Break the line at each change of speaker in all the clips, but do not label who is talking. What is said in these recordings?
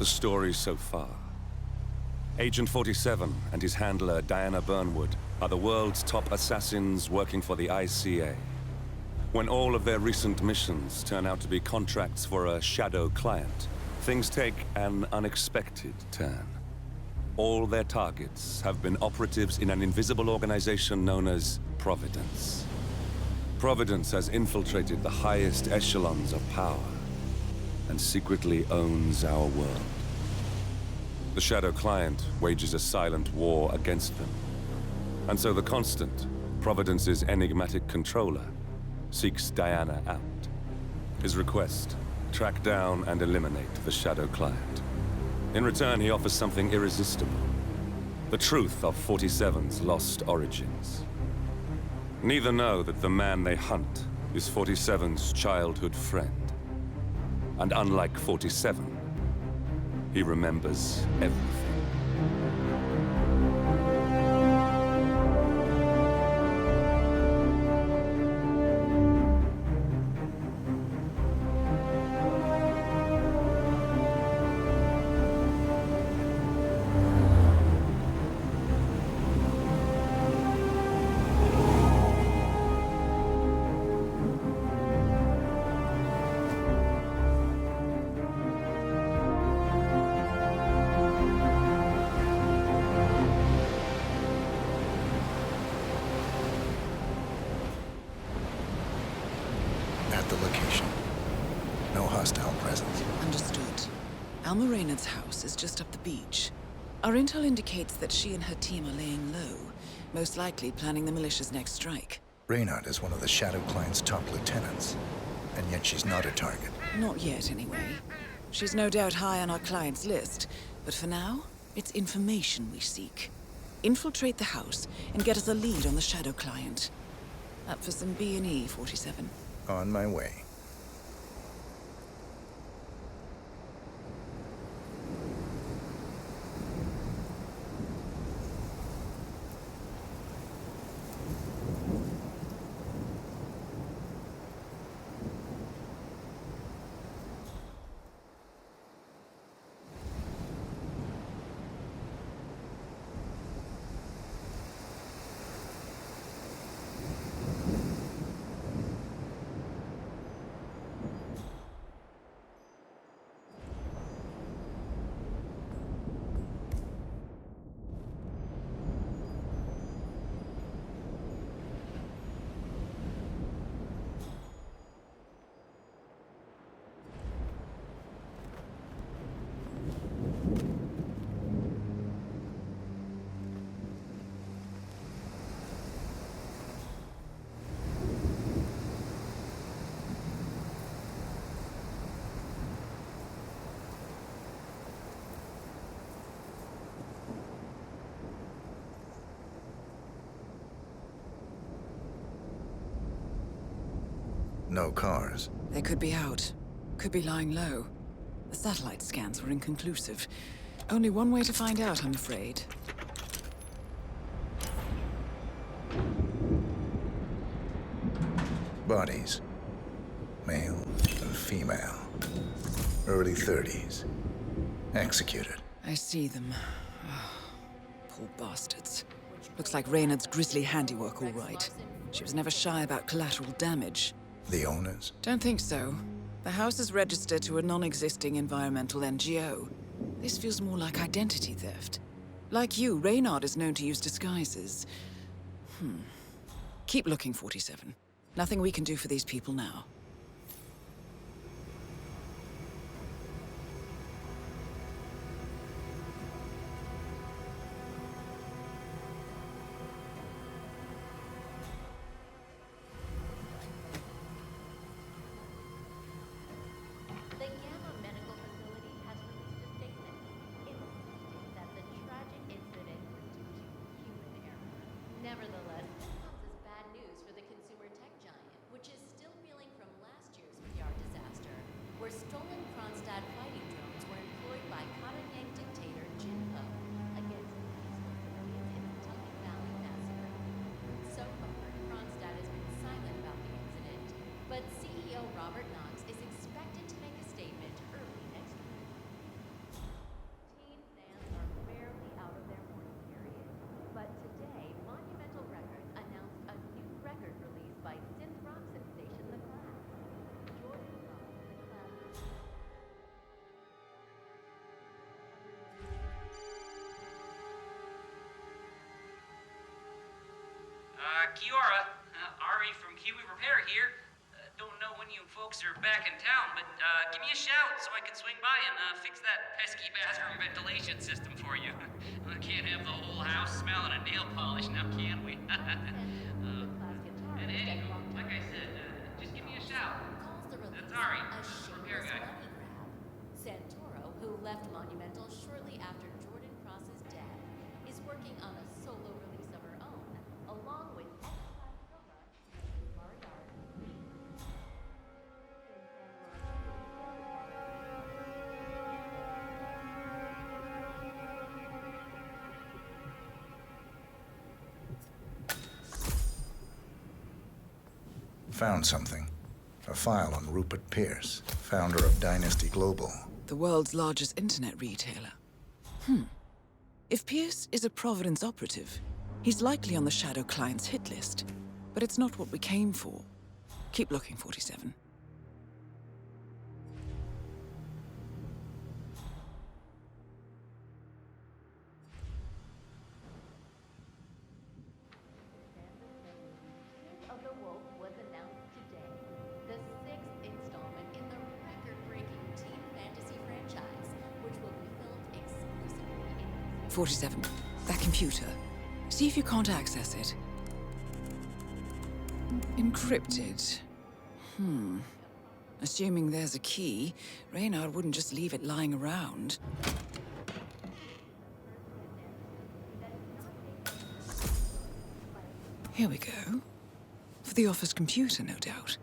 The story so far. Agent 47 and his handler Diana Burnwood are the world's top assassins working for the ICA. When all of their recent missions turn out to be contracts for a shadow client, things take an unexpected turn. All their targets have been operatives in an invisible organization known as Providence. Providence has infiltrated the highest echelons of power and secretly owns our world. The shadow client wages a silent war against them. And so the Constant, Providence's enigmatic controller, seeks Diana out. His request: track down and eliminate the shadow client. In return, he offers something irresistible: the truth of 47's lost origins. Neither know that the man they hunt is 47's childhood friend. And unlike 47, he remembers everything.
Alma Reynard's house is just up the beach. Our intel indicates that she and her team are laying low, most likely planning the militia's next strike.
Reynard is one of the Shadow Client's top lieutenants, and yet she's not a target.
Not yet, anyway. She's no doubt high on our client's list, but for now, it's information we seek. Infiltrate the house and get us a lead on the Shadow Client. Up for some B&E, 47.
On my way. No cars.
They could be out. Could be lying low. The satellite scans were inconclusive. Only one way to find out, I'm afraid.
Bodies. Male and female. Early 30s. Executed.
I see them. Poor bastards. Looks like Reynard's grisly handiwork, all right. She was never shy about collateral damage.
The owners?
Don't think so. The house is registered to a non-existing environmental NGO. This feels more like identity theft. Like you, Reynard is known to use disguises. Keep looking, 47. Nothing we can do for these people now.
Nevertheless, this comes as bad news for the consumer tech giant, which is still reeling from last year's PR disaster, where stolen Kronstadt fighting drones were employed by Katayank dictator Jin Ho against peaceful civilians in the Tucking Valley massacre. So far, Kronstadt has been silent about the incident, but CEO Robert Knox is expected to make a statement early next week.
back in town, but give me a shout so I can swing by and fix that pesky bathroom ventilation system for you. We can't have the whole house smelling of nail polish now, can we? And anywho, like I said, just give me a shout. That's Ari, repair guy.
Santoro, who left Monumental shortly after Jordan Cross's death, is working on a solo release of her own, along with
Found something. A file on Rupert Pierce, founder of Dynasty Global.
The world's largest internet retailer. If Pierce is a Providence operative, he's likely on the Shadow Client's hit list. But it's not what we came for. Keep looking, 47.
of the Wolf was announced today, the 6th installment in the record-breaking teen fantasy franchise, which will be filmed exclusively in
47. That computer. See if you can't access it. Encrypted. Assuming there's a key, Reynard wouldn't just leave it lying around. Here we go. For the office computer, no doubt.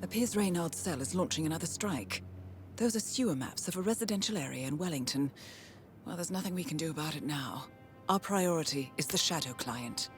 Appears Reynard's cell is launching another strike. Those are sewer maps of a residential area in Wellington. Well, there's nothing we can do about it now. Our priority is the Shadow Client.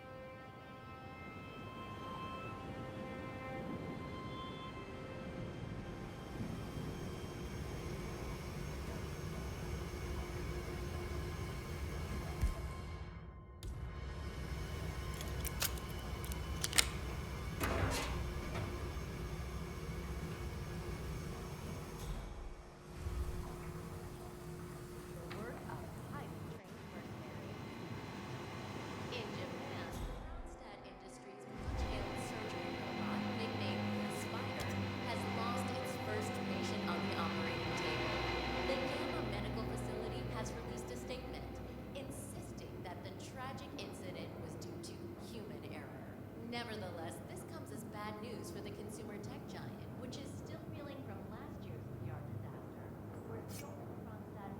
work of highly trained mercenaries. In Japan, Kronstadt Industries' much-hailed surgery robot, nicknamed the Spider, has lost its first patient on the operating table. The Gamma Medical Facility has released a statement insisting that the tragic incident was due to human error. Nevertheless, this comes as bad news for the consumer tech giant, which is still reeling from last year's VR disaster, where stolen Kronstadt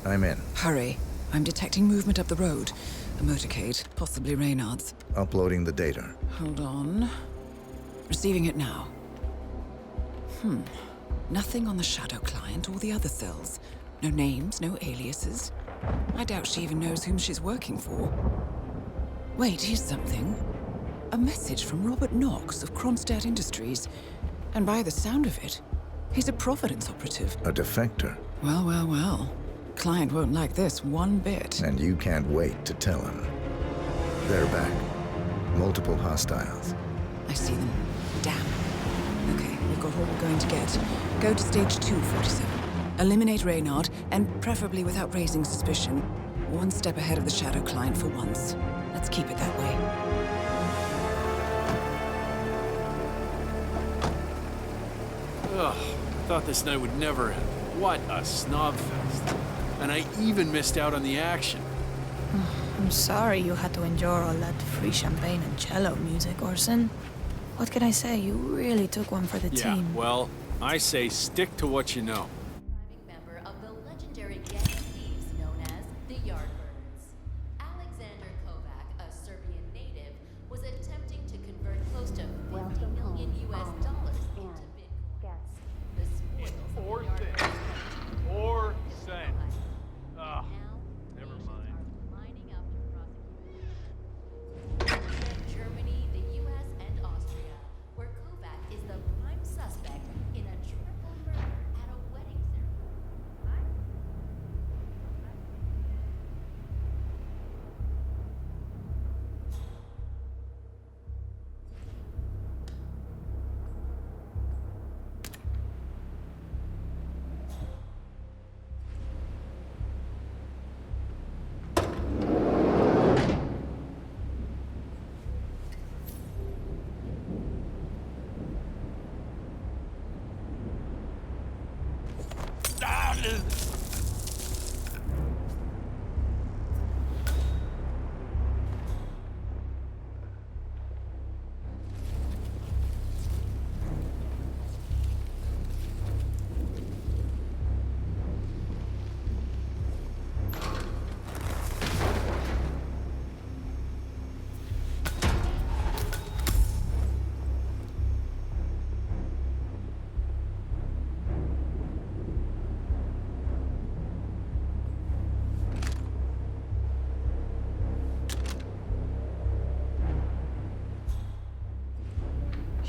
I'm in.
Hurry. I'm detecting movement up the road. A motorcade, possibly Reynard's.
Uploading the data.
Hold on. Receiving it now. Nothing on the Shadow Client or the other cells. No names, no aliases. I doubt she even knows whom she's working for. Wait, here's something. A message from Robert Knox of Kronstadt Industries. And by the sound of it, he's a Providence operative.
A defector.
Well, well, well. Client won't like this one bit.
And you can't wait to tell him. They're back. Multiple hostiles.
I see them. Damn. Okay, we've got all we're going to get. Go to stage 2, 47. Eliminate Reynard, and preferably without raising suspicion. One step ahead of the Shadow Client for once. Let's keep it that way.
Ugh, I thought this night would never end. What a snobfest. And I even missed out on the action.
I'm sorry you had to endure all that free champagne and cello music, Orson. What can I say? You really took one for the
Yeah,
team.
well, I say stick to what you know.
surviving member of the legendary gang of thieves known as the Yardbirds. Alexander Kovac, a Serbian native, was attempting to convert close to 50 million US dollars into Bitcoin. The spoils of the Yardbirds.
Or cent.
Now,
never
nations
mind.
are lining up to prosecute. Germany, the US, and Austria, where Kovac is the prime suspect in a triple murder at a wedding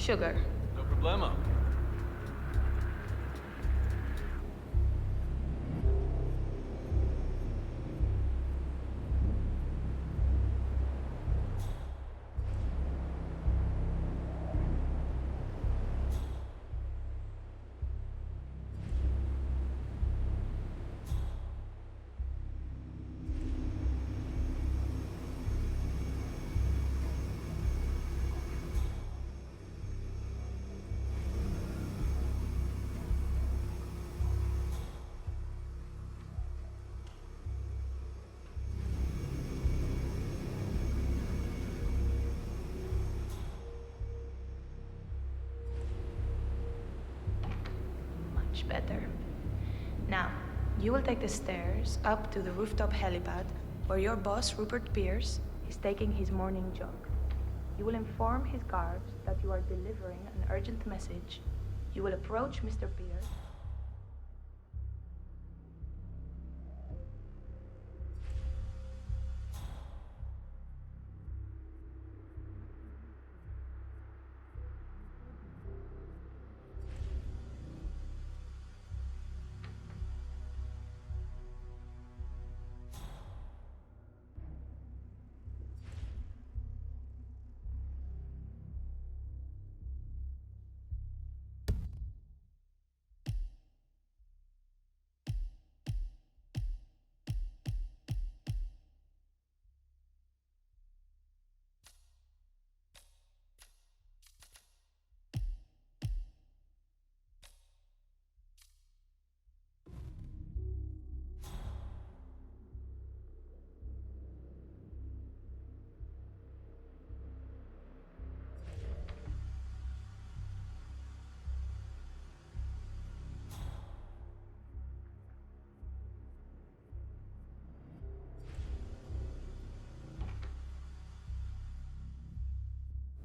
Sugar.
No problemo.
Much better. Now, you will take the stairs up to the rooftop helipad, where your boss, Rupert Pierce, is taking his morning jog. You will inform his guards that you are delivering an urgent message. You will approach Mr. Pierce.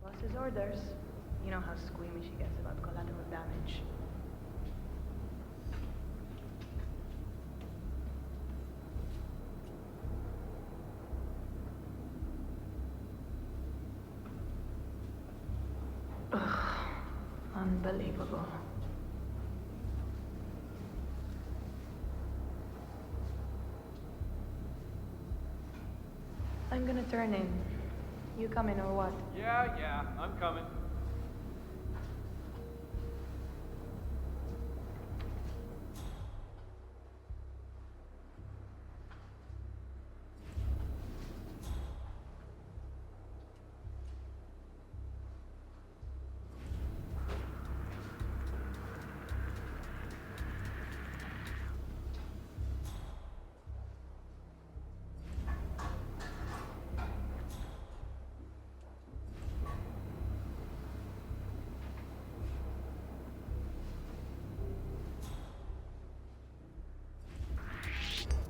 Boss's orders. You know how squeamish he gets about collateral damage. Ugh, unbelievable. I'm gonna turn in. You coming or what?
Yeah, I'm coming.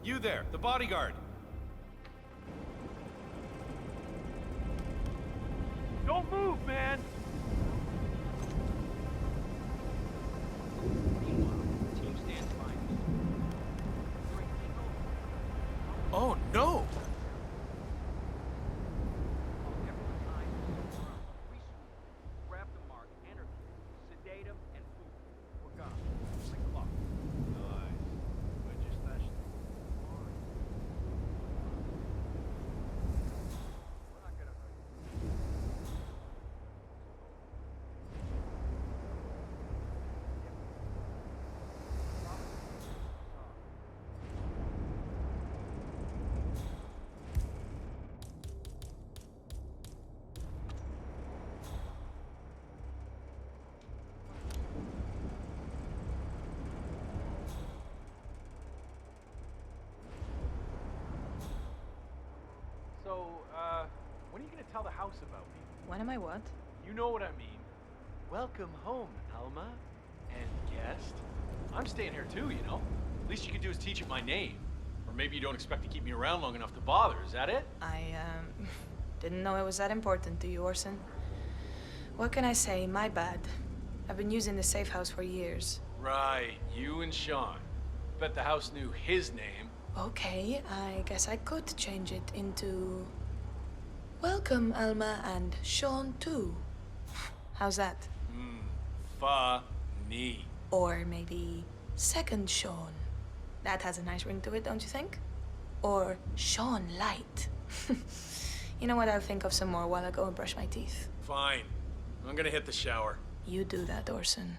You there, the bodyguard. Don't move, man! Oh, no!
Grab the mark, enter, sedate him, and move. We're gone. Like a clock.
Nice. When'd you stash it?
We're not gonna hurt you. So, when are you gonna tell the house about me?
When am I what?
You know what I mean. Welcome home, Alma. And guest. I'm staying here too, you know. Least you could do is teach it my name. Or maybe you don't expect to keep me around long enough to bother, is that it?
I, didn't know it was that important to you, Orson. What can I say? My bad. I've been using the safe house for years.
Right, you and Sean. Bet the house knew his name.
Okay, I guess I could change it into... Welcome, Alma, and Sean, too. How's that?
Funny.
Or maybe Second Sean. That has a nice ring to it, don't you think? Or Sean Light. You know what? I'll think of some more while I go and brush my teeth.
Fine. I'm gonna hit the shower.
You do that, Orson.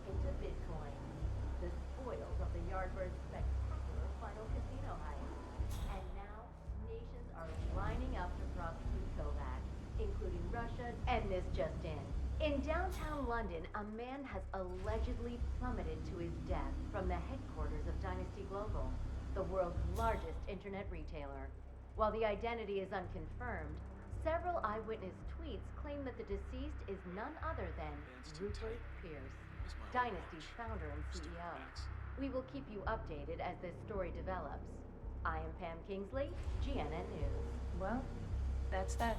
Into Bitcoin, the spoils of the Yardbird's spectacular final casino heist. And now, nations are lining up to prosecute Kovac, including Russia, and this just in. In downtown London, a man has allegedly plummeted to his death from the headquarters of Dynasty Global, the world's largest internet retailer. While the identity is unconfirmed, several eyewitness tweets claim that the deceased is none other than Rupert Pierce, Dynasty's founder and CEO. We will keep you updated as this story develops. I am Pam Kingsley, GNN News.
Well, that's that.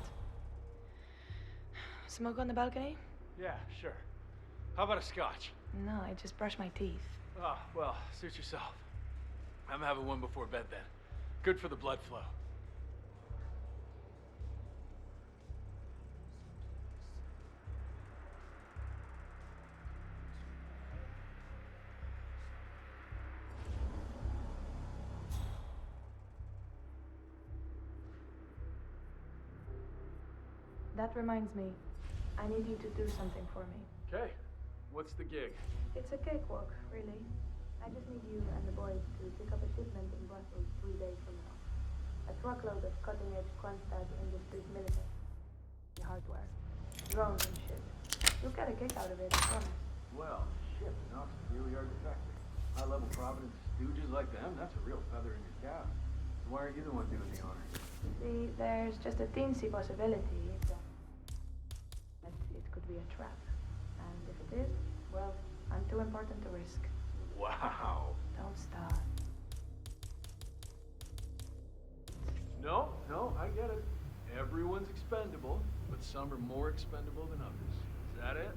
Smoke on the balcony?
Yeah, sure. How about a scotch?
No, I just brushed my teeth.
Oh, well, suit yourself. I'm having one before bed then. Good for the blood flow.
That reminds me. I need you to do something for me.
Okay. What's the gig?
It's a cakewalk, really. I just need you and the boys to pick up a shipment in Brussels 3 days from now. A truckload of cutting-edge Kronstadt Industries military hardware, drones and shit. You'll get a kick out of it, I promise.
Well, shit, the knocks really are detected. High-level Providence stooges like them, that's a real feather in your cap. So why aren't you the one doing the honor?
See, there's just a teensy possibility that it could be a trap. And if it is, well, I'm too important to risk.
Wow.
Don't start.
No, I get it. Everyone's expendable, but some are more expendable than others. Is that it?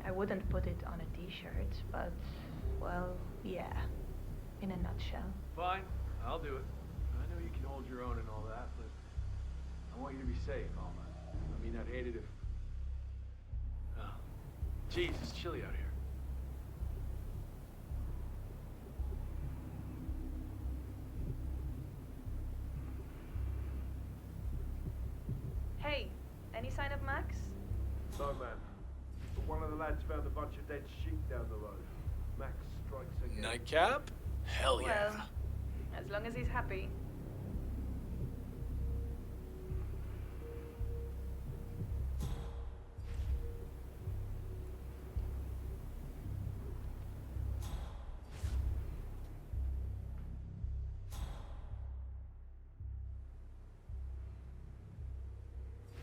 I wouldn't put it on a t-shirt, but, well, yeah. In a nutshell.
Fine, I'll do it. I know you can hold your own and all that, but I want you to be safe, Alma. I mean, I'd hate it if... Oh. Jeez, it's chilly out here.
Hey, any sign of Max?
No, man. But one of the lads found a bunch of dead sheep down the road. Max strikes again.
Nightcap? Hell yeah.
Well, as long as he's happy.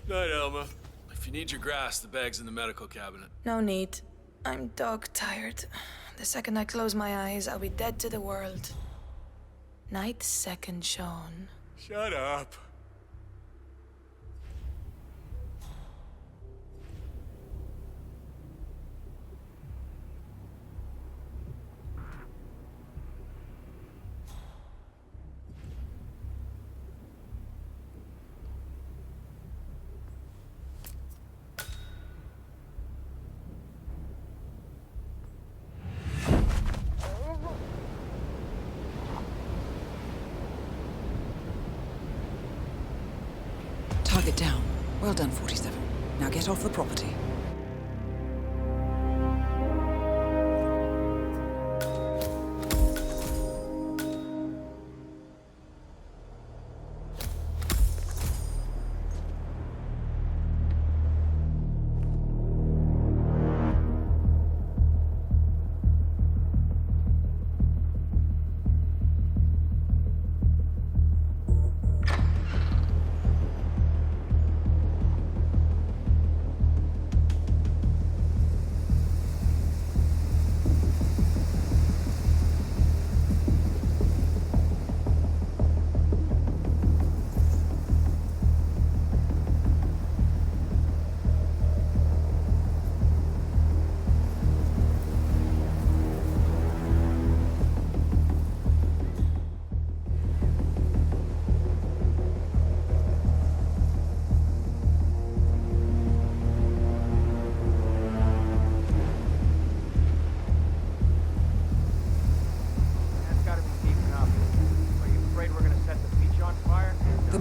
Night, Elma. If you need your grass, the bag's in the medical cabinet.
No need. I'm dog tired. The second I close my eyes, I'll be dead to the world. Night, Second Sean.
Shut up.
Target down. Well done, 47. Now get off the property.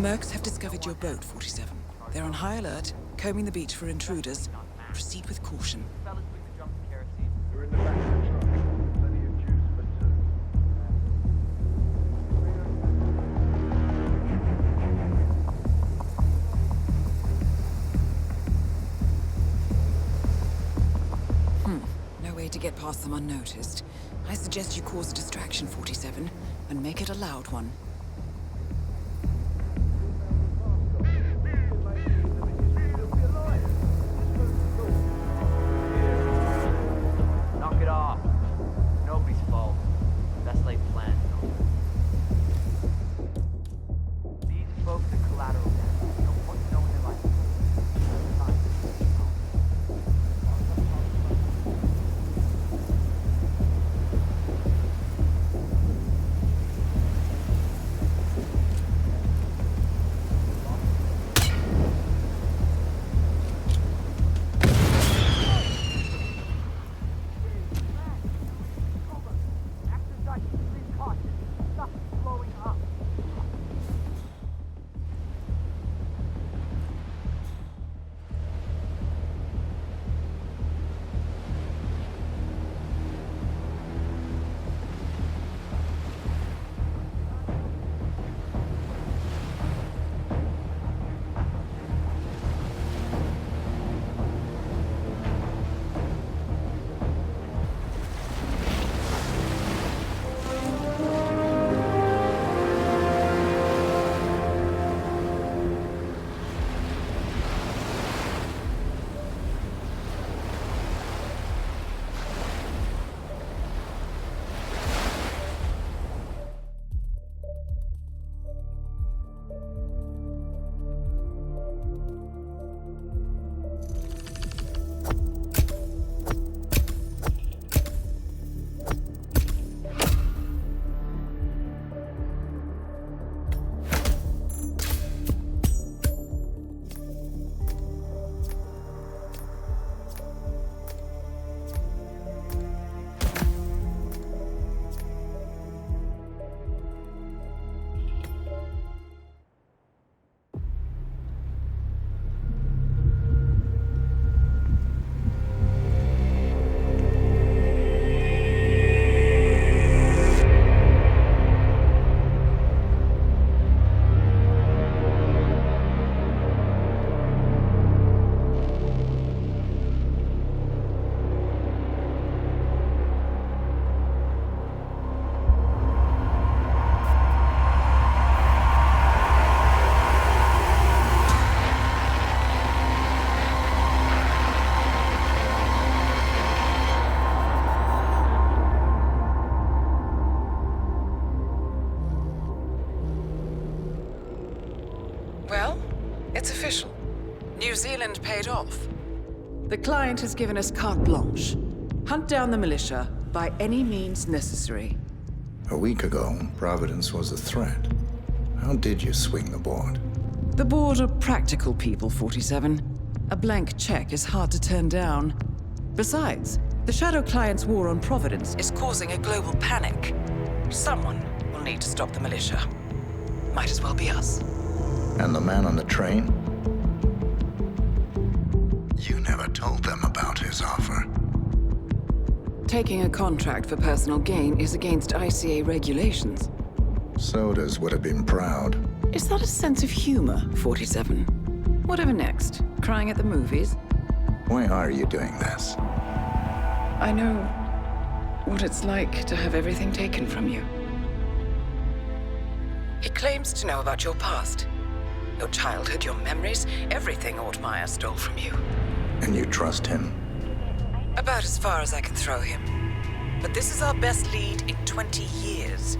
mercs have discovered your boat, 47. They're on high alert, combing the beach for intruders. Proceed with caution.
Fellas, we can jump to kerosene.
You're in the back of the truck. Plenty of juice for two.
No way to get past them unnoticed. I suggest you cause a distraction, 47, and make it a loud one.
Knock it off. Nobody's fault. Best laid plans, though. These folks are collateral damage. No point knowing their life. Exercise extreme caution. Stuff is blowing up.
Well, it's official. New Zealand paid off. The client has given us carte blanche. Hunt down the militia by any means necessary.
A week ago, Providence was a threat. How did you swing the board?
The board are practical people, 47. A blank check is hard to turn down. Besides, the Shadow Client's war on Providence is causing a global panic. Someone will need to stop the militia. Might as well be us.
And the man on the train? You never told them about his offer.
Taking a contract for personal gain is against ICA regulations.
Sodas would have been proud.
Is that a sense of humor, 47? Whatever next? Crying at the movies?
Why are you doing this?
I know what it's like to have everything taken from you. He claims to know about your past. Your childhood, your memories, everything Ortmeyer stole from you.
And you trust him?
About as far as I can throw him. But this is our best lead in 20 years.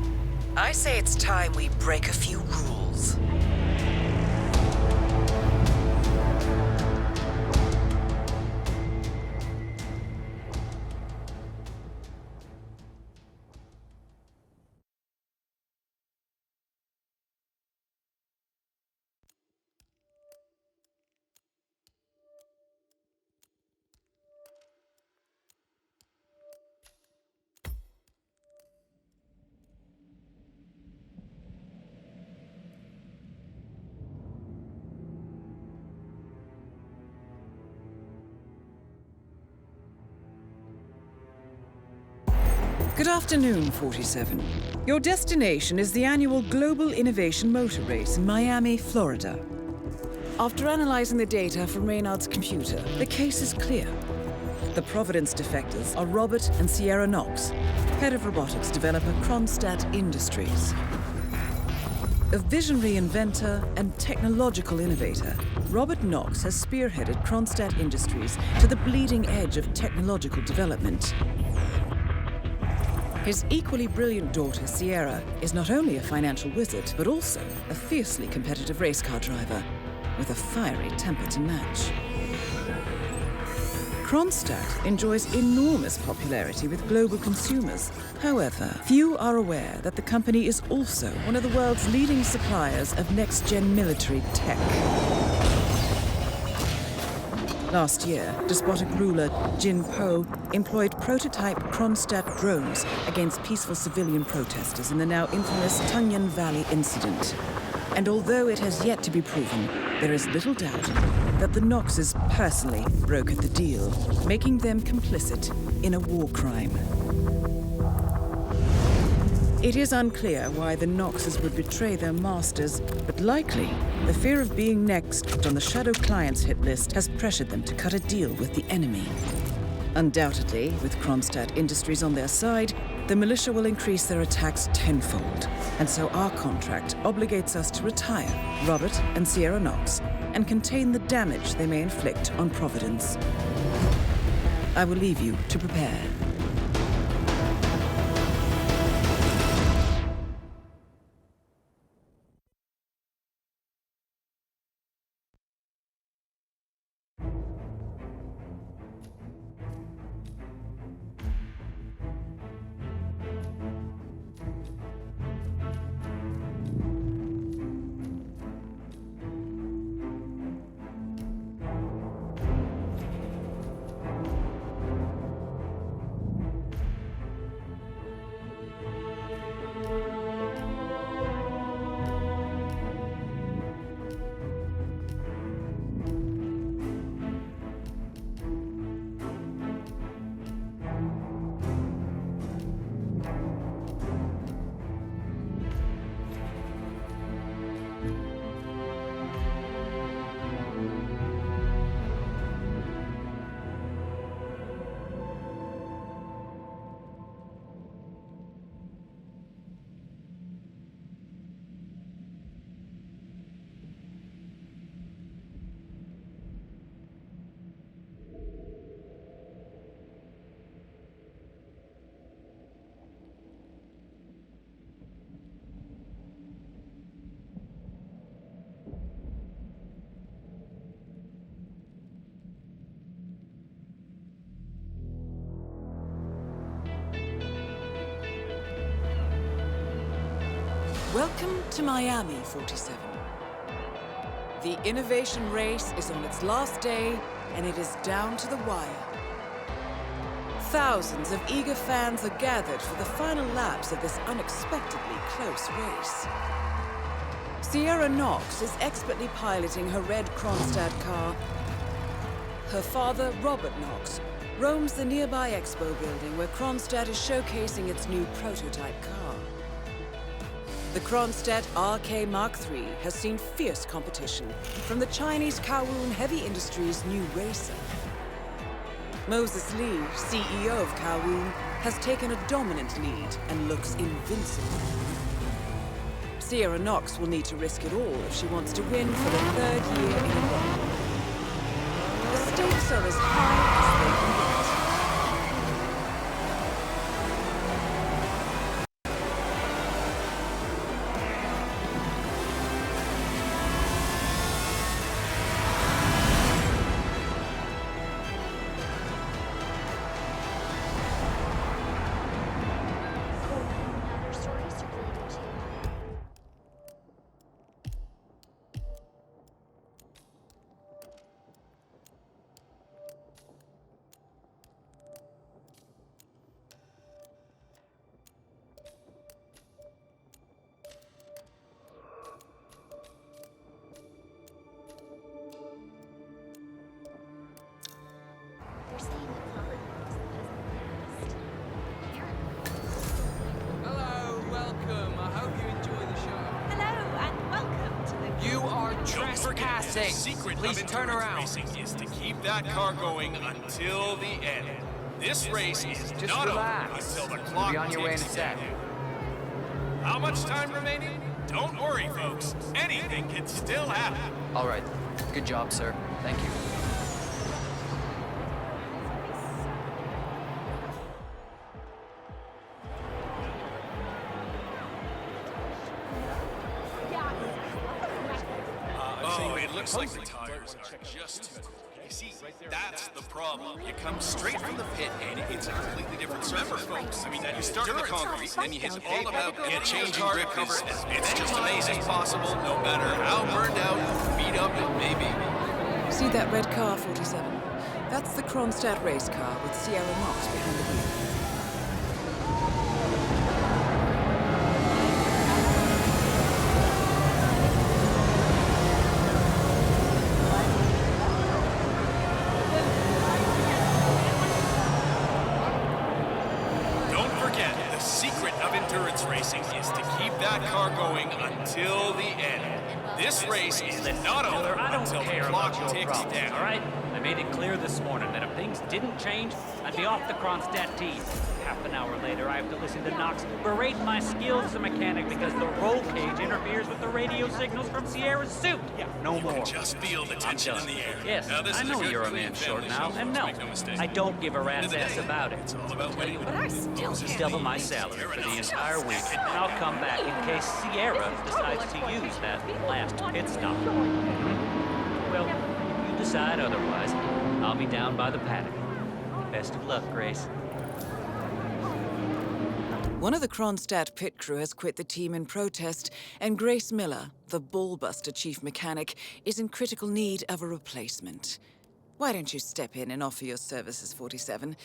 I say it's time we break a few rules. Good afternoon, 47. Your destination is the annual Global Innovation Motor Race in Miami, Florida. After analyzing the data from Reynard's computer, the case is clear. The Providence defectors are Robert and Sierra Knox, head of robotics developer Kronstadt Industries. A visionary inventor and technological innovator, Robert Knox has spearheaded Kronstadt Industries to the bleeding edge of technological development. His equally brilliant daughter, Sierra, is not only a financial wizard, but also a fiercely competitive race car driver with a fiery temper to match. Kronstadt enjoys enormous popularity with global consumers. However, few are aware that the company is also one of the world's leading suppliers of next-gen military tech. Last year, despotic ruler Jin Po employed prototype Kronstadt drones against peaceful civilian protesters in the now infamous Tunyan Valley incident. And although it has yet to be proven, there is little doubt that the Knoxes personally brokered the deal, making them complicit in a war crime. It is unclear why the Knoxes would betray their masters, but likely the fear of being next on the Shadow Clients hit list has pressured them to cut a deal with the enemy. Undoubtedly, with Kronstadt Industries on their side, the militia will increase their attacks tenfold. And so our contract obligates us to retire Robert and Sierra Knox and contain the damage they may inflict on Providence. I will leave you to prepare. Welcome to Miami, 47. The innovation race is on its last day, and it is down to the wire. Thousands of eager fans are gathered for the final laps of this unexpectedly close race. Sierra Knox is expertly piloting her red Kronstadt car. Her father, Robert Knox, roams the nearby expo building where Kronstadt is showcasing its new prototype car. The Kronstadt RK Mark III has seen fierce competition from the Chinese Kowloon Heavy Industries' new racer. Moses Lee, CEO of Kowloon, has taken a dominant lead and looks invincible. Sierra Knox will need to risk it all if she wants to win for the third year in a row. The stakes are as high as they can get.
Say,
secret
please
of
turn
endurance
around.
racing is to keep that car going until the end. This race is
Just
not
relax.
over until the
You'll
clock
be on your way in a
ticks
sec.
down. How much time remaining? Don't worry, folks. Anything can still happen.
All right. Good job, sir. Thank you.
Oh, it looks like the tires are just too cold. You see, that's the problem. You come straight from the pit and it's a completely different surface, folks. I mean, you start in the concrete, then you hit the all about and changing grip cover. It's just amazing as possible, no matter how burned out, beat up it may be.
See that red car, 47? That's the Kronstadt race car with Sierra Knox behind the wheel.
Don't forget, the secret of endurance racing is to keep that car going until the end. This race is not over
I don't
until the
care
clock
about your
ticks
problems,
down.
all right? I made it clear this morning that if things didn't change, I'd be off the Kronstadt tee. Half an hour later, I have to listen to Knox berate my skills as a mechanic because the roll cage interferes with the radio signals from Sierra's suit. No more.
Just feel the
I'm
tension
done.
in the air.
Yes,
Now, this
I
is
know
good,
you're a
clean
man short
family
now,
show,
and
folks,
no,
make no mistake.
I don't give a
End
rat's
of the
ass
day,
about it.
It's all about winning.
I'll just double my salary for the entire week, and I'll come back in case Sierra decides to use that last pit stop. Well, if you decide otherwise, I'll be down by the paddock. Best of luck, Grace.
One of the Kronstadt pit crew has quit the team in protest, and Grace Miller, the ballbuster chief mechanic, is in critical need of a replacement. Why don't you step in and offer your services, 47?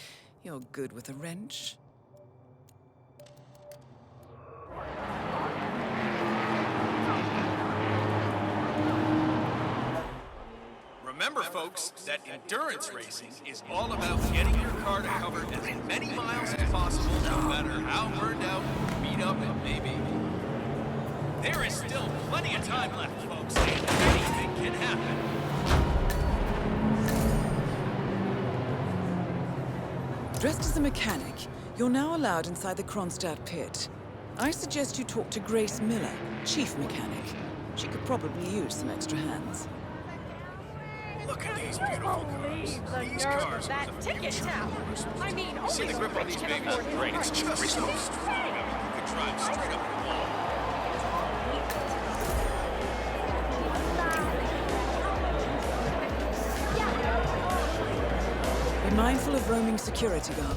You're good with a wrench.
Remember, folks, that endurance racing is all about getting your car to cover as many miles as possible, no matter how burned out, beat up it may be. There is still plenty of time left, folks, and anything can happen.
Dressed as a mechanic, you're now allowed inside the Kronstadt pit. I suggest you talk to Grace Miller, chief mechanic. She could probably use some extra hands.
Look at these beautiful cars. These cars are
that ticket town. I mean,
See the grip on these babies? Great, it's just so strong. You could drive straight up the wall.
Be mindful of roaming security guard.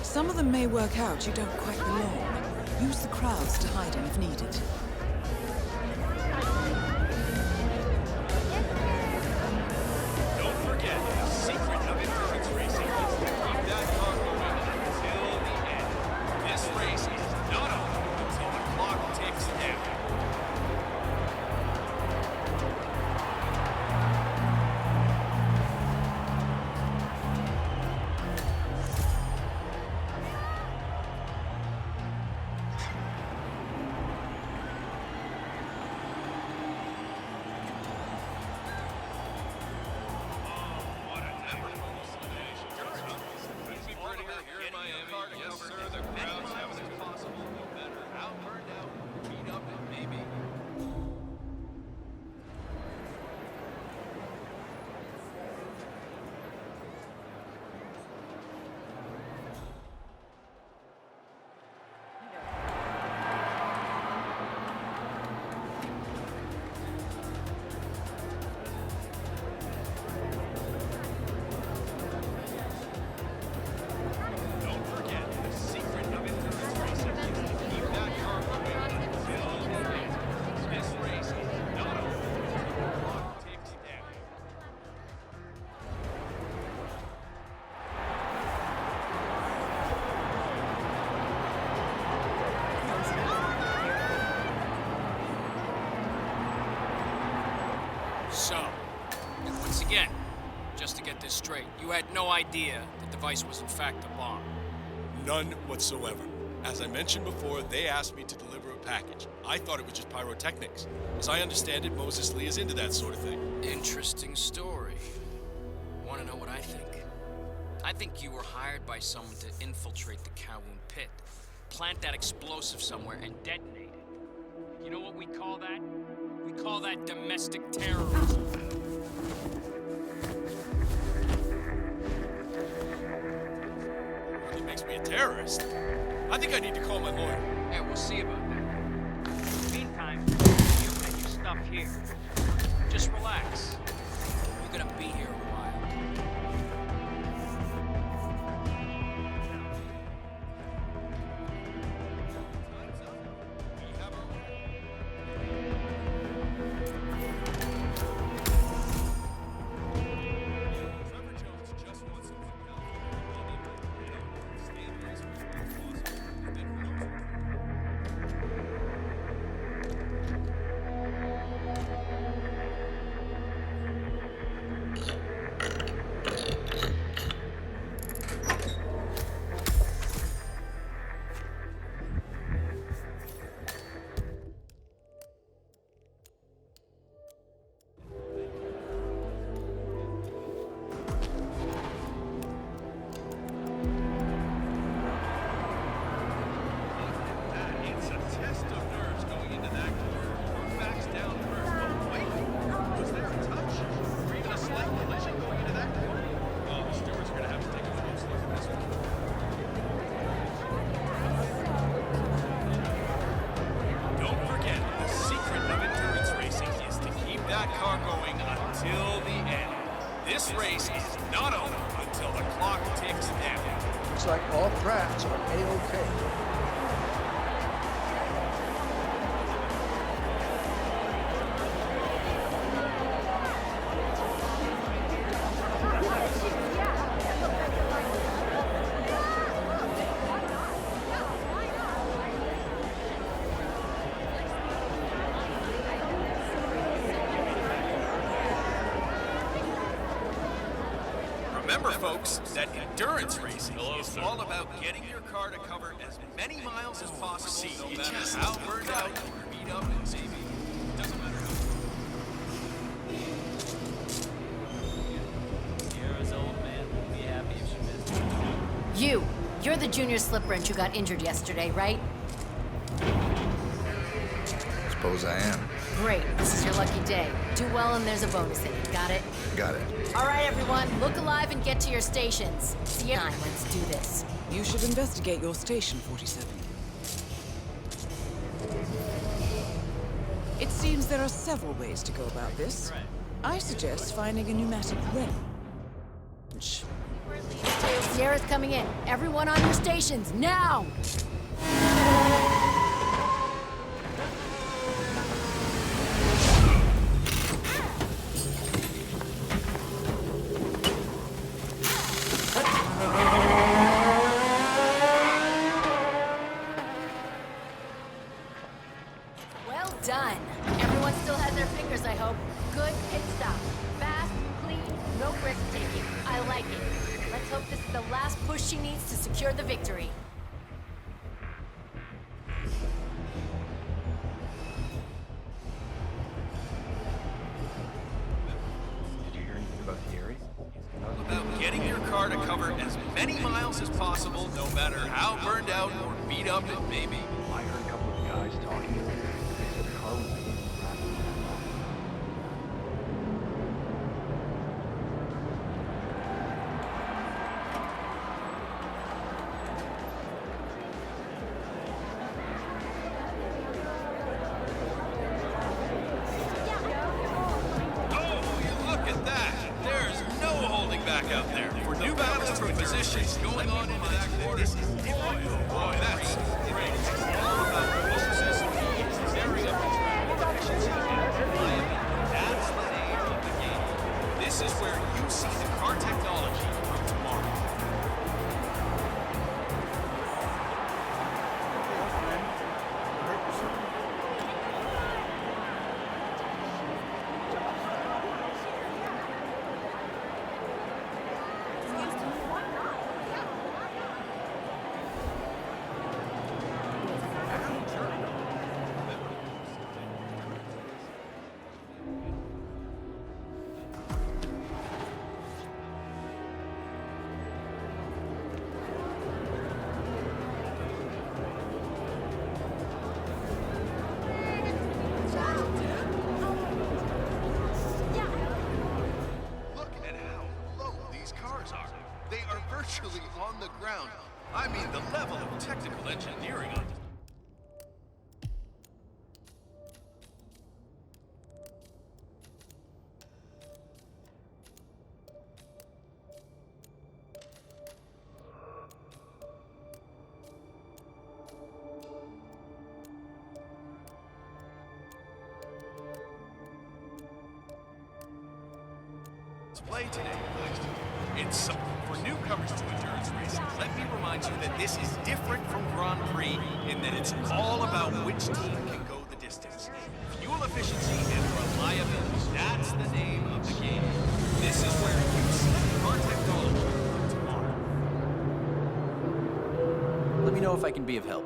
Some of them may work out you don't quite belong. Use the crowds to hide in if needed.
Don't forget, the secret of endurance racing is to keep that car going until the end. This race is not over until the clock ticks down. Don't forget, the secret of endurance racing is to keep that car going until the end. This race is not over until the clock ticks down.
So, once again, just to get this straight, you had no idea that the
device was in fact a bomb.
None whatsoever. As I mentioned before, they asked me to deliver a package. I thought it was just pyrotechnics. As I understand it, Moses Lee is into that sort of thing.
Interesting story. Want to know what I think? I think you were hired by someone to infiltrate the Kowloon pit, plant that explosive somewhere, and detonate it. You know what we call that? We call that domestic terrorism.
Really makes me a terrorist. I think I need to call my lawyer.
Yeah, we'll see about that. Meantime, you and your stuff here. Just relax.
We're gonna be here a while.
This race is not over until the clock ticks down.
Looks like all crafts are A-OK.
Remember, folks, that endurance racing is all about getting your car to cover as many miles as possible, no matter how burned out or beat up and maybe. Doesn't matter how.
Sierra's old man will be happy if she missed it.
You're the junior slip wrench who got injured yesterday, right?
Suppose I am.
Great, this is your lucky day. Do well and there's a bonus in it, got it?
Got it.
All right, everyone, look alive and get to your stations. Sierra, let's do this.
You should investigate your station, 47. It seems there are several ways to go about this. I suggest finding a pneumatic wrench.
Sierra's coming in. Everyone on your stations, now! Well done. Everyone still has their fingers, I hope. Good pit stop. Fast, clean, no risk-taking. I like it. Let's hope this is the last push she needs to secure the victory.
Did you hear anything about Thierry?
About getting your car to cover as many miles as possible, no matter how burned out or beat up it may be.
I heard a couple of guys talking. They said the car was being rapidly.
Oh, look at that! There's no holding back out there. For new battles for positions going on into that quarter. Boy, that's great. It's all about Moses tearing up the track efficiency and reliability. That's the name of the game. This is where you see the car technology of tomorrow. the level of technical engineering on this. Play today. It's for newcomers to endurance racing. Let me remind you that this is different from Grand Prix in that it's all about which team can go the distance. Fuel efficiency and reliability. That's the name of the game. This is where you see our technology tomorrow.
Let me know if I can be of help.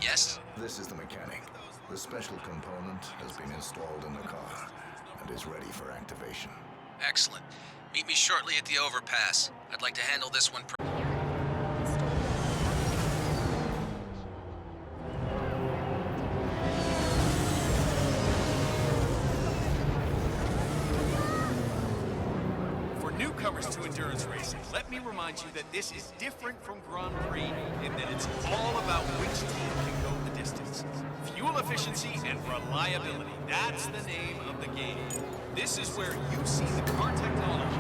Yes?
This is the mechanic. The special component has been installed in the car and is ready for activation.
Excellent. Meet me shortly at the overpass. I'd like to handle this one.
For newcomers to endurance racing, let me remind you that this is different from Grand Prix in that it's all about which team can go the distance. Fuel efficiency and reliability. That's the name of the game. This is where you see the car technology.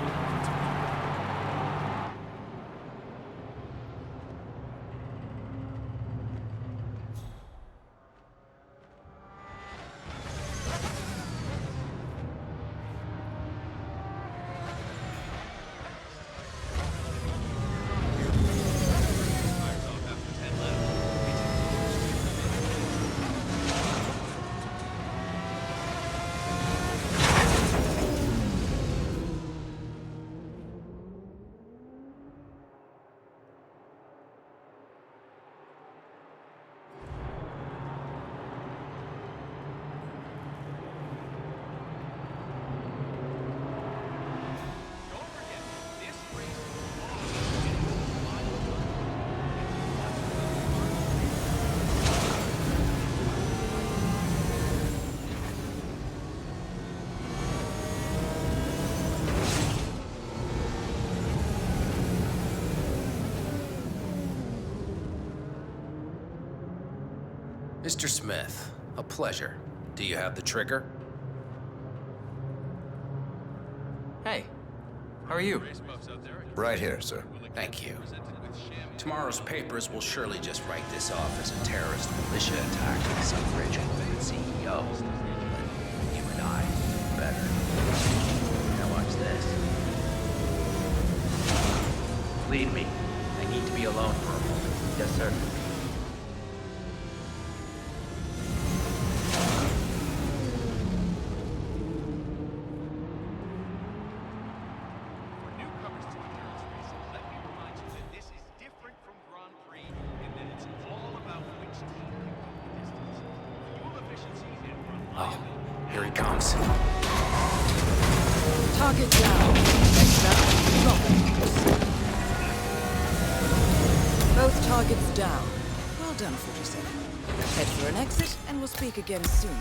Mr. Smith, a pleasure. Do you have the trigger? Hey, how are you?
Right here, sir.
Thank you. Tomorrow's papers will surely just write this off as a terrorist militia attack with some rich old CEO. But you and I better. Now watch this. Lead me. I need to be alone for a moment. Yes, sir. Oh, here he comes.
Target down. Next up, rockets. Both targets down. Well done, 47. Head for an exit, and we'll speak again soon.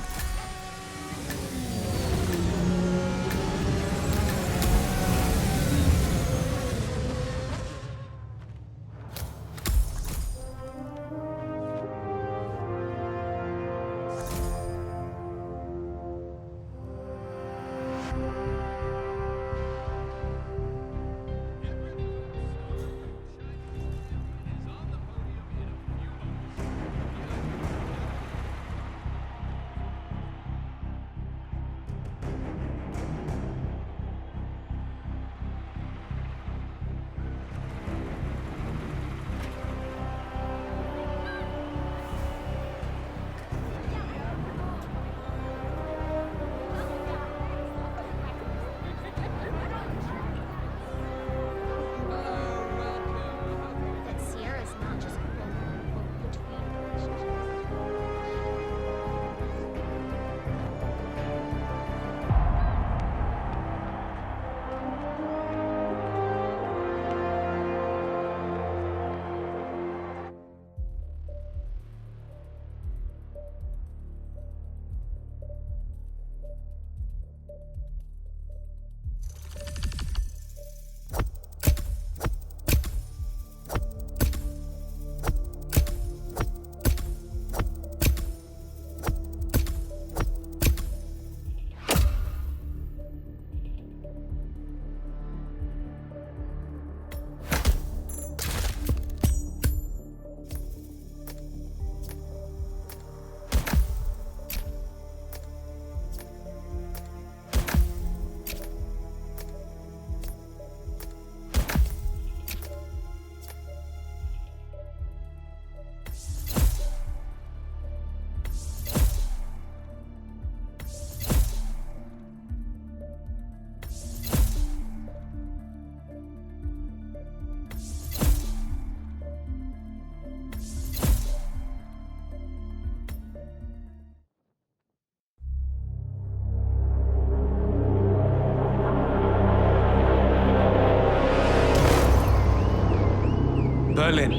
Berlin.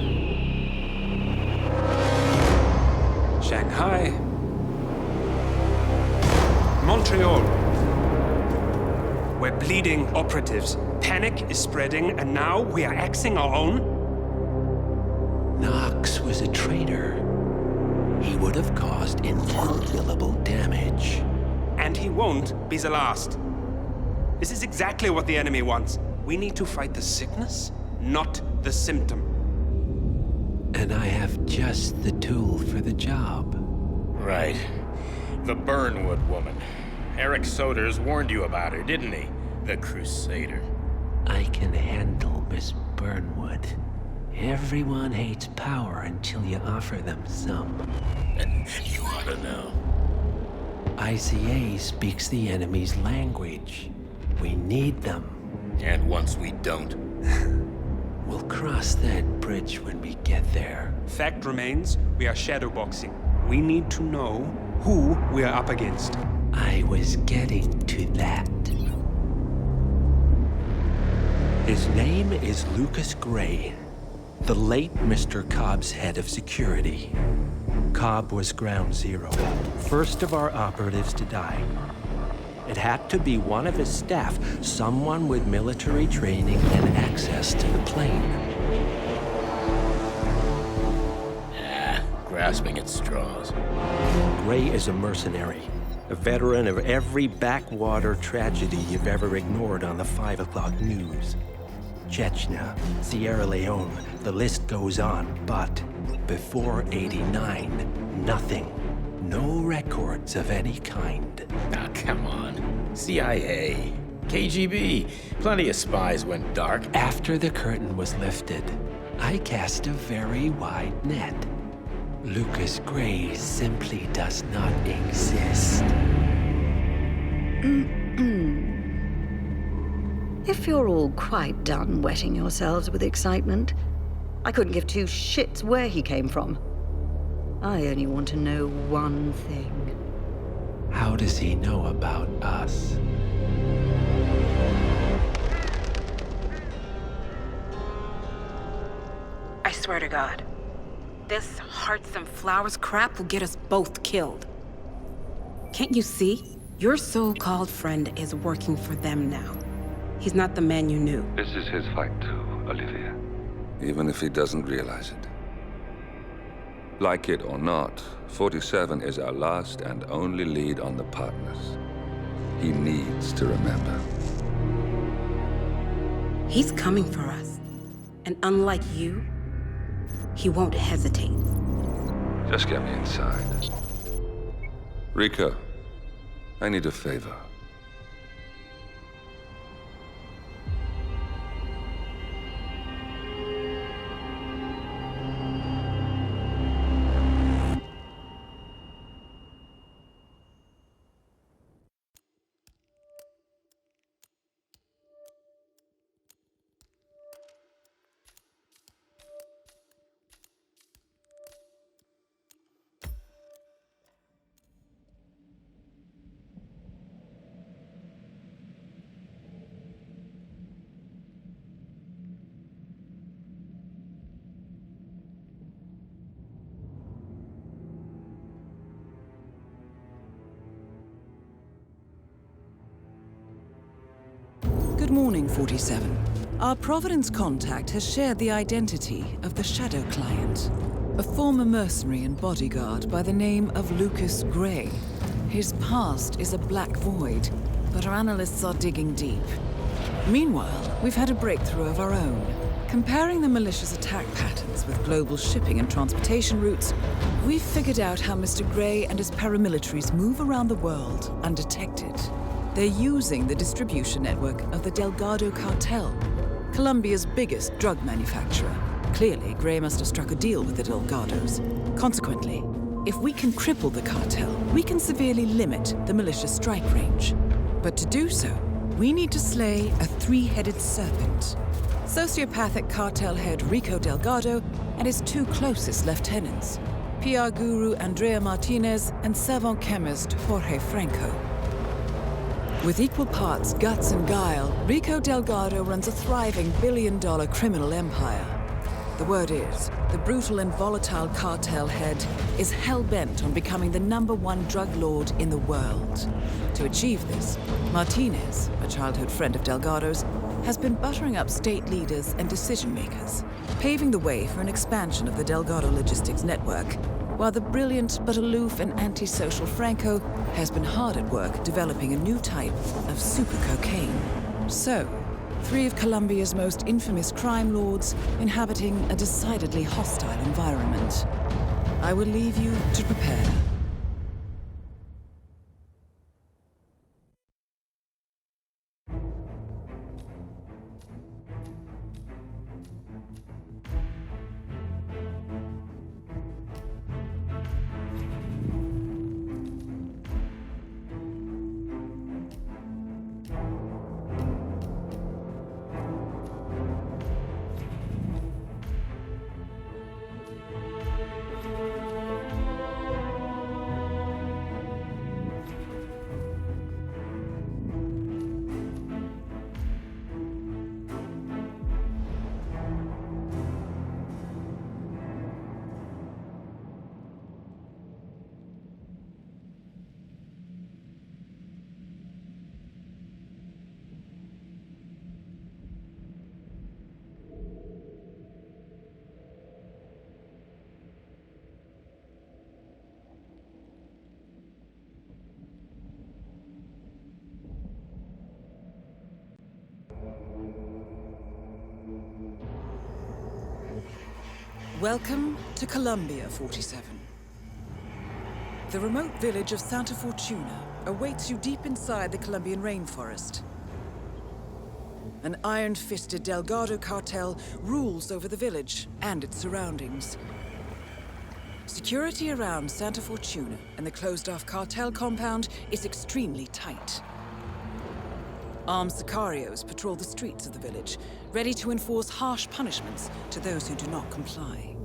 Shanghai. Montreal. We're bleeding operatives. Panic is spreading, and now we are axing our own?
Knox was a traitor. He would have caused incalculable damage.
And he won't be the last. This is exactly what the enemy wants. We need to fight the sickness, not the symptom.
And I have just the tool for the job.
Right. The Burnwood woman. Eric Soders warned you about her, didn't he? The Crusader.
I can handle Miss Burnwood. Everyone hates power until you offer them some.
You ought to know.
ICA speaks the enemy's language. We need them.
And once we don't?
We'll cross that bridge when we get there.
Fact remains, we are shadowboxing. We need to know who we are up against.
I was getting to that. His name is Lucas Gray, the late Mr. Cobb's head of security. Cobb was ground zero, first of our operatives to die. It had to be one of his staff, someone with military training and access to the plane.
Grasping at straws.
Gray is a mercenary, a veteran of every backwater tragedy you've ever ignored on the 5 o'clock news. Chechnya, Sierra Leone, the list goes on, but before '89, nothing. No records of any kind.
Ah, come on. CIA, KGB, plenty of spies went dark.
After the curtain was lifted, I cast a very wide net. Lucas Gray simply does not exist.
If you're all quite done wetting yourselves with excitement, I couldn't give two shits where he came from. I only want to know one thing.
How does he know about us?
I swear to God, this hearts and flowers crap will get us both killed. Can't you see? Your so-called friend is working for them now. He's not the man you knew.
This is his fight too, Olivia. Even if he doesn't realize it. Like it or not, 47 is our last and only lead on the partners. He needs to remember.
He's coming for us. And unlike you, he won't hesitate.
Just get me inside. Rico, I need a favor.
Good morning, 47. Our Providence contact has shared the identity of the Shadow Client, a former mercenary and bodyguard by the name of Lucas Gray. His past is a black void, but our analysts are digging deep. Meanwhile, we've had a breakthrough of our own. Comparing the malicious attack patterns with global shipping and transportation routes, we've figured out how Mr. Gray and his paramilitaries move around the world undetected. They're using the distribution network of the Delgado cartel, Colombia's biggest drug manufacturer. Clearly, Gray must have struck a deal with the Delgados. Consequently, if we can cripple the cartel, we can severely limit the militia's strike range. But to do so, we need to slay a three-headed serpent. Sociopathic cartel head Rico Delgado and his two closest lieutenants, PR guru Andrea Martinez and savant chemist Jorge Franco. With equal parts guts and guile, Rico Delgado runs a thriving billion-dollar criminal empire. The word is, the brutal and volatile cartel head is hell-bent on becoming the #1 drug lord in the world. To achieve this, Martinez, a childhood friend of Delgado's, has been buttering up state leaders and decision-makers, paving the way for an expansion of the Delgado logistics network, while the brilliant but aloof and antisocial Franco has been hard at work developing a new type of super cocaine. So, 3 of Colombia's most infamous crime lords inhabiting a decidedly hostile environment. I will leave you to prepare. Welcome to Colombia, 47. The remote village of Santa Fortuna awaits you deep inside the Colombian rainforest. An iron-fisted Delgado cartel rules over the village and its surroundings. Security around Santa Fortuna and the closed-off cartel compound is extremely tight. Armed sicarios patrol the streets of the village, ready to enforce harsh punishments to those who do not comply.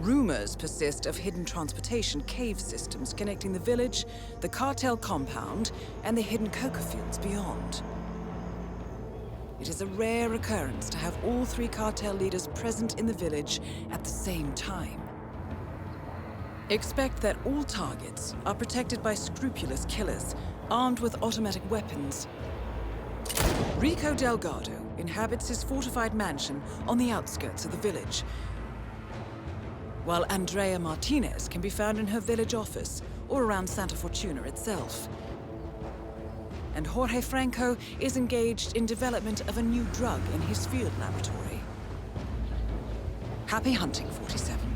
Rumors persist of hidden transportation cave systems connecting the village, the cartel compound, and the hidden coca fields beyond. It is a rare occurrence to have all 3 cartel leaders present in the village at the same time. Expect that all targets are protected by scrupulous killers, armed with automatic weapons. Rico Delgado inhabits his fortified mansion on the outskirts of the village, while Andrea Martinez can be found in her village office or around Santa Fortuna itself. And Jorge Franco is engaged in development of a new drug in his field laboratory. Happy hunting, 47.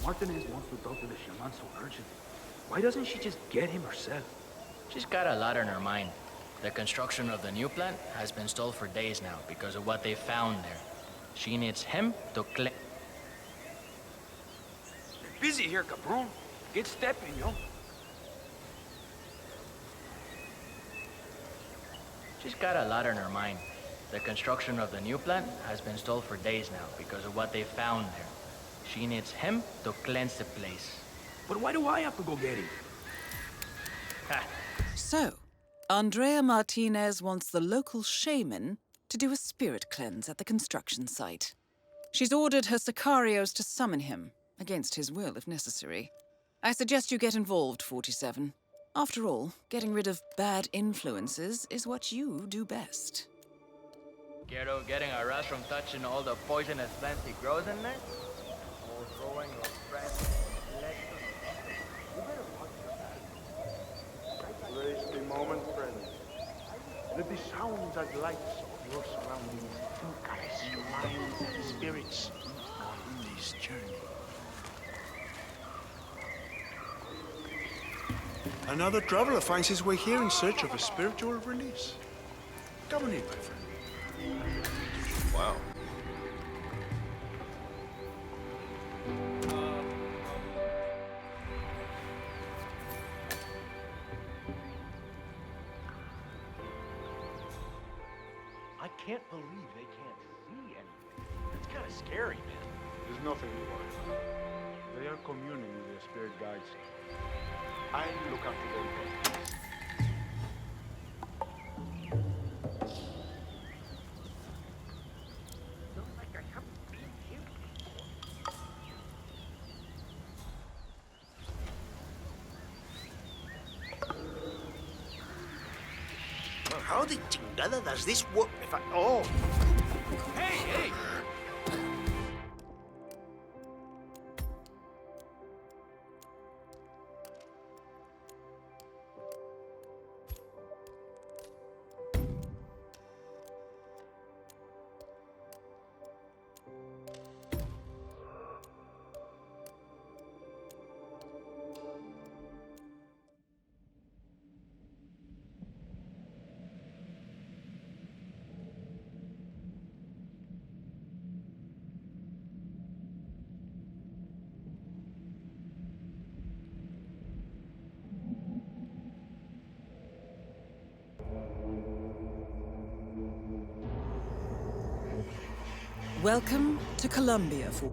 Martinez wants to talk to the shaman so urgently. Why doesn't she just get him herself?
She's got a lot on her mind. The construction of the new plant has been stalled for days now because of what they found there. She needs him to clear.
Busy here, cabron. Get stepping, yo.
She's got a lot on her mind. The construction of the new plant has been stalled for days now because of what they found there. She needs him to cleanse the place.
But why do I have to go get him?
Ha!
So, Andrea Martinez wants the local shaman to do a spirit cleanse at the construction site. She's ordered her sicarios to summon him, against his will if necessary. I suggest you get involved, 47. After all, getting rid of bad influences is what you do best.
Quiero getting a rush from touching all the poisonous plants he grows in there? Or growing your friends. You better watch your back.
Embrace the moment, friend. Let the sounds and lights of your surroundings caress your minds and spirits on this journey. Another traveler finds his way here in search of a spiritual release. Come on in, my friend.
Wow.
I can't believe they can't see anything. That's kind of scary, man.
There's nothing to worry about. They are communing with their spirit guides. I look after their intentions.
How the chingada does this work? If I... Oh!
Hey, hey!
Welcome to Columbia for...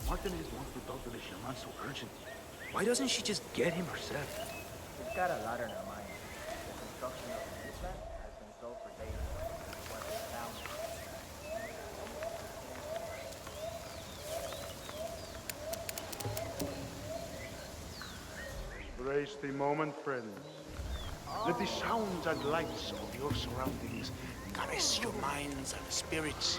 Martinez wants to talk to the shaman so urgently. Why doesn't she just get him herself?
She's got a lot on her mind. The construction of the new plant has been stalled for days now. That's what they found.
Embrace the moment, friends. Let the sounds and lights of your surroundings caress your minds and spirits.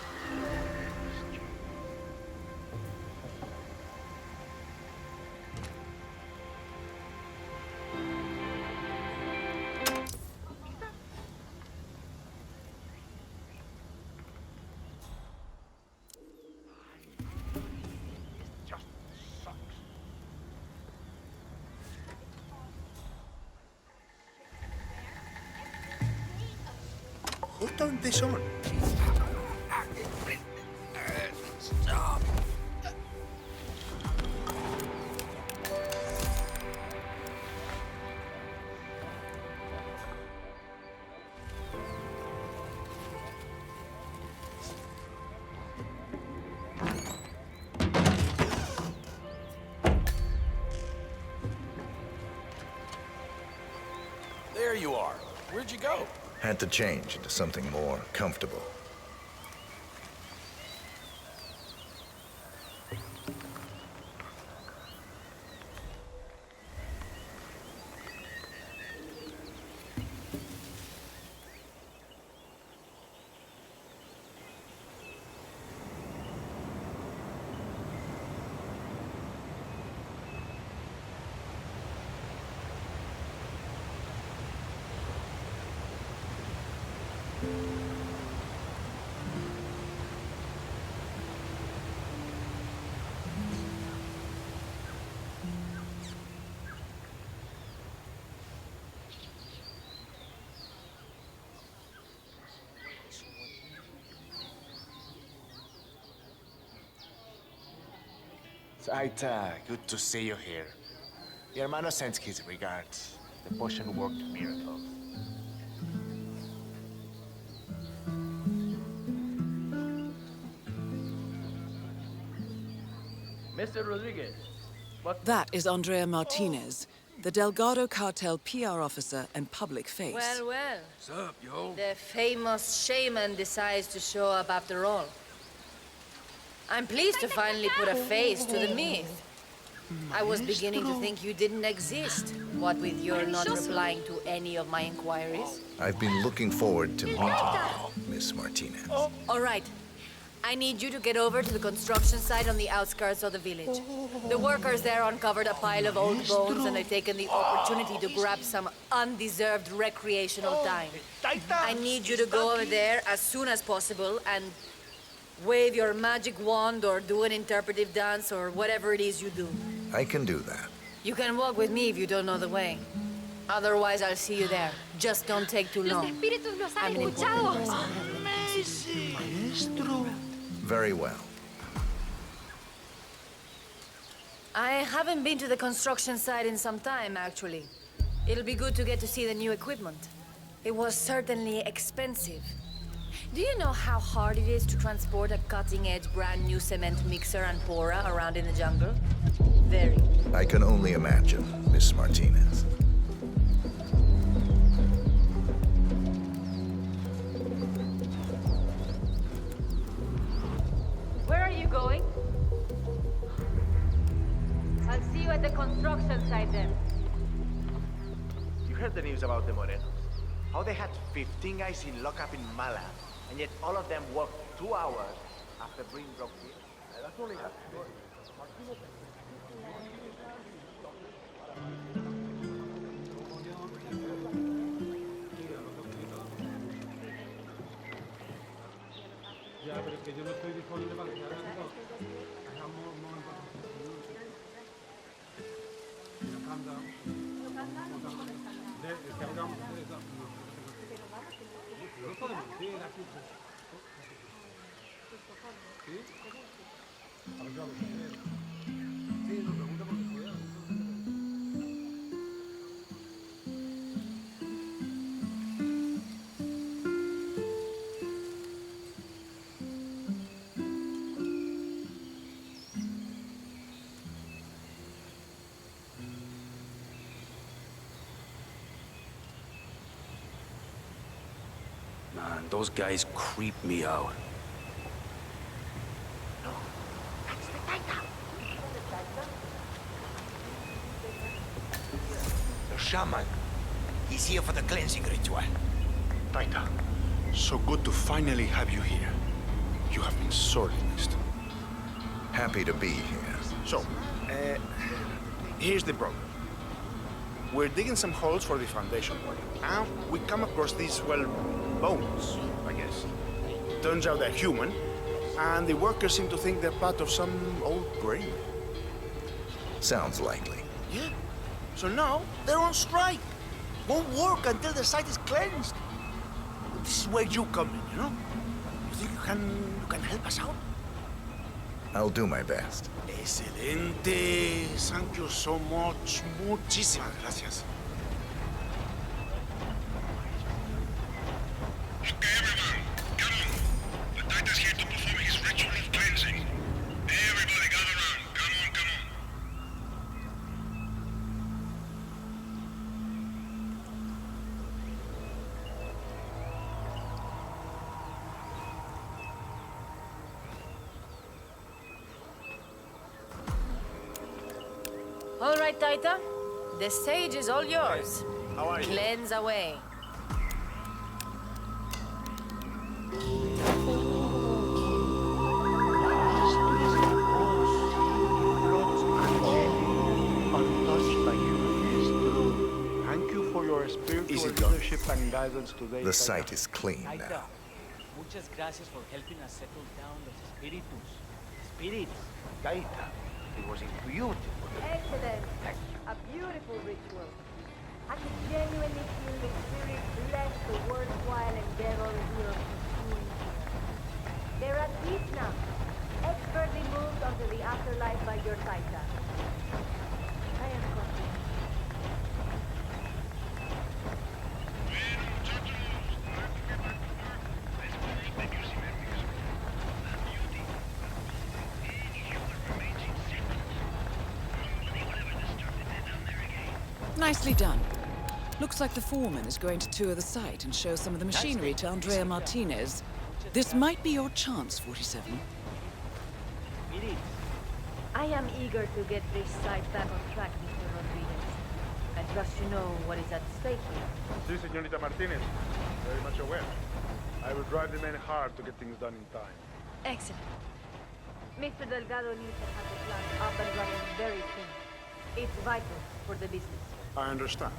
Who turned this on?
Stop.
There you are. Where'd you go?
Had to change into something more comfortable.
Saita, good to see you here. Your hermano sends his regards. The potion worked miracles.
Mr. Rodriguez, what...
That is Andrea Martinez, the Delgado cartel PR officer and public face.
Well, well.
What's up, yo?
The famous shaman decides to show up after all. I'm pleased to finally put a face to the myth. I was beginning to think you didn't exist, what with your not replying to any of my inquiries.
I've been looking forward to meeting you, Miss Martinez.
All right. I need you to get over to the construction site on the outskirts of the village. The workers there uncovered a pile of old bones and they've taken the opportunity to grab some undeserved recreational time. I need you to go over there as soon as possible and wave your magic wand or do an interpretive dance or whatever it is you do.
I can do that.
You can walk with me if you don't know the way. Otherwise, I'll see you there. Just don't take too long. I'm an important person.
Very well.
I haven't been to the construction site in some time, actually. It'll be good to get to see the new equipment. It was certainly expensive. Do you know how hard it is to transport a cutting-edge brand new cement mixer and pourer around in the jungle? Very.
I can only imagine, Miss Martinez.
Where are you going? I'll see you at the construction site then.
You heard the news about the Morenos? How they had 15 guys in lockup in Mala, and yet all of them worked 2 hours after Breen broke in. That's only half.
Ya, pero es que yo no estoy disponible para que hagan eso.
Man, those guys creep me out.
The shaman. He's here for the cleansing ritual.
Taita, so good to finally have you here. You have been sorely missed.
Happy to be here.
So, here's the problem. We're digging some holes for the foundation work, and we come across these, well, bones, I guess. Turns out they're human, and the workers seem to think they're part of some old grave.
Sounds likely.
Yeah. So now they're on strike. Won't work until the site is cleansed. This is where you come in, you know? You think you can help us out?
I'll do my best.
Excelente. Thank you so much. Muchísimas gracias.
Okay, everyone, come on. The Titan's here to perform his ritual of cleansing. Everybody gather around. Come on, come on.
All right, Taita. The stage is all yours.
How are you?
Cleanse away.
Untouched by you. Thank you for your spiritual leadership and guidance today.
The site is clean now.
Muchas gracias for helping us settle down los espíritus. Spirits.
Taita, it was beautiful.
Excellent. A beautiful ritual. I can genuinely feel the spirit bless the worthwhile endeavor you are pursuing here. They're at peace now, expertly moved onto the afterlife by your Taita. I am confident.
Nicely done. Looks like the foreman is going to tour the site and show some of the machinery to Andrea Martinez. This might be your chance, 47.
I am eager to get this site back on track, Mr. Rodriguez. I trust you know what is at stake here.
Si, señorita Martinez. Very much aware. I will drive the men hard to get things done in time.
Excellent. Mr. Delgado needs to have the plant up and running very soon. It's vital for the business.
I understand.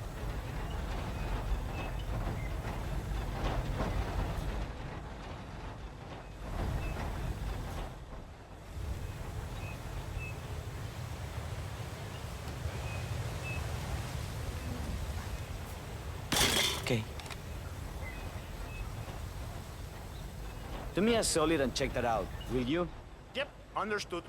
Okay. Do me a solid and check that out, will you?
Yep, understood.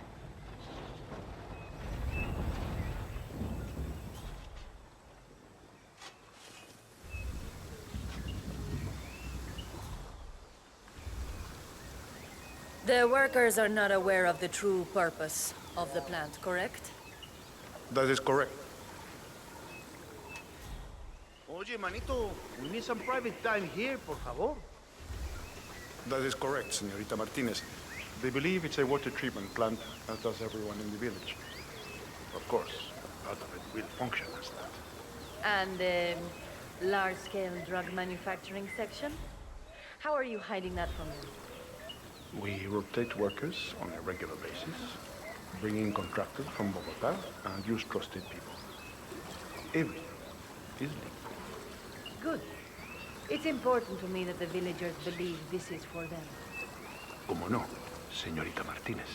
The workers are not aware of the true purpose of the plant, correct?
That is correct.
Oye, manito, we need some private time here, por favor.
That is correct, señorita Martinez. They believe it's a water treatment plant, as does everyone in the village. Of course, part of it will function as that.
And the large-scale drug manufacturing section? How are you hiding that from them?
We rotate workers on a regular basis, bring in contractors from Bogota, and use trusted people. Everything is legal.
Good. It's important to me that the villagers believe this is for them.
Como no, señorita Martinez.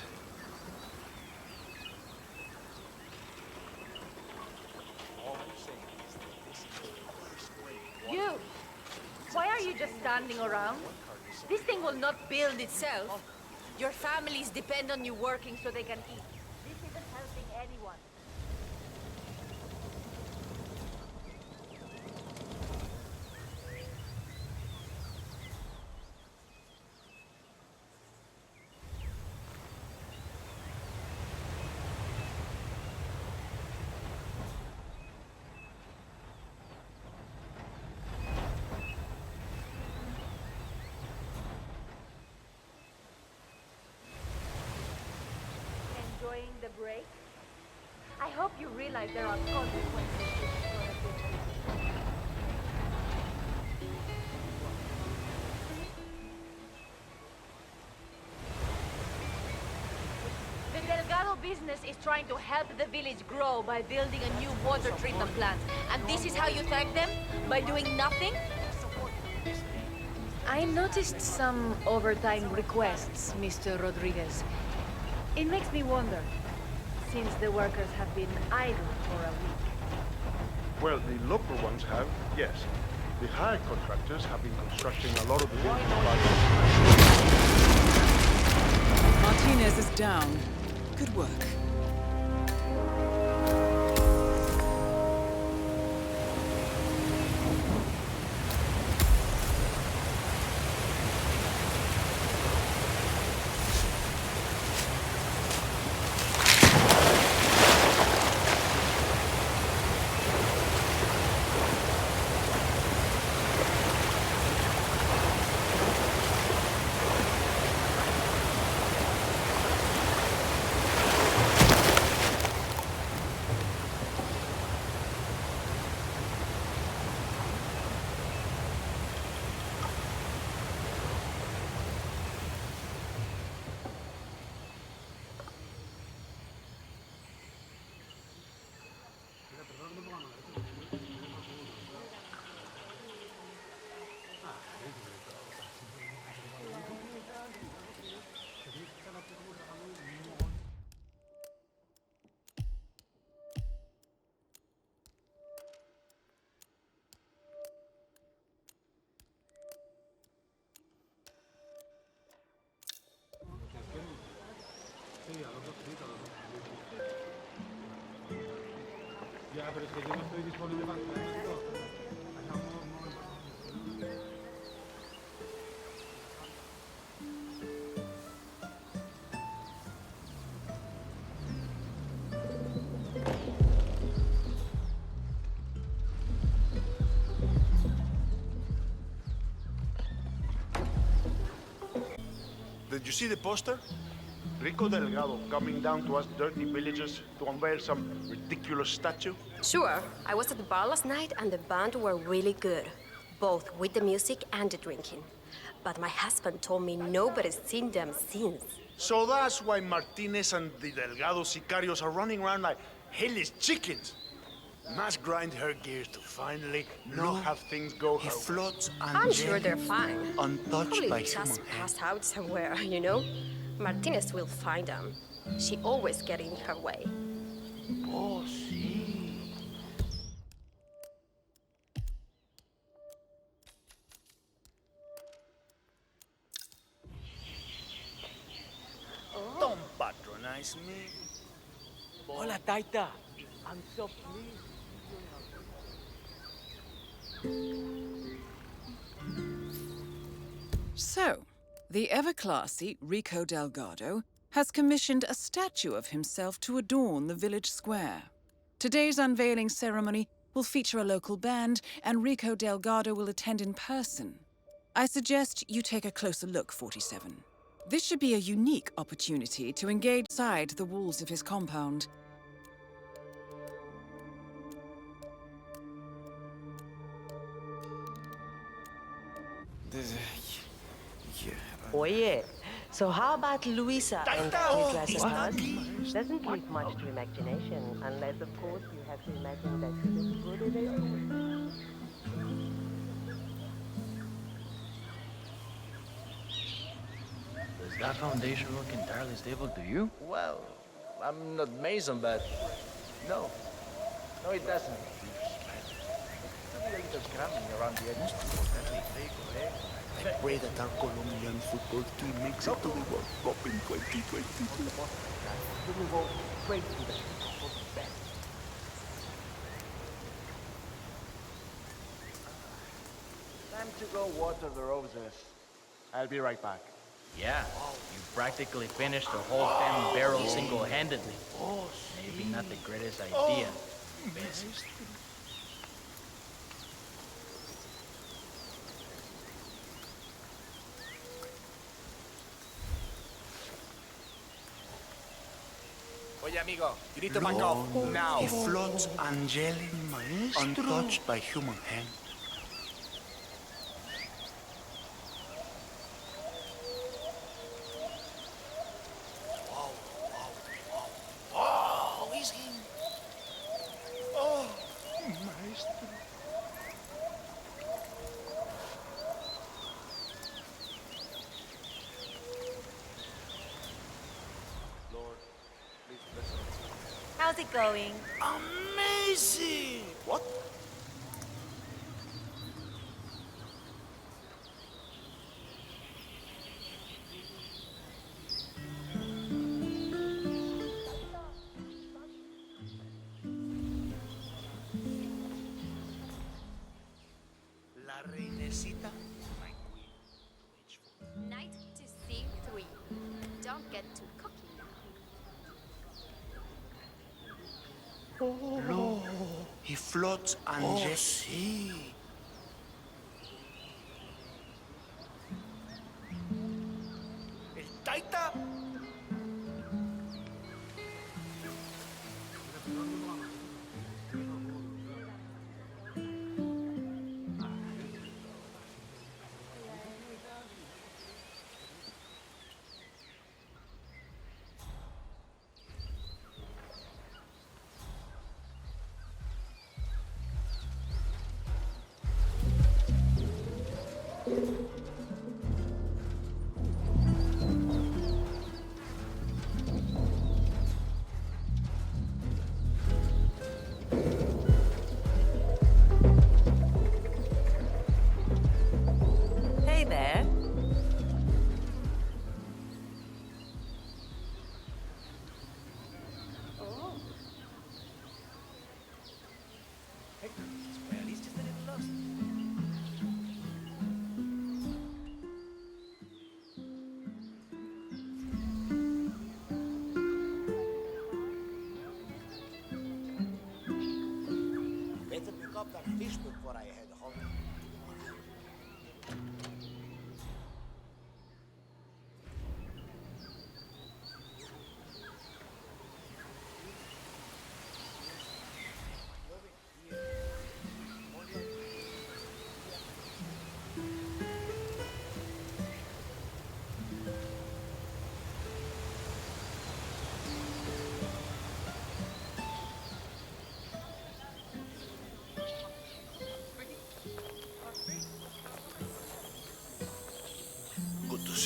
You! Why are you just standing around? This thing will not build itself. Your families depend on you working so they can eat. This isn't helping anyone. Enjoying the break? I hope you realize there are consequences to this sort of thing. The Delgado business is trying to help the village grow by building a new water treatment plant. And this is how you thank them? By doing nothing? I noticed some overtime requests, Mr. Rodriguez. It makes me wonder, since the workers have been idle for a week.
Well, the local ones have, yes. The hired contractors have been constructing a lot of the buildings by
Martinez is down. Good work.
Ya, pero es que yo no estoy disponible para esto. Did you see the poster? Rico Delgado coming down to us dirty villagers to unveil some ridiculous statue?
Sure. I was at the bar last night and the band were really good. Both with the music and the drinking. But my husband told me nobody's seen them since.
So that's why Martinez and the Delgado sicarios are running around like headless chickens. Must grind her gears to finally not have things go her way.
I'm sure they're fine.
Untouched
Probably
by
just
human hand.
passed out somewhere, you know? Martinez will find them. She always gets in her way.
Oh, sí. Don't patronize me.
Hola, Taita. I'm so pleased.
So, the ever-classy Rico Delgado has commissioned a statue of himself to adorn the village square. Today's unveiling ceremony will feature a local band, and Rico Delgado will attend in person. I suggest you take a closer look, 47. This should be a unique opportunity to engage inside the walls of his compound.
Oye, so how about Luisa and Classified? Doesn't leave much to imagination, unless, of course, you have to imagine that she's as good as they do.
Does that foundation look entirely stable to you?
Well, I'm not Mason, but no. No, it doesn't. Could be a little scrambling around the edges.
I pray that our Colombian football team makes it to the World Cup in 2022.
We will go straight to the best.
Time to go water the roses. I'll be right back.
Yeah, you practically finished the whole 10 barrels single-handedly. Maybe not the greatest idea.
Oye, amigo, you need to back off now.
He floats angelic, untouched by human hand.
Oh, he's in. Oh, maestro.
Lord, please bless us.
How's it going?
Amazing! What? La Reinecita, my queen.
Knight to C3. Don't get too cocky now.
Lo, he floats angelic.
Oh, sí. El Taita.
Hey there.
Well, he's just a little lost.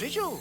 see you.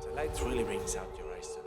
The light really brings out your eyes today.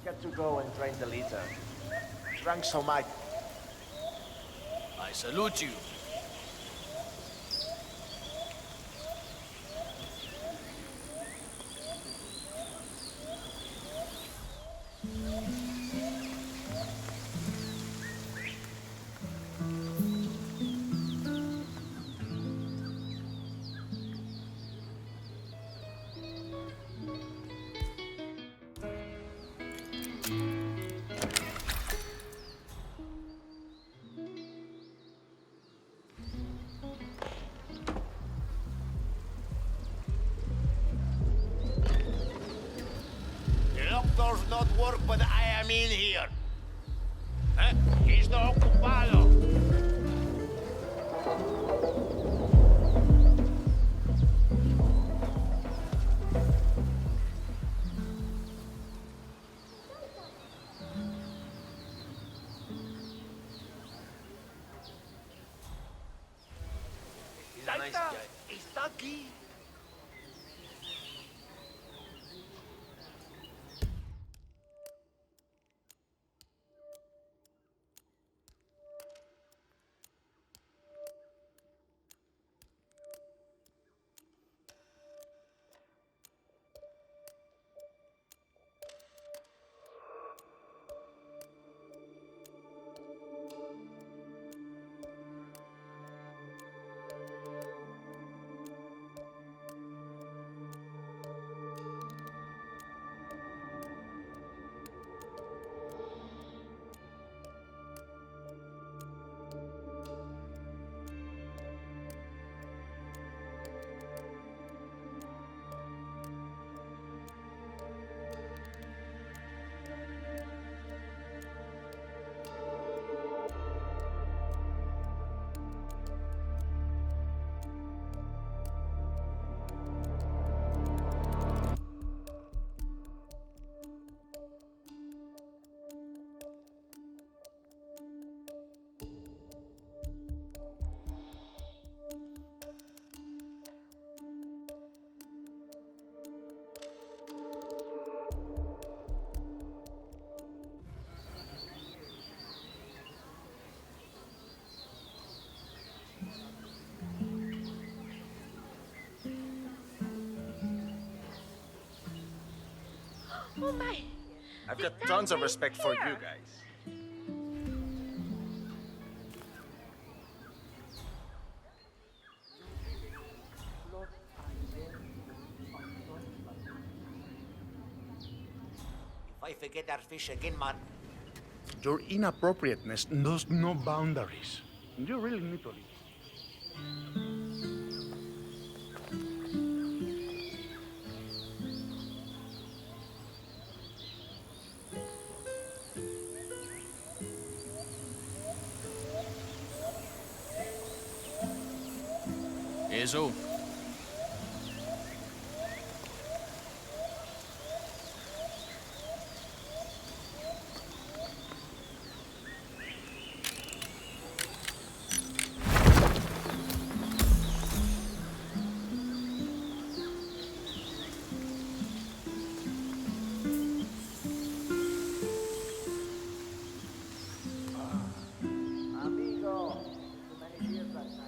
Got to go and drain the litter. Drank so much.
I salute you.
Does not work, but I am in here. Está ocupado.
Laita,
está aquí.
Oh my!
I've got tons of respect for you guys.
If I forget our fish again, man.
Your inappropriateness knows no boundaries. You really need to leave.
Eso.
Amigo, too many beers last night.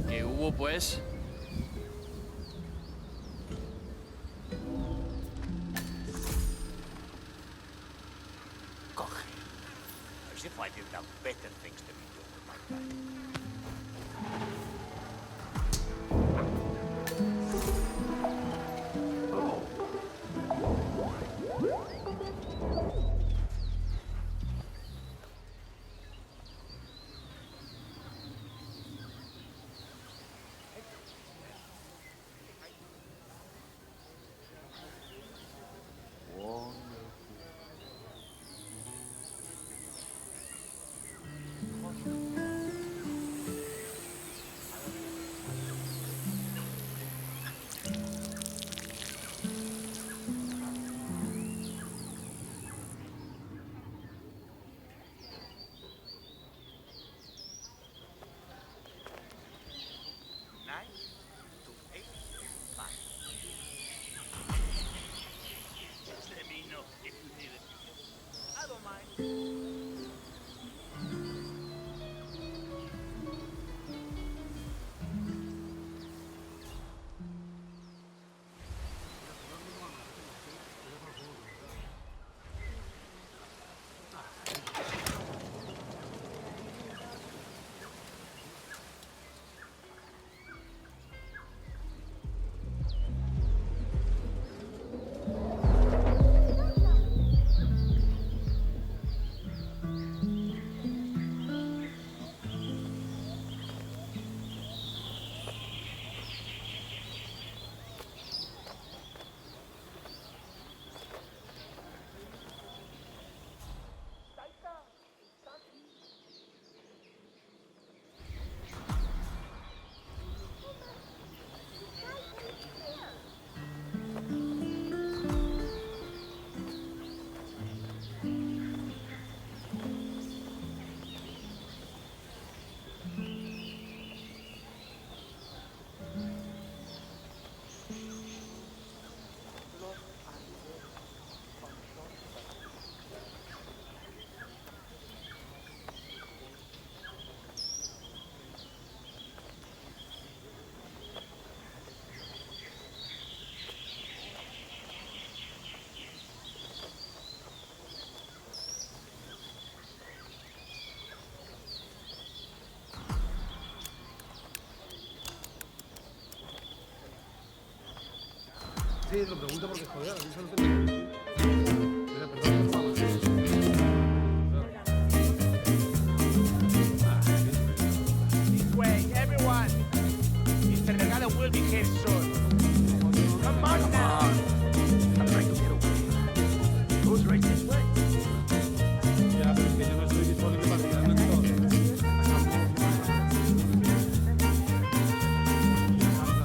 ¿Qué hubo, pues?
Coge. As if I didn't have better things to be doing with my time. Just let me know if you need it. I don't mind.
Sí, lo pregunto porque, joder, aquí solo tengo... Perdón, por favor.
This way, everyone. Mr. Delgado will be here soon. Come on now. I'm trying to get away. Goes right this way.
Ya, pero es que yo no estoy disponible para tirarme en todo.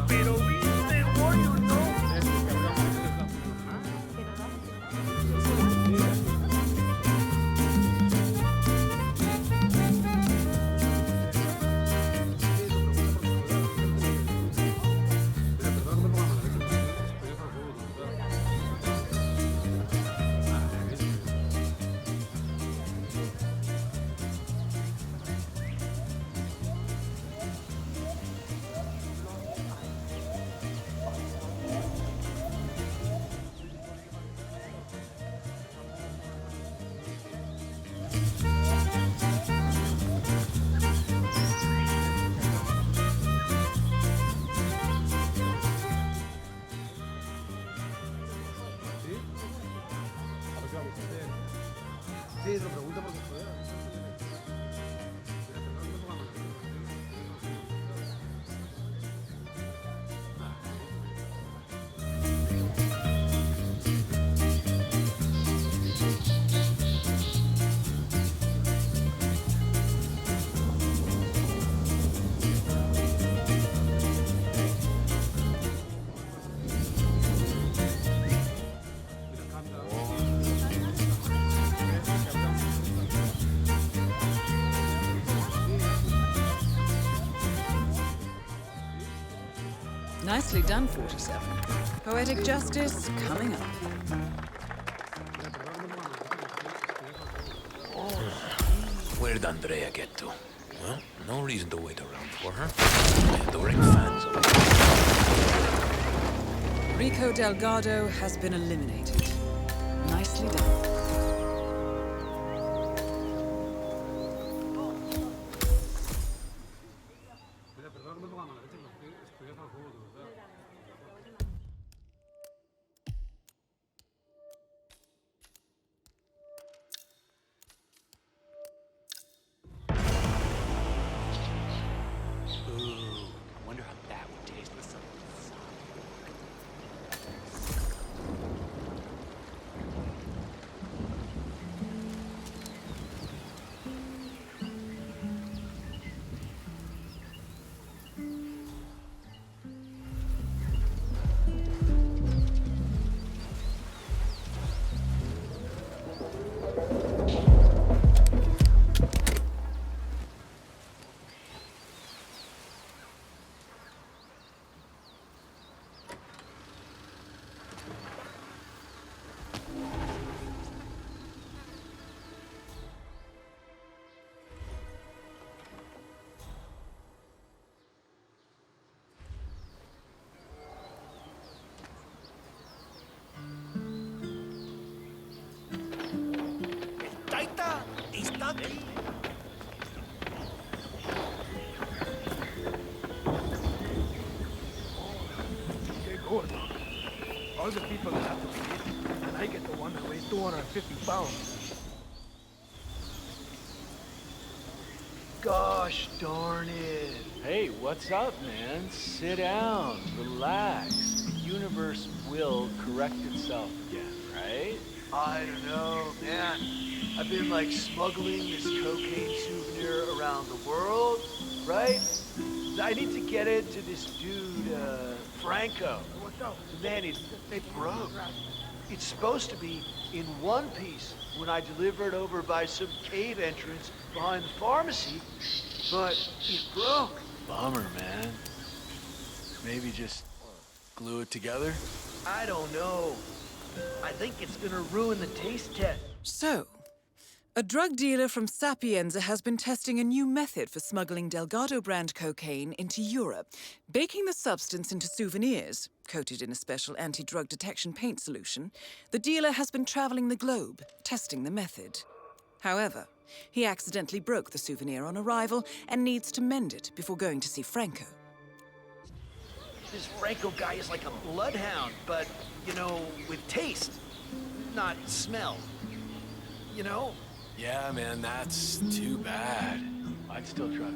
Pero viste, boy, you know.
Sí, lo pregunto porque joder.
Nicely done, 47. Poetic justice coming up.
Where'd Andrea get to? Well, no reason to wait around for her. My adoring fans await.
Rico Delgado has been eliminated. Nicely done.
Mira, perdón que me ponga mala leche, pero estoy hasta el juego, de verdad.
Ooh, I wonder how that would taste with some
Taita está aquí.
Qué gordo. All the people that have to be eaten, and I get the one that weighs 250 pounds. Gosh darn it.
Hey, what's up, man? Sit down, relax. The universe will correct itself again, right?
I don't know, man. I've been like smuggling this cocaine souvenir around the world, right? I need to get it to this dude, Franco. Man, it broke. It's supposed to be in one piece when I deliver it over by some cave entrance behind the pharmacy, but it broke.
Bummer, man. Maybe just glue it together?
I don't know. I think it's gonna ruin the taste test.
So, a drug dealer from Sapienza has been testing a new method for smuggling Delgado brand cocaine into Europe, baking the substance into souvenirs, coated in a special anti-drug detection paint solution. The dealer has been traveling the globe, testing the method. However, he accidentally broke the souvenir on arrival and needs to mend it before going to see Franco.
This Franco guy is like a bloodhound, but, you know, with taste, not smell. You know?
Yeah, man, that's too bad.
I'd still try it.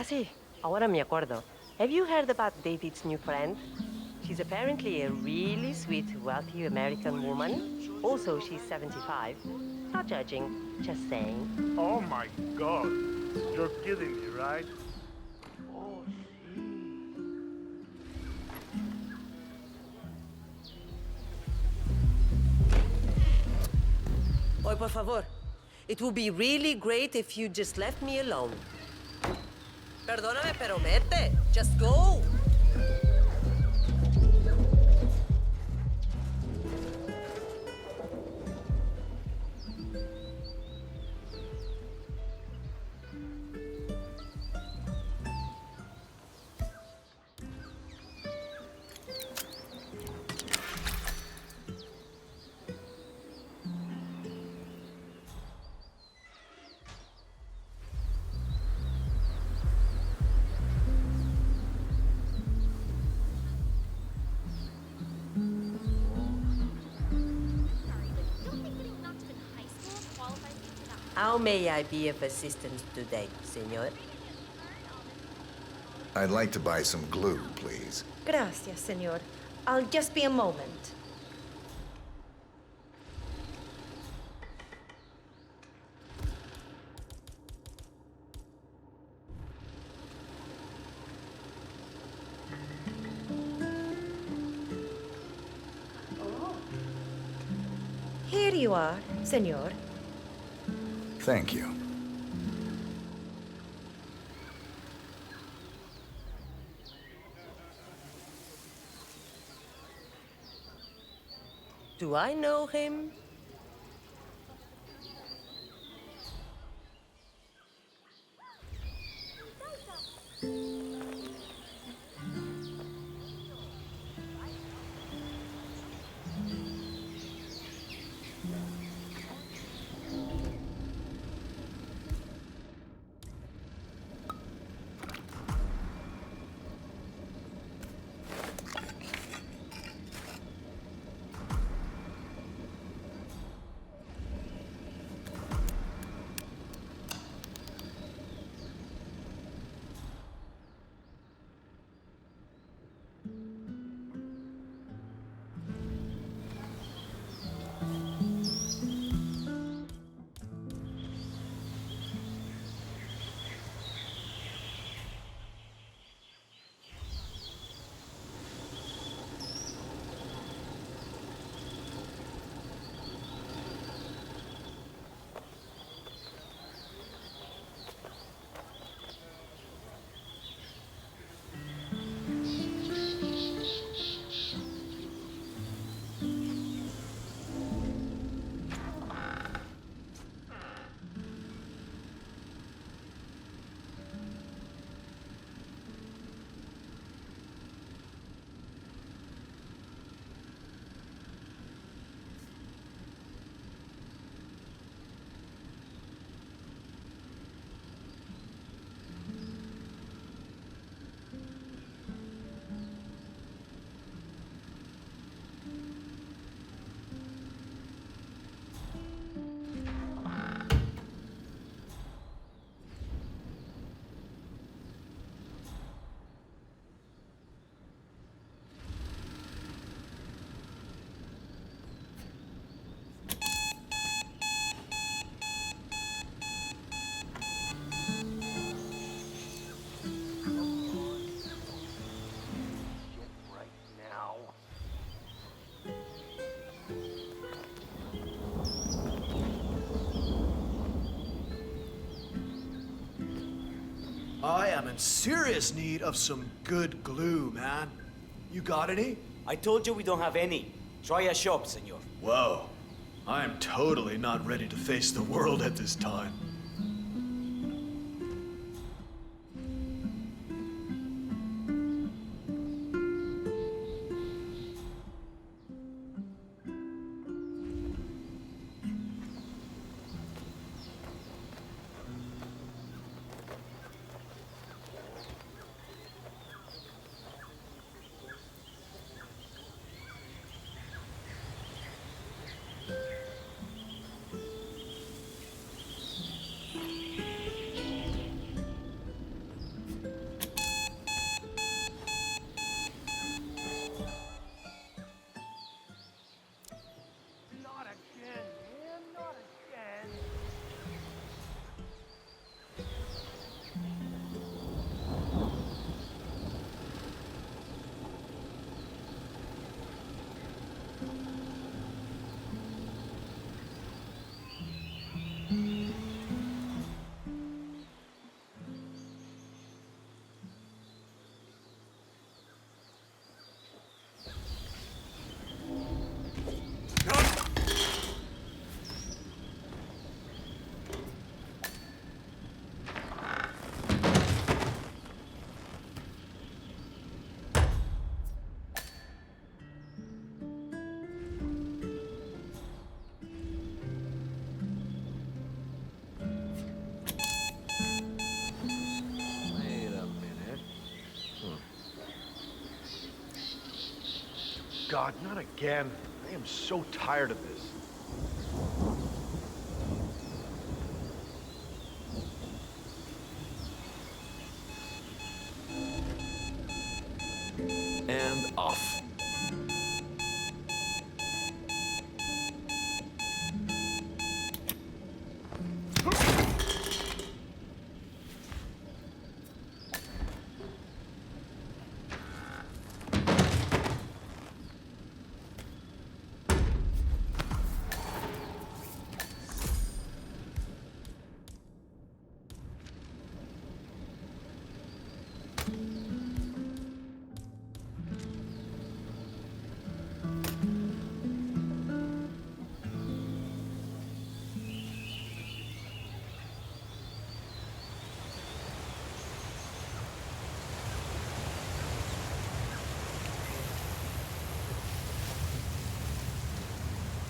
sí, ahora me acuerdo. Have you heard about David's new friend? She's apparently a really sweet, wealthy American woman. Also, she's 75. Not judging, just saying.
Oh my god. You're kidding me, right?
Oh,
Oye, por favor. It would be really great if you just left me alone. Perdóname, pero vete. Just go. How may I be of assistance today, senor?
I'd like to buy some glue, please.
Gracias, senor. I'll just be a moment. Here you are, senor.
Thank you.
Do I know him?
I am in serious need of some good glue, man. You got any?
I told you we don't have any. Try a shop, senor.
Whoa. I am totally not ready to face the world at this time. God, not again. I am so tired of this.
And off.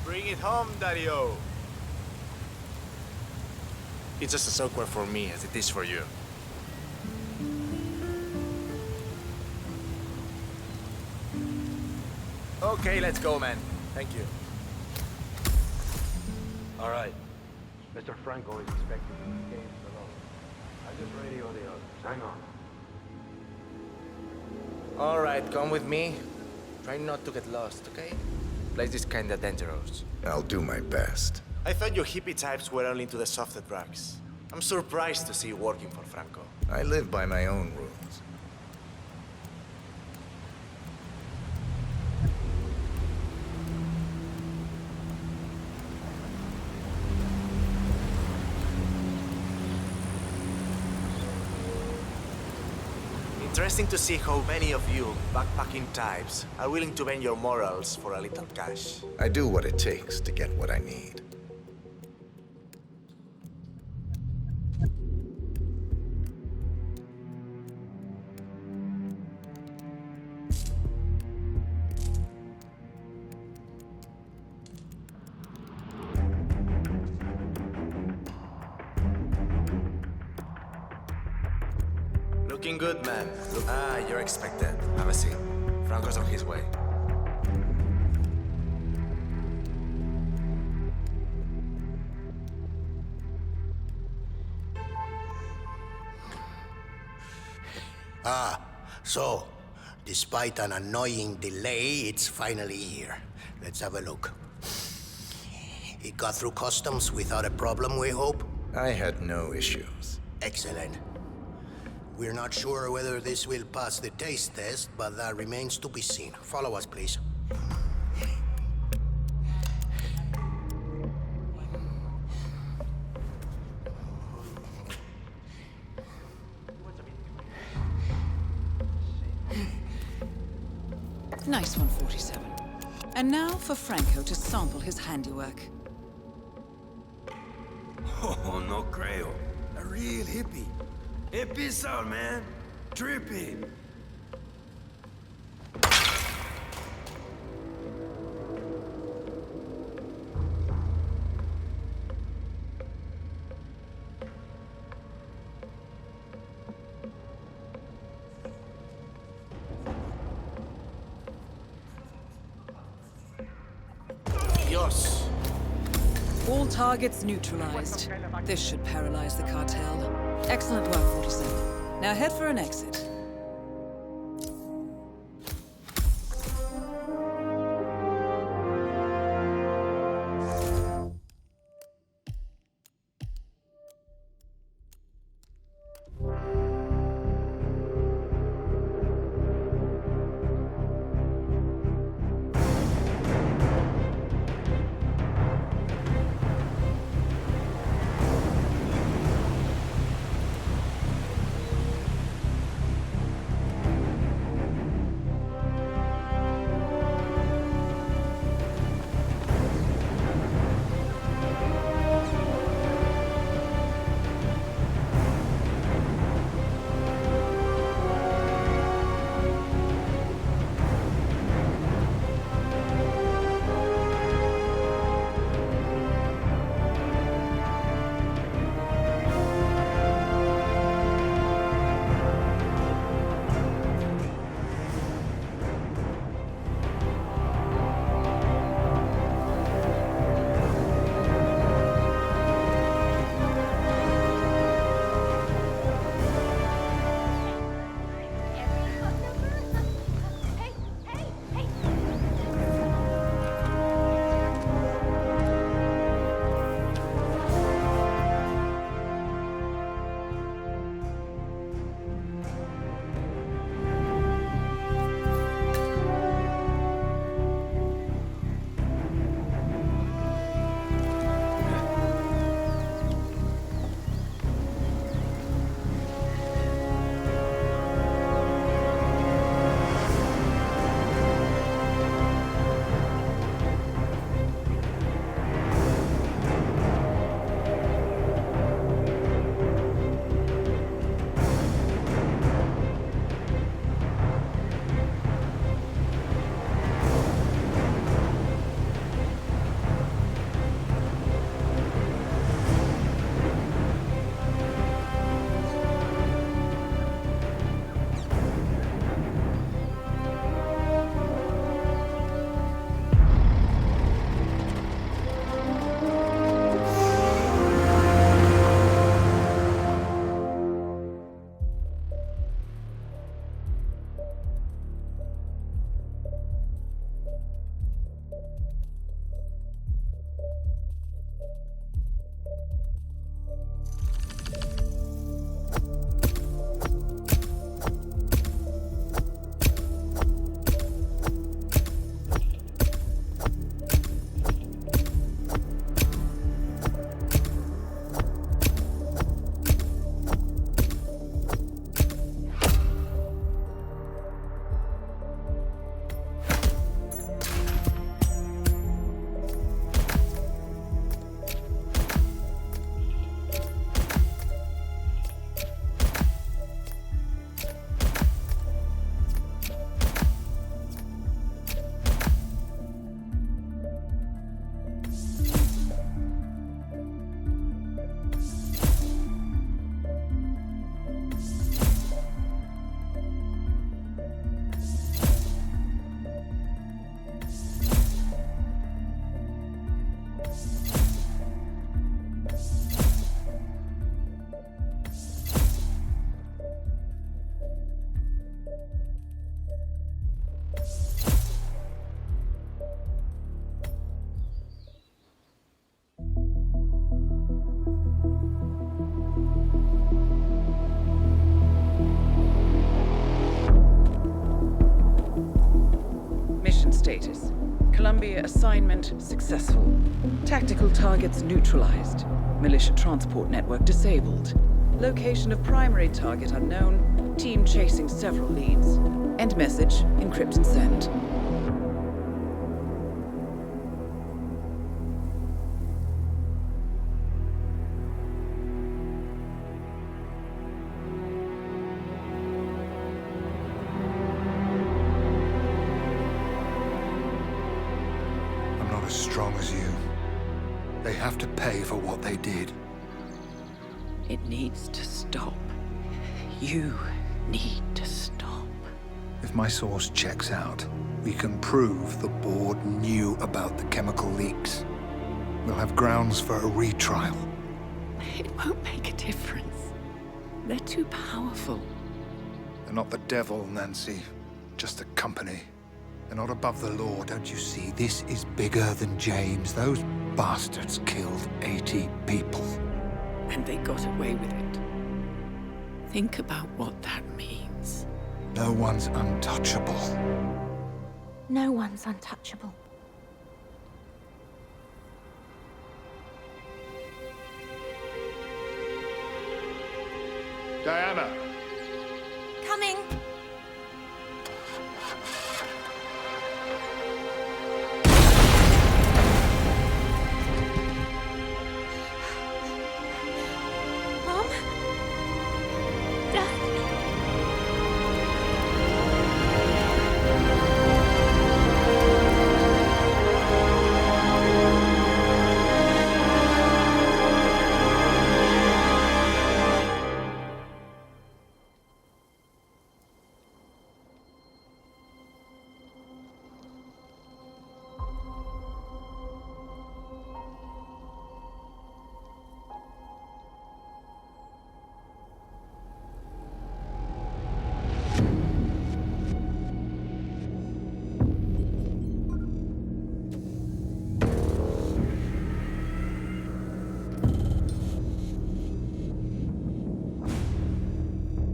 Bring it home, Daddy-O. It's just as awkward for me as it is for you. Okay, let's go, man. Thank you.
All right. Mr. Franco is expecting these games alone. I just radio the others. Hang on.
All right, come with me. Try not to get lost, okay? Place is kinda dangerous.
I'll do my best.
I thought you hippie types were only into the softer drugs. I'm surprised to see you working for Franco.
I live by my own rules.
Interesting to see how many of you backpacking types are willing to bend your morals for a little cash.
I do what it takes to get what I need.
Looking good, man. You're expected. Have a seat. Franco's on his way.
So, despite an annoying delay, it's finally here. Let's have a look. It got through customs without a problem, we hope?
I had no issues.
Excellent. We're not sure whether this will pass the taste test, but that remains to be seen. Follow us, please.
Nice one, 47. And now for Franco to sample his handiwork.
Oh, no creo. A real hippie. Episode, man. Trippy.
Dios.
All targets neutralized. This should paralyze the cartel. Excellent work, 47. Now head for an exit. Status. Columbia assignment successful. Tactical targets neutralized. Militia transport network disabled. Location of primary target unknown. Team chasing several leads. End message. Encrypt and send.
As strong as you. They have to pay for what they did.
It needs to stop. You need to stop.
If my source checks out, we can prove the board knew about the chemical leaks. We'll have grounds for a retrial.
It won't make a difference. They're too powerful.
They're not the devil, Nancy. Just a company. They're not above the law, don't you see? This is bigger than James. Those bastards killed 80 people.
And they got away with it. Think about what that means.
No one's untouchable.
No one's untouchable.
Diana!
Coming!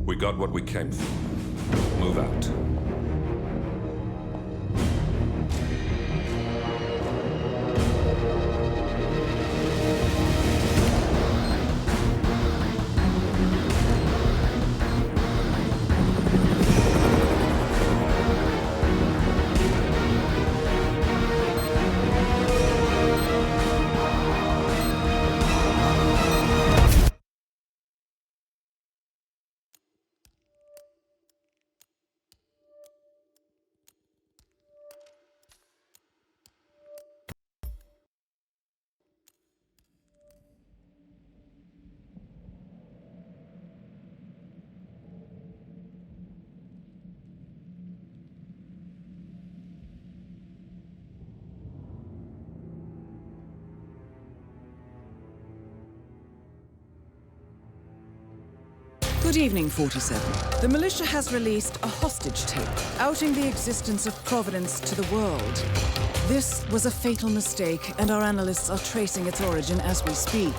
We got what we came for. Move out.
Good evening, 47. The militia has released a hostage tape outing the existence of Providence to the world. This was a fatal mistake, and our analysts are tracing its origin as we speak.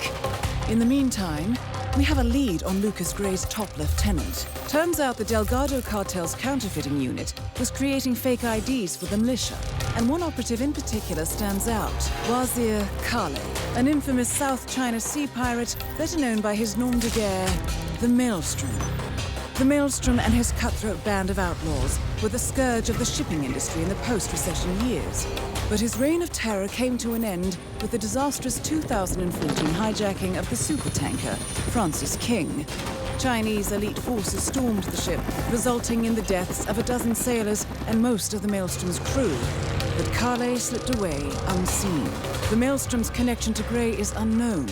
In the meantime, we have a lead on Lucas Gray's top lieutenant. Turns out the Delgado cartel's counterfeiting unit was creating fake IDs for the militia, and one operative in particular stands out, Wazir Kale, an infamous South China Sea pirate better known by his nom de guerre, the Maelstrom. The Maelstrom and his cutthroat band of outlaws were the scourge of the shipping industry in the post-recession years. But his reign of terror came to an end with the disastrous 2014 hijacking of the supertanker, Francis King. Chinese elite forces stormed the ship, resulting in the deaths of a dozen sailors and most of the Maelstrom's crew. But Kale slipped away unseen. The Maelstrom's connection to Gray is unknown,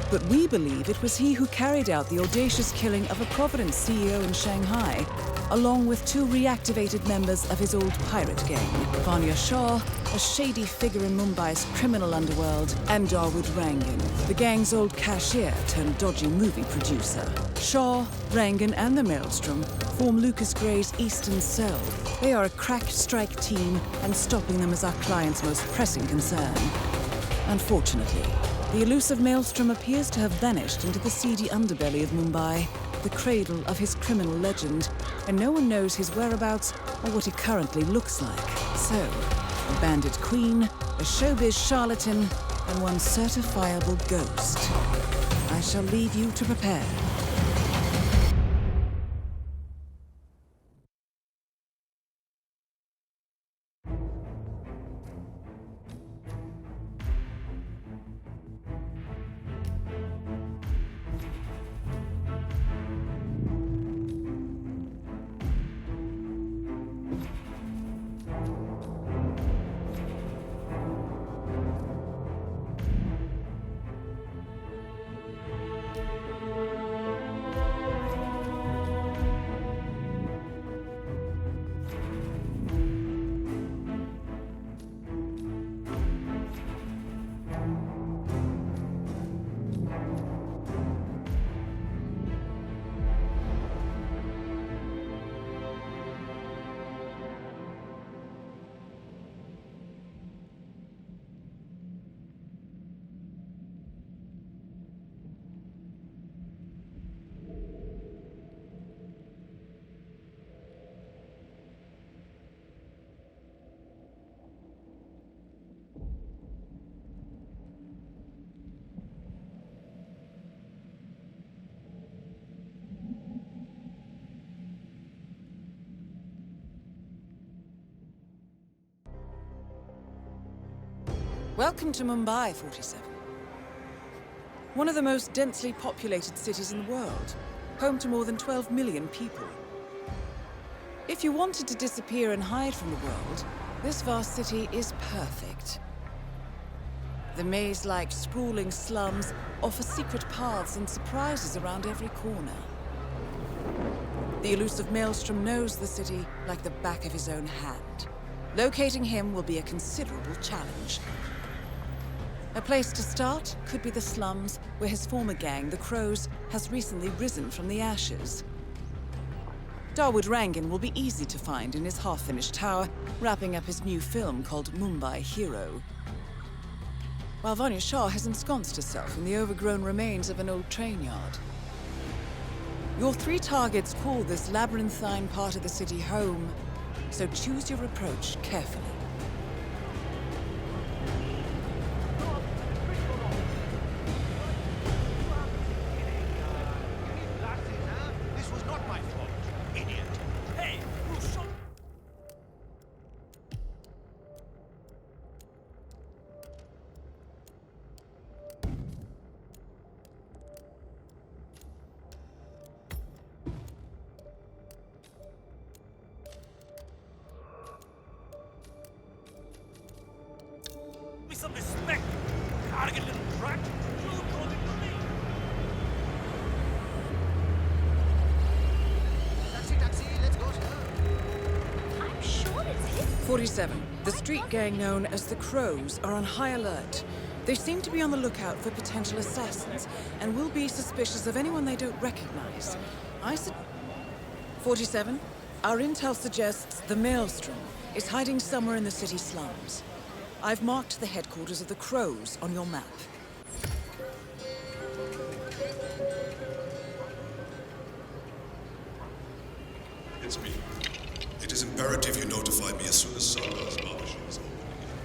but we believe it was he who carried out the audacious killing of a Providence CEO in Shanghai, along with 2 reactivated members of his old pirate gang, Vanya Shah, a shady figure in Mumbai's criminal underworld, and Dawood Rangan, the gang's old cashier turned dodgy movie producer. Shah, Rangan, and the Maelstrom form Lucas Gray's Eastern Cell. They are a crack strike team, and stopping them is our client's most pressing concern. Unfortunately, the elusive Maelstrom appears to have vanished into the seedy underbelly of Mumbai, the cradle of his criminal legend, and no one knows his whereabouts or what he currently looks like. So, a bandit queen, a showbiz charlatan, and one certifiable ghost. I shall leave you to prepare. Welcome to Mumbai, 47. One of the most densely populated cities in the world, home to more than 12 million people. If you wanted to disappear and hide from the world, this vast city is perfect. The maze-like sprawling slums offer secret paths and surprises around every corner. The elusive Maelstrom knows the city like the back of his own hand. Locating him will be a considerable challenge. A place to start could be the slums, where his former gang, the Crows, has recently risen from the ashes. Dawood Rangan will be easy to find in his half-finished tower, wrapping up his new film called Mumbai Hero. While Vanya Shah has ensconced herself in the overgrown remains of an old train yard. Your 3 targets call this labyrinthine part of the city home, so choose your approach carefully.
Some respect. Gotta get a little crack. You're calling for me.
Taxi, let's go, sir.
I'm sure it's his.
47. The street gang known as the Crows are on high alert. They seem to be on the lookout for potential assassins and will be suspicious of anyone they don't recognize. 47. Our intel suggests the Maelstrom is hiding somewhere in the city slums. I've marked the headquarters of the Crows on your map.
It's me. It is imperative you notify me as soon as Sardar's barbershop is open again.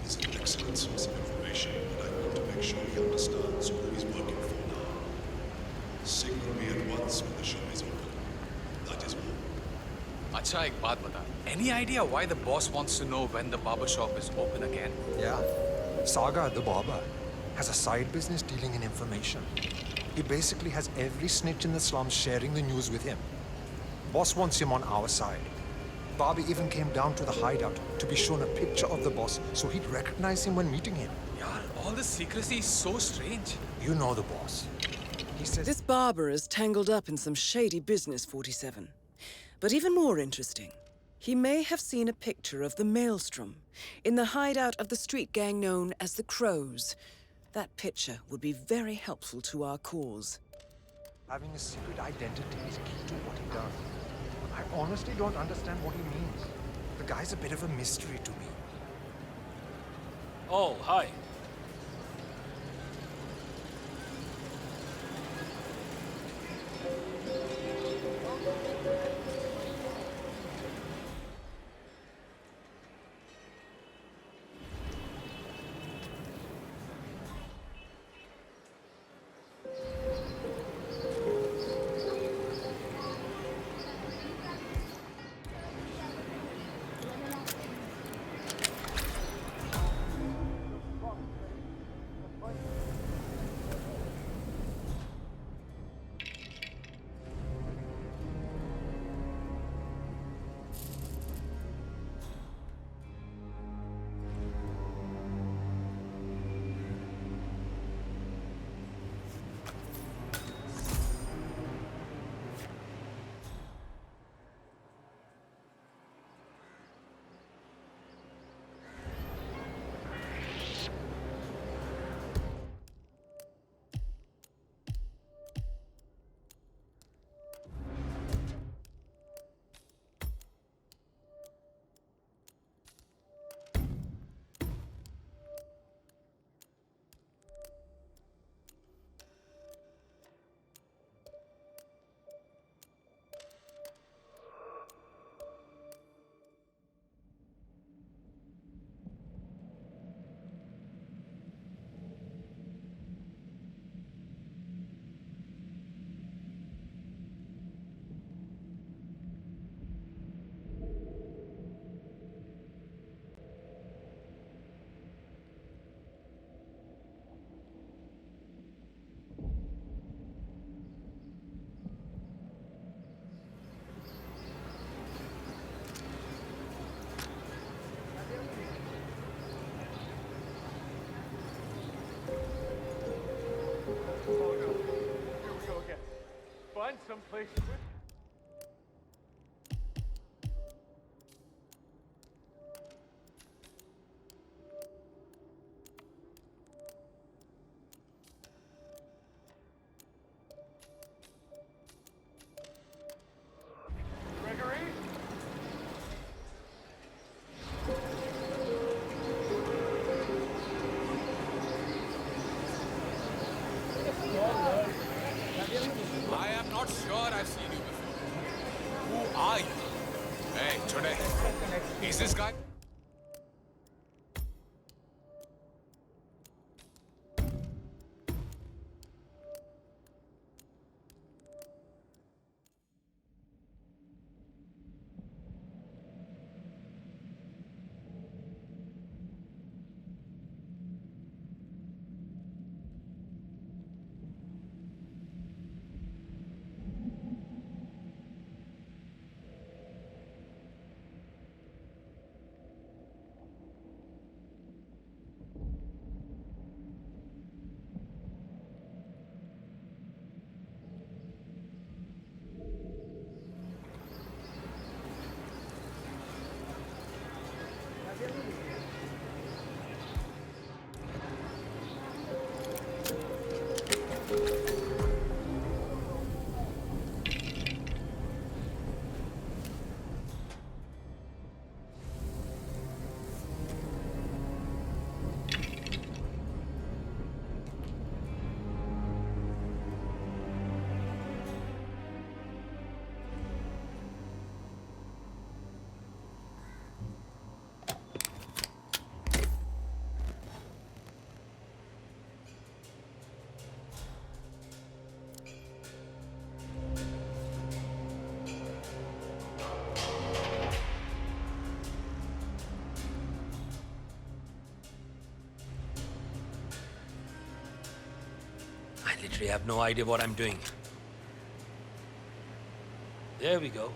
He is an excellent source of information, and I want to make sure he understands who he's working for now. Signal me at once when the shop is open. That is all.
अच्छा एक बात बता. Any idea why the boss wants to know when the barber shop is open again?
Yeah. Saga, the barber, has a side business dealing in information. He basically has every snitch in the slums sharing the news with him. Boss wants him on our side. Bobby even came down to the hideout to be shown a picture of the boss so he'd recognize him when meeting him.
Yaar, all this secrecy is so strange.
You know the boss. He says...
This barber is tangled up in some shady business, 47. But even more interesting, he may have seen a picture of the Maelstrom in the hideout of the street gang known as the Crows. That picture would be very helpful to our cause.
Having a secret identity is key to what he does. I honestly don't understand what he means. The guy's a bit of a mystery to me.
Oh, hi.
Find someplace. Gregory?
I am not sure I've seen you before. Who are you? Hey, today. Is this guy?
literally have no idea what I'm doing. There we go.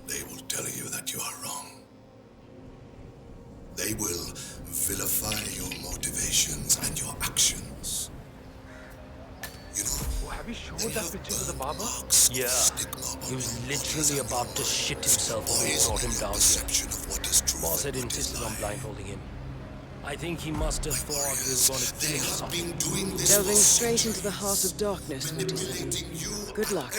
They will tell you that you are wrong. They will vilify your motivations and your actions. You know,
Have you showed that picture to the barber?
Yeah. He was literally about to shit himself when we brought him down here. Boss had insisted on blindfolding him. I think he must have thought we were going to kill him or something.
Delving straight into the heart of darkness, would you say? Good luck.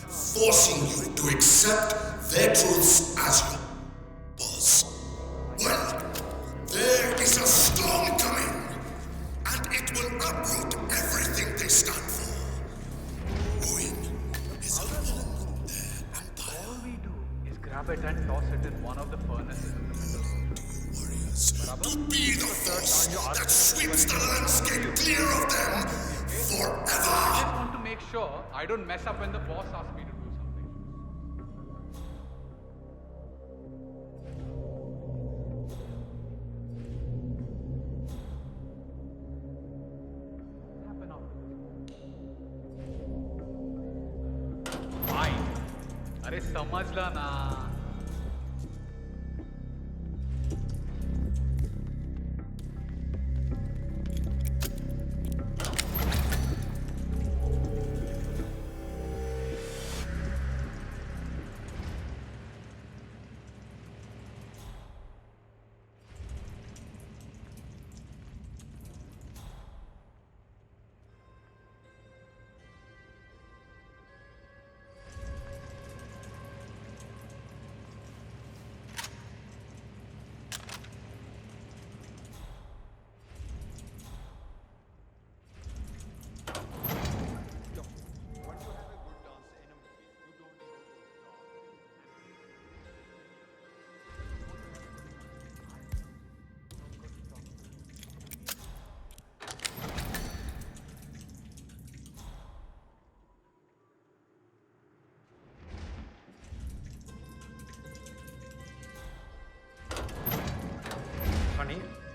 Forcing you to accept their truths as your boss. Well, there is a storm coming, and it will uproot everything they stand for. Ruin is upon their empire.
All we do is grab it and toss it in one of the furnaces in the middle.
To be the force that sweeps the landscape clear of them forever.
I just want to make sure I don't mess up when the boss asks me to do something. Fine. अरे समझला ना.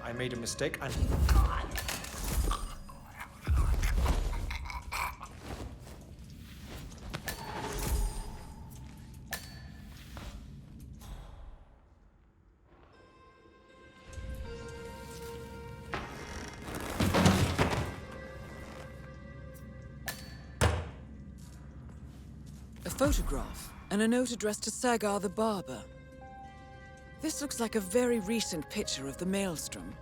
I made a mistake and...
A photograph and a note addressed to Sagar the barber. This looks like a very recent picture of the Maelstrom.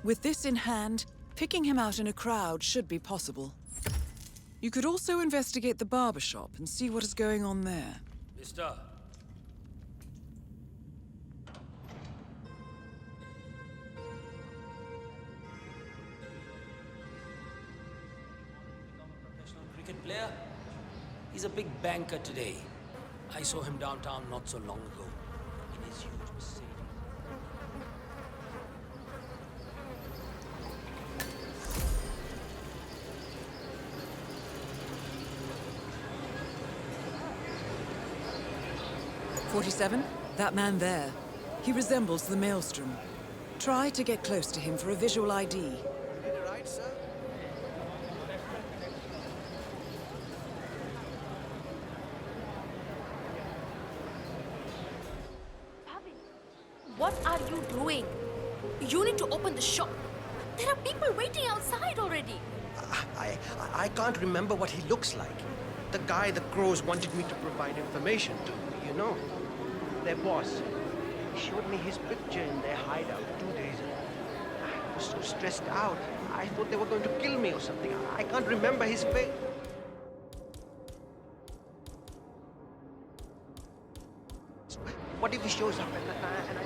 With this in hand, picking him out in a crowd should be possible. You could also investigate the barber shop and see what is going on there.
Mister. Professional cricket player? He's a big banker today. I saw him downtown not so long ago. In his huge Mercedes.
47, that man there. He resembles the Maelstrom. Try to get close to him for a visual ID.
You did it right, sir?
What are you doing? You need to open the shop. There are people waiting outside already.
I can't remember what he looks like. The guy the crows wanted me to provide information to, you know. Their boss. He showed me his picture in their hideout 2 days ago. I was so stressed out. I thought they were going to kill me or something. I can't remember his face. What if he shows up and I...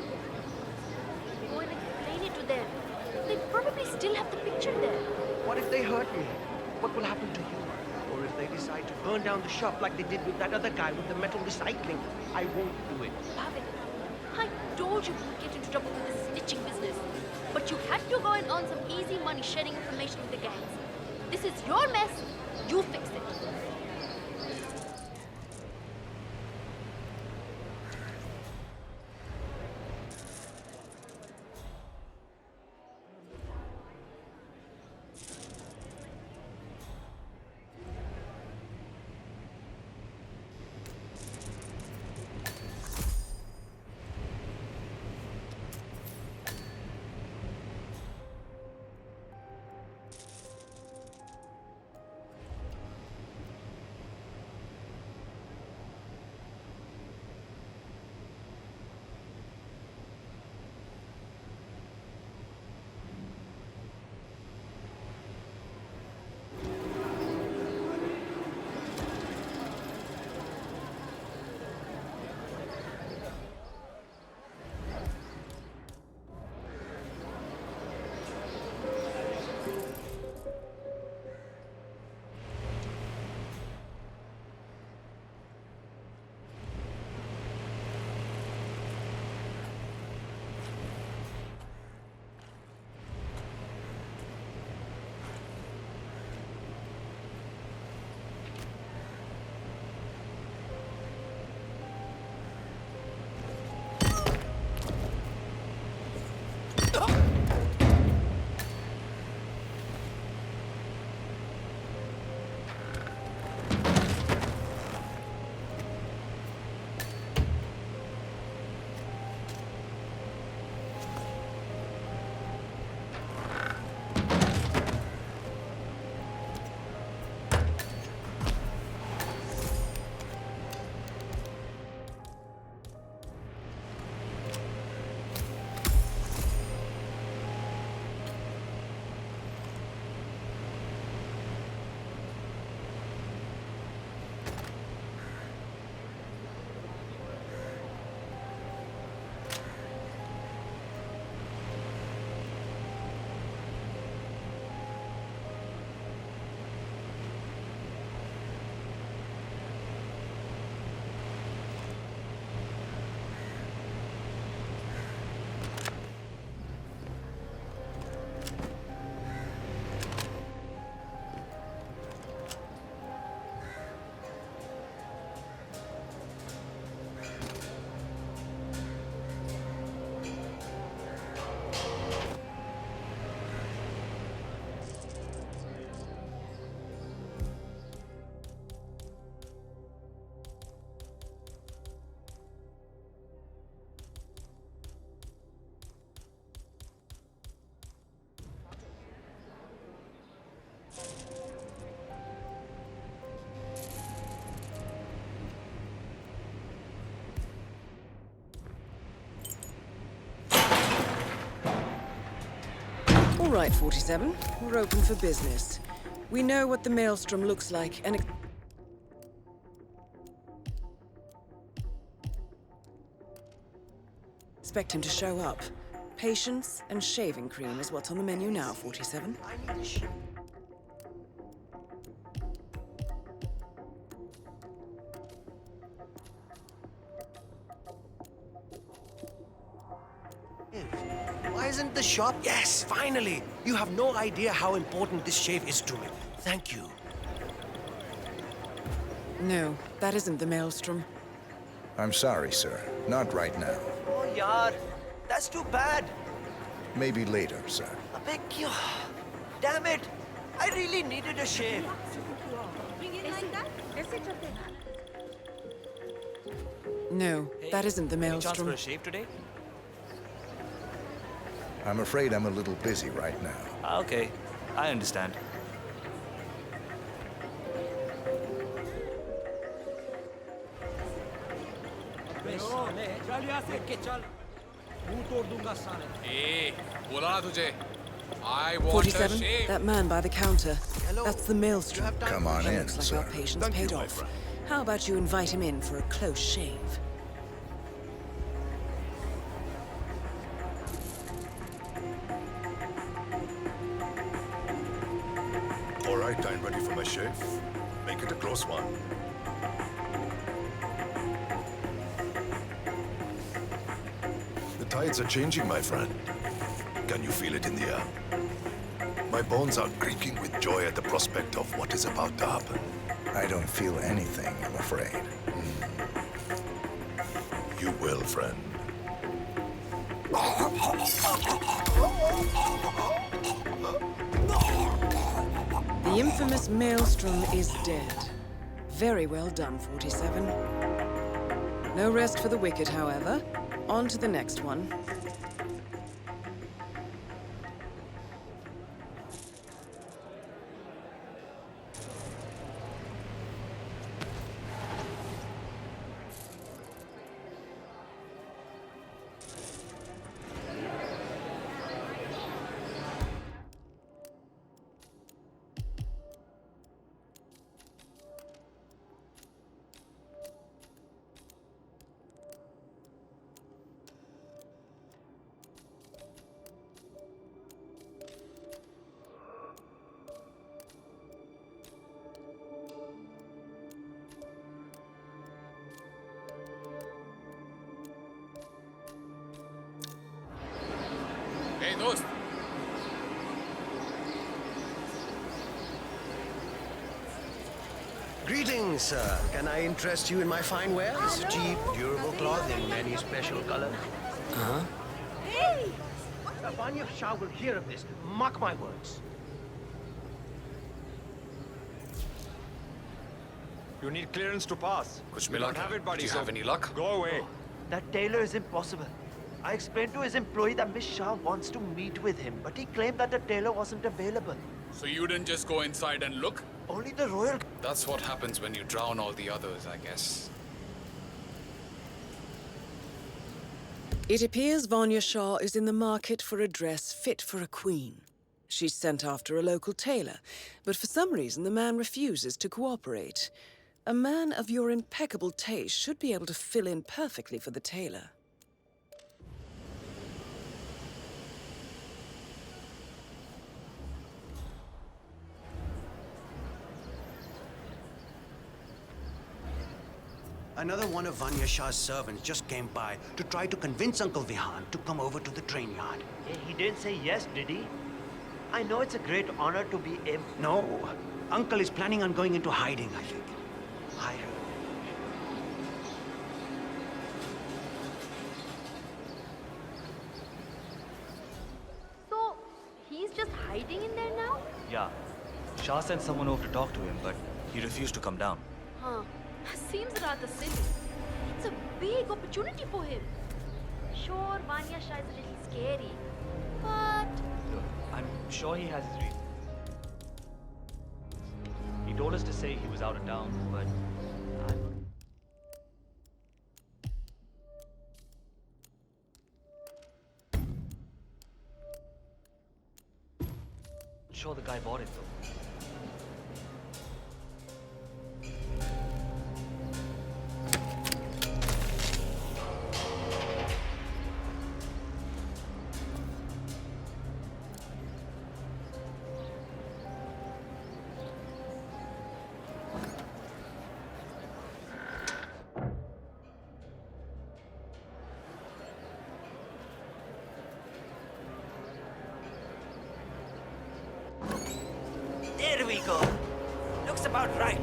Go and explain it to them. They probably still have the picture there.
What if they hurt me? What will happen to you? Or if they decide to burn down the shop like they did with that other guy with the metal recycling? I won't do it.
Pavel, I told you to get into trouble with this snitching business. But you had to go and earn some easy money sharing information with the gangs. This is your mess. You fix it.
All right, 47. We're open for business. We know what the Maelstrom looks like, and expect him to show up. Patience and shaving cream is what's on the menu now, 47.
I need a ship. Why isn't the shop? Yes, finally! You have no idea how important this shave is to me. Thank you.
No, that isn't the Maelstrom.
I'm sorry, sir. Not right now.
Oh, yaar. That's too bad.
Maybe later, sir.
Abbe, kya? Damn it. I really needed a shave.
No, that isn't the
Any chance for
maelstrom.
a shave today?
I'm afraid I'm a little busy right now.
Okay, I understand.
Hey, बोला ना तुझे. I want a
47,
shave.
that man by the counter. That's the maelstrom.
Come on in,
Looks like
sir.
our patience paid off. How about you invite him in for a close shave?
All right, I'm ready for my shave. Make it a close one. The tides are changing, my friend. Can you feel it in the air? My bones are creaking with joy at the prospect of what is about to happen.
I don't feel anything, I'm afraid.
You will, friend.
The infamous maelstrom is dead. Very well done, 47. No rest for the wicked, however. On to the next one.
Hey, dost.
Greetings, sir. Can I interest you in my fine wares? Cheap, durable clothing, many special colors. Uh-huh.
Hey! Vanya Shah will hear of this. Mark my words.
You need clearance to pass.
कुछ
You
मिला
don't
क्या?
have it, buddy.
Do you
so
have any luck?
Go away.
That tailor is impossible. I explained to his employee that Miss Shah wants to meet with him, but he claimed that the tailor wasn't available.
So you didn't just go inside and look?
Only the royal...
That's what happens when you drown all the others, I guess.
It appears Vanya Shah is in the market for a dress fit for a queen. She's sent after a local tailor, but for some reason the man refuses to cooperate. A man of your impeccable taste should be able to fill in perfectly for the tailor.
Another one of Vanya Shah's servants just came by to try to convince Uncle Vihan to come over to the train yard.
He didn't say yes, did he? I know it's a great honor to be able...
No, Uncle is planning on going into hiding, I think.
I heard.
So, he's just hiding in there now?
Yeah. Shah sent someone over to talk to him, but he refused to come down.
Huh. Seems rather silly. It's a big opportunity for him. Sure, Vanya Shah is a little scary, but...
Look, I'm sure he has his reasons. He told us to say he was out of town, but... I'm sure the guy bought it, though.
There we go. Looks about right.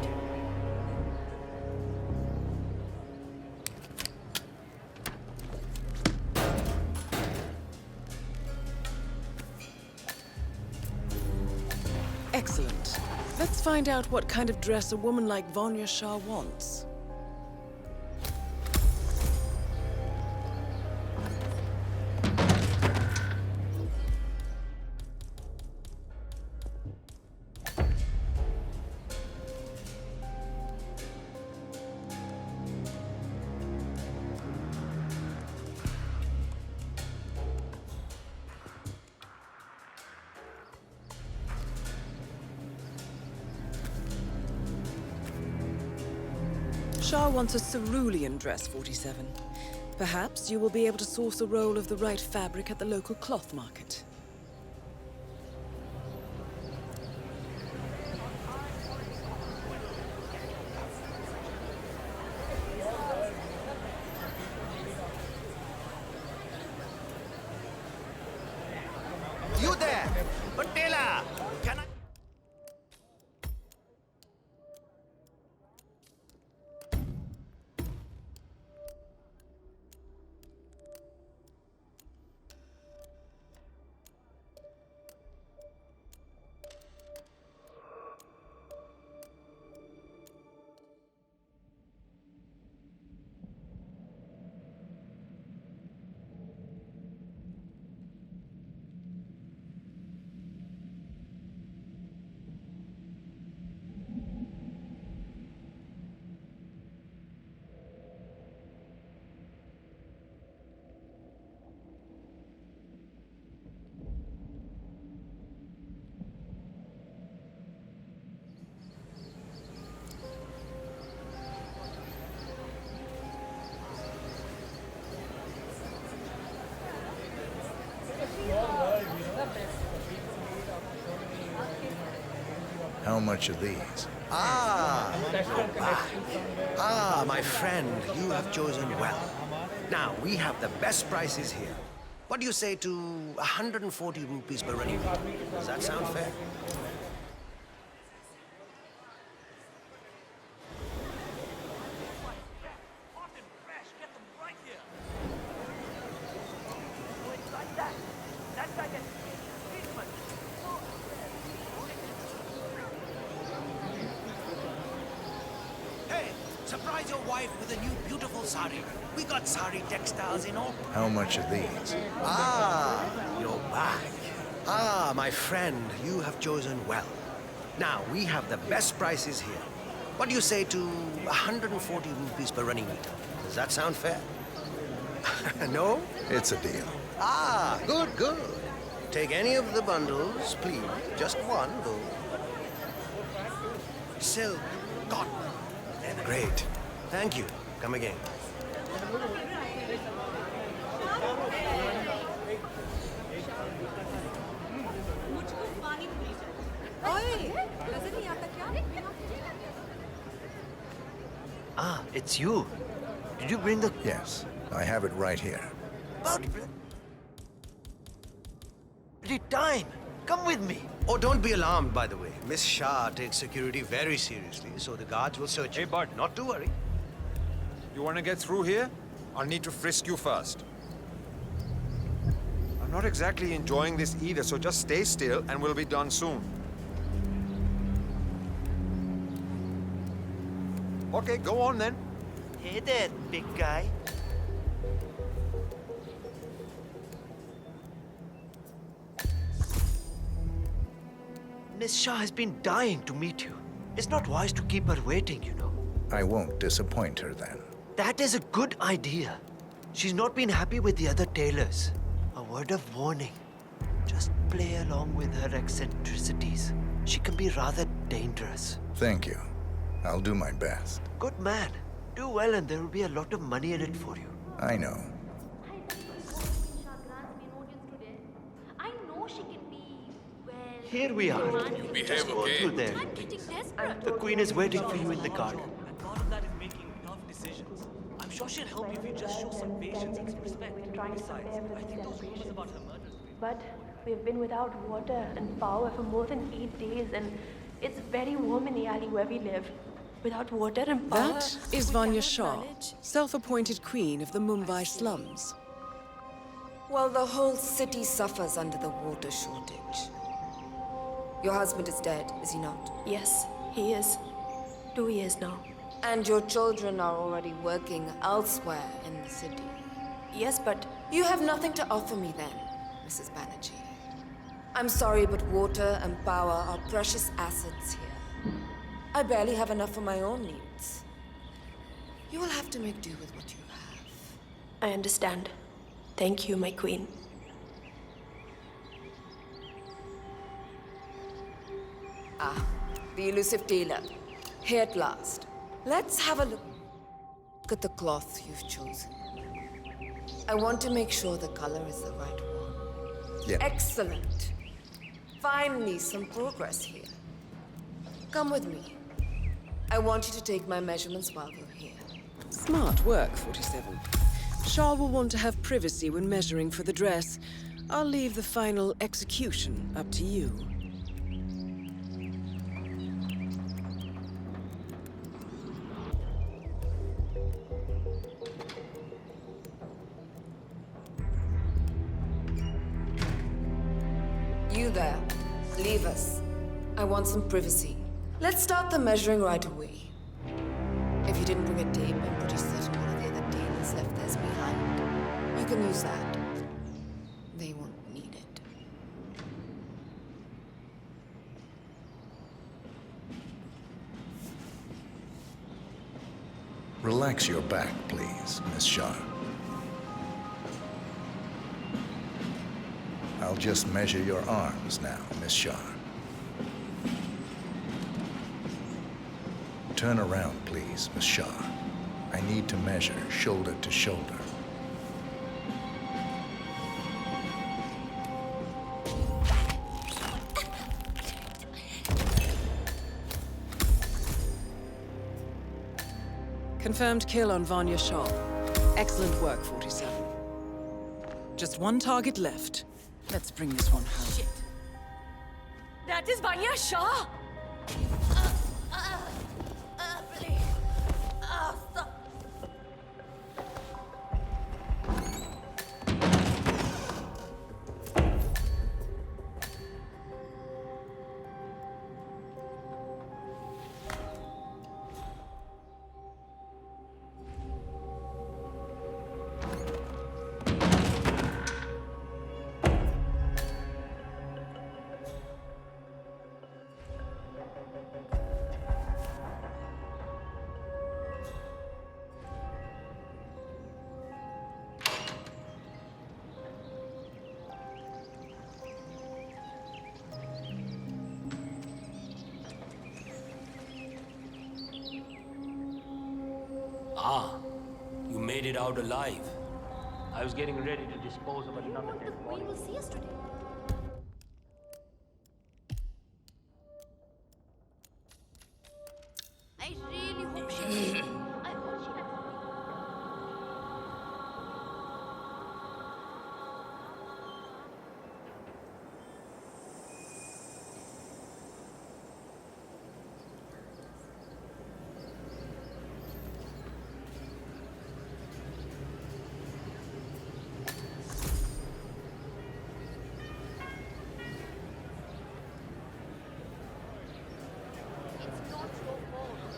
Let's find out what kind of dress a woman like Vanya Shah wants. Shah wants a cerulean dress, 47. Perhaps you will be able to source a roll of the right fabric at the local cloth market.
You there! Patela! Can I...
How much are these?
Ah, you're back. Ah, my friend, you have chosen well. Now, we have the best prices here. What do you say to 140 rupees per running meter? Does that sound fair? Hey, surprise your wife with a new beautiful sari. We got sari textiles in all.
How much are these?
Ah, you're back. Ah, my friend, you have chosen well. Now, we have the best prices here. What do you say to 140 rupees per running meter? Does that sound fair? No?
It's a deal.
Ah, good, good. Take any of the bundles, please. Just one, though. Silk, cotton. Great. Thank you. Come again.
Ah, it's you. Did you bring the...
Yes, I have it right here.
About bloody time. Come with me.
Oh, don't be alarmed, by the way. Miss Shah takes security very seriously, so the guards will search you.
Hey, bud.
Not to worry.
You want to get through here? I'll need to frisk you first. I'm not exactly enjoying this either, so just stay still and we'll be done soon. Okay, go on then.
Hey there, big guy. Miss Shah has been dying to meet you. It's not wise to keep her waiting, you know.
I won't disappoint her then.
That is a good idea. She's not been happy with the other tailors. A word of warning. Just play along with her eccentricities. She can be rather dangerous.
Thank you. I'll do my best.
Good man. Do well and there will be a lot of money in it for you.
I know.
I know she can be, well...
Here we are.
You behave,
Just go
okay?
through there.
I'm getting desperate.
The queen is waiting for you in the garden.
And part of that is making tough decisions. I'm sure she'll help you if you just show some patience and some respect. Besides, I think those rumors about her murder...
But we've been without water and power for more than 8 days, and it's very warm in the alley where we live. Without water and power...
That is Vanya Shah, self-appointed queen of the Mumbai slums.
Well, the whole city suffers under the water shortage. Your husband is dead, is he not?
Yes, he is. 2 years now.
And your children are already working elsewhere in the city.
Yes, but...
You have nothing to offer me then, Mrs. Banerjee. I'm sorry, but water and power are precious assets here. I barely have enough for my own needs. You will have to make do with what you have.
I understand. Thank you, my queen.
Ah, the elusive dealer. Here at last. Let's have a look at the cloth you've chosen. I want to make sure the color is the right one.
Yeah.
Excellent. Finally, some progress here. Come with me. I want you to take my measurements while we're here.
Smart work, 47. Shah will want to have privacy when measuring for the dress. I'll leave the final execution up to you.
You there. Leave us. I want some privacy. Let's start the measuring right away. If you didn't bring a tape, I'm pretty certain one of the other tables left theirs behind. You can use that. They won't need it.
Relax your back, please, Miss Shah. I'll just measure your arms now, Miss Shah. Turn around, please, Miss Shah. I need to measure shoulder to shoulder.
Confirmed kill on Vanya Shah. Excellent work, 47. Just one target left. Let's bring this one home.
Shit. That is Vanya Shah! Please. Stop.
Ah, you made it out alive. I was getting ready to dispose of another dead body.
We will see us today. I really hope she did. I hope she had...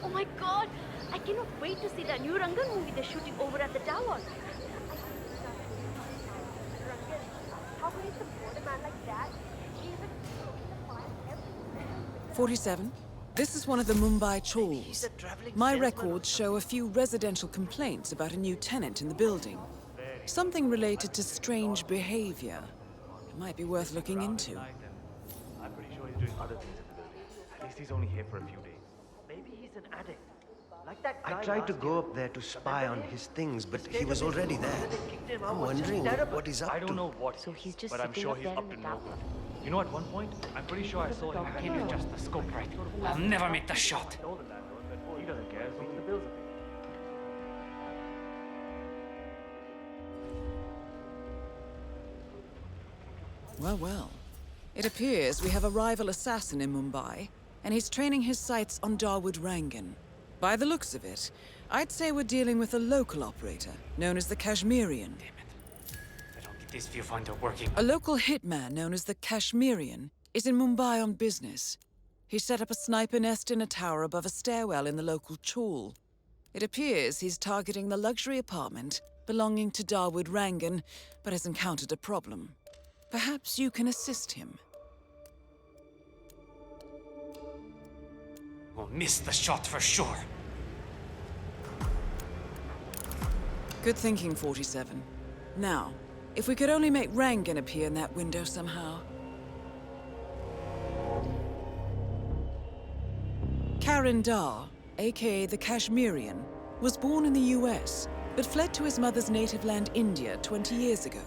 Oh my god! I cannot wait to see that new Rangan movie they're shooting over at the tower. How can you support a man like that?
47. This is one of the Mumbai chawls. My records show a few residential complaints about a new tenant in the building. Something related to strange behavior. It might be worth looking into.
I'm pretty sure he's doing other things in the building. At least he's only here for a few days. Maybe he's an addict. Like that guy
I tried to go up there to spy on his things, but he was already there. I'm wondering what he's up to.
I don't know what,
so he's just
but I'm sure he's up to no good. You know, at one point, I'm pretty sure I saw him.
Give you just the scope right. I'll never make the shot.
I know the landlord, but he doesn't care as long as the bills are paid.
Well, well. It appears we have a rival assassin in Mumbai, and he's training his sights on Dawood Rangan. By the looks of it, I'd say we're dealing with a local operator, known as the Kashmirian.
I don't get this viewfinder working.
A local hitman known as the Kashmirian is in Mumbai on business. He set up a sniper nest in a tower above a stairwell in the local chawl. It appears he's targeting the luxury apartment belonging to Dawood Rangan, but has encountered a problem. Perhaps you can assist him.
We'll miss the shot for sure.
Good thinking, 47. Now, if we could only make Rangan appear in that window somehow. Karan Dar, aka the Kashmirian, was born in the US, but fled to his mother's native land, India, 20 years ago,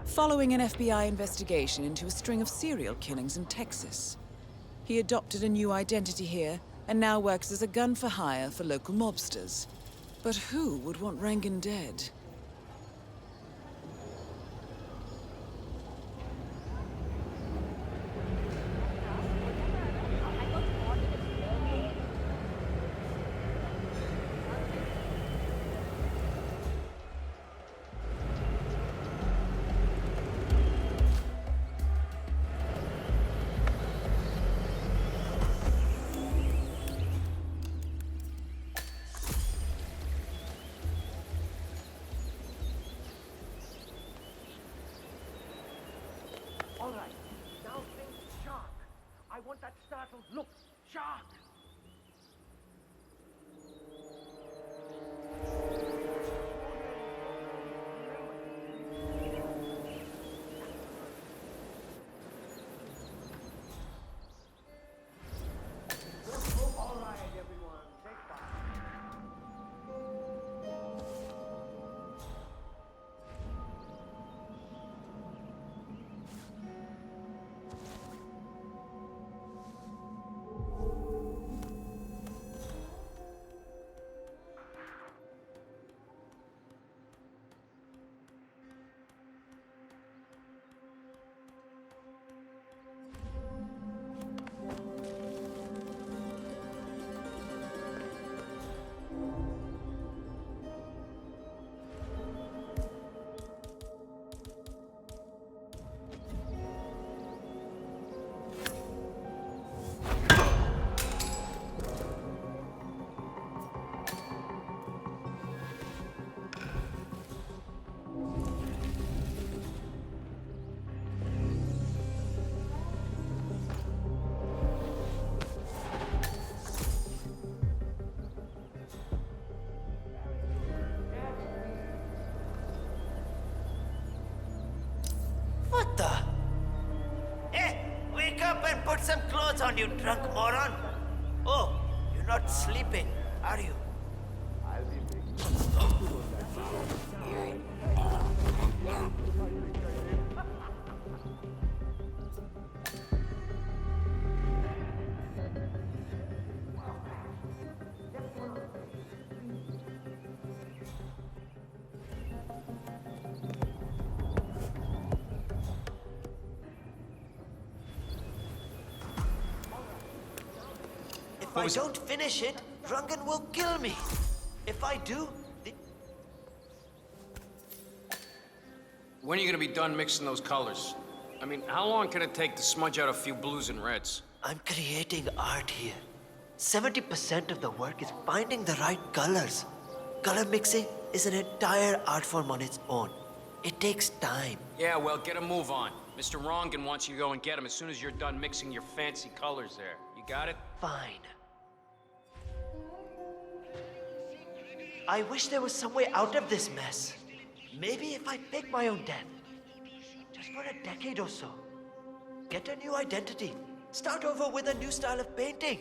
following an FBI investigation into a string of serial killings in Texas. He adopted a new identity here and now works as a gun for hire for local mobsters. But who would want Rangan dead?
All right, now think shark. I want that startled look. Shark! All right, everyone, take five.
What the? Hey, wake up and put some clothes on, you drunk moron. Oh, you're not sleeping, are you? If I don't finish it, Rangan will kill me. If I do,
When are you gonna be done mixing those colors? I mean, how long can it take to smudge out a few blues and reds?
I'm creating art here. 70% of the work is finding the right colors. Color mixing is an entire art form on its own. It takes time.
Yeah, well, get a move on. Mr. Rongan wants you to go and get him as soon as you're done mixing your fancy colors there. You got it?
Fine. I wish there was some way out of this mess. Maybe if I pick my own death. Just for a decade or so. Get a new identity. Start over with a new style of painting.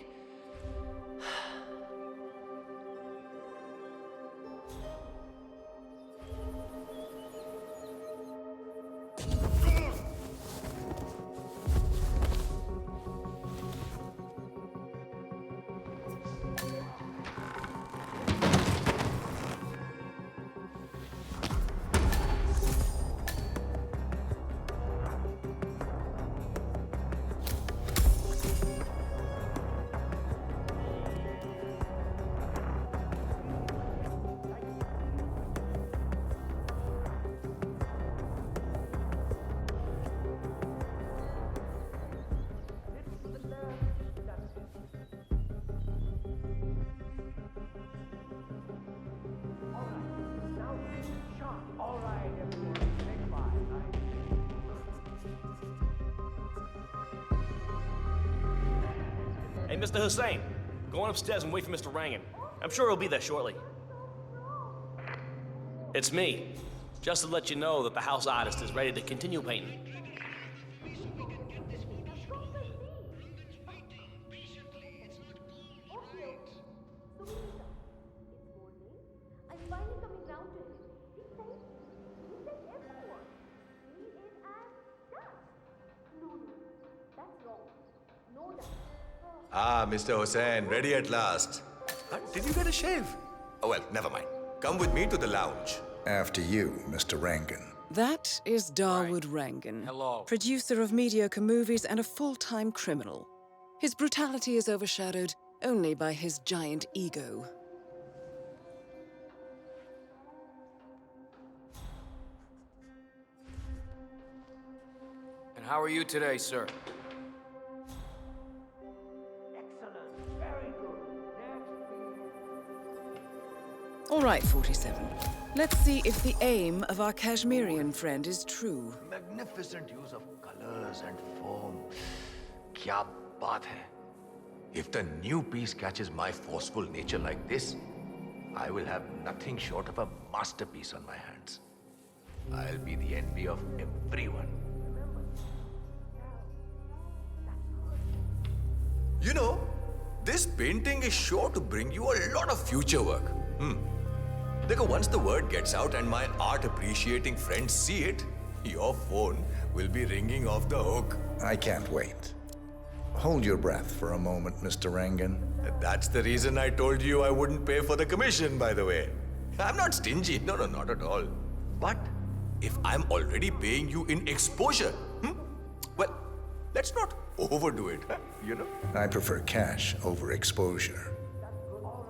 Hey, Mr. Hussein, go on upstairs and wait for Mr. Rangan. I'm sure he'll be there shortly. It's me. Just to let you know that the house artist is ready to continue painting.
Ah, Mr. Hussain, ready at last. Did you get a shave? Oh, well, never mind. Come with me to the lounge.
After you, Mr. Rangan.
That is Dawood Rangan.
Hello.
Producer of mediocre movies and a full-time criminal. His brutality is overshadowed only by his giant ego.
And how are you today, sir?
All right, 47. Let's see if the aim of our Kashmirian friend is true.
Magnificent use of colors and form. Kya baat hai?
If the new piece catches my forceful nature like this, I will have nothing short of a masterpiece on my hands. I'll be the envy of everyone. You know, this painting is sure to bring you a lot of future work. Because once the word gets out and my art appreciating friends see it, your phone will be ringing off the hook.
I can't wait. Hold your breath for a moment, Mr. Rangan.
That's the reason I told you I wouldn't pay for the commission, by the way. I'm not stingy, no, not at all. But if I'm already paying you in exposure, well, let's not overdo it, you know?
I prefer cash over exposure.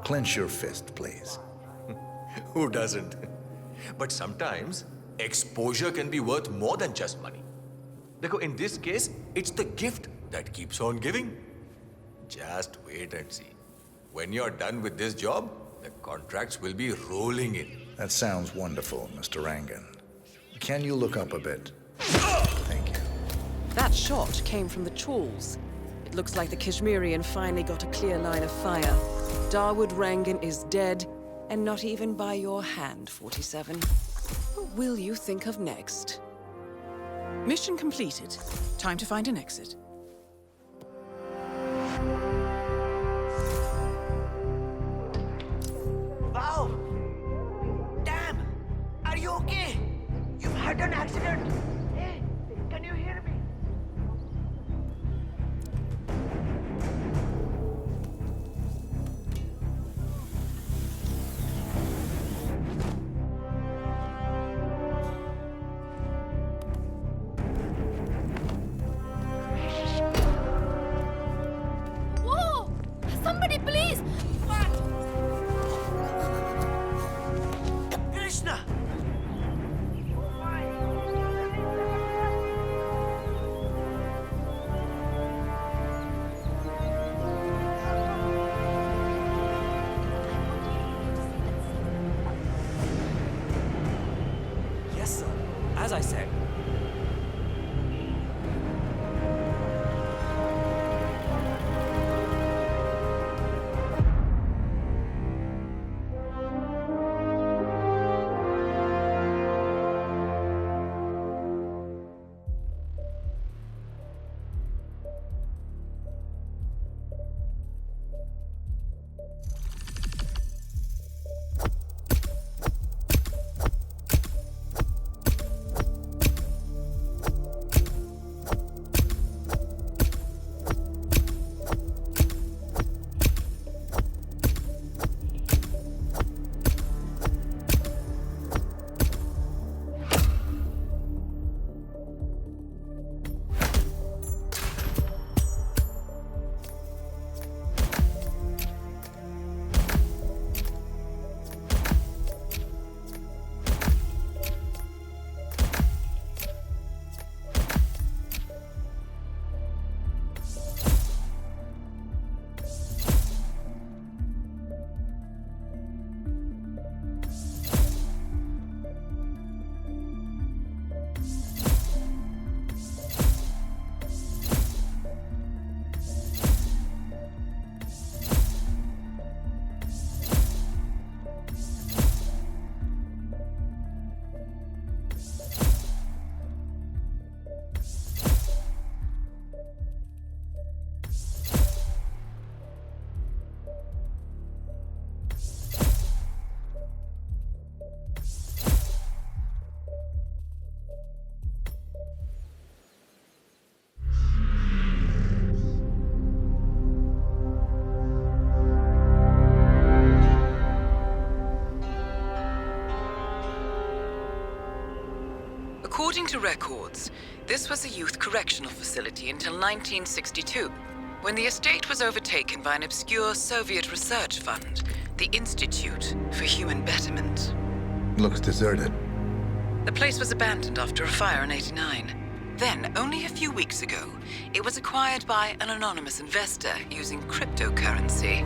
Clench your fist, please.
Who doesn't? But sometimes, exposure can be worth more than just money. Because in this case, it's the gift that keeps on giving. Just wait and see. When you're done with this job, the contracts will be rolling in.
That sounds wonderful, Mr. Rangan. Can you look up a bit? Thank you.
That shot came from the trawls. It looks like the Kashmirian finally got a clear line of fire. Dawood Rangan is dead, and not even by your hand, 47. What will you think of next? Mission completed. Time to find an exit.
Wow! Damn! Are you okay? You've had an accident! Hey, can you hear me?
According to records, this was a youth correctional facility until 1962, when the estate was overtaken by an obscure Soviet research fund, the Institute for Human Betterment.
Looks deserted.
The place was abandoned after a fire in '89. Then, only a few weeks ago, it was acquired by an anonymous investor using cryptocurrency.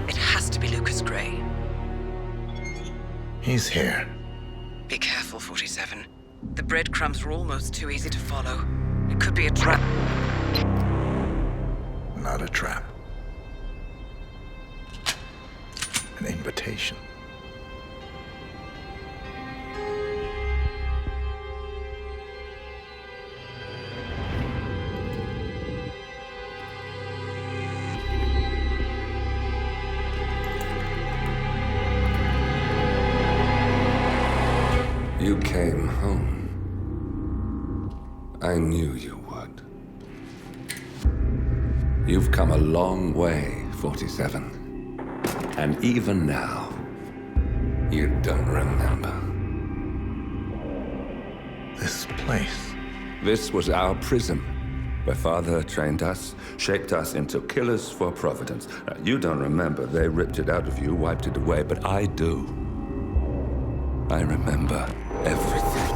It has to be Lucas Gray.
He's here.
Be careful, 47. The breadcrumbs were almost too easy to follow. It could be a trap.
Not a trap. An invitation.
You came home. I knew you would. You've come a long way, 47. And even now, you don't remember.
This place.
This was our prison, where Father trained us, shaped us into killers for Providence. Now, you don't remember. They ripped it out of you, wiped it away, but I do. I remember everything.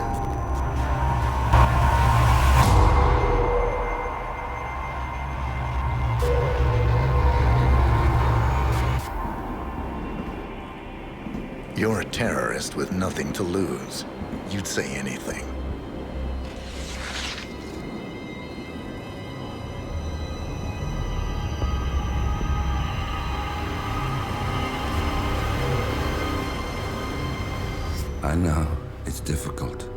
You're a terrorist with nothing to lose. You'd say anything.
I know, it's difficult.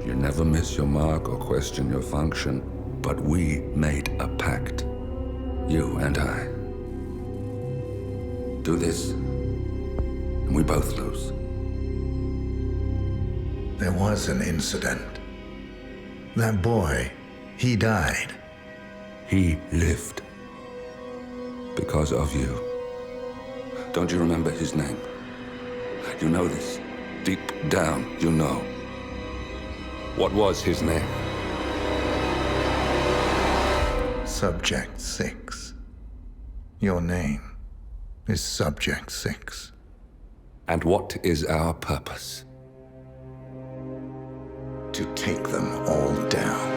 You never miss your mark or question your function, but we made a pact. You and I. Do this, and we both lose.
There was an incident. That boy, he died.
He lived. Because of you. Don't you remember his name? You know this. Deep down, you know. What was his name?
Subject 6. Your name is Subject 6.
And what is our purpose?
To take them all down.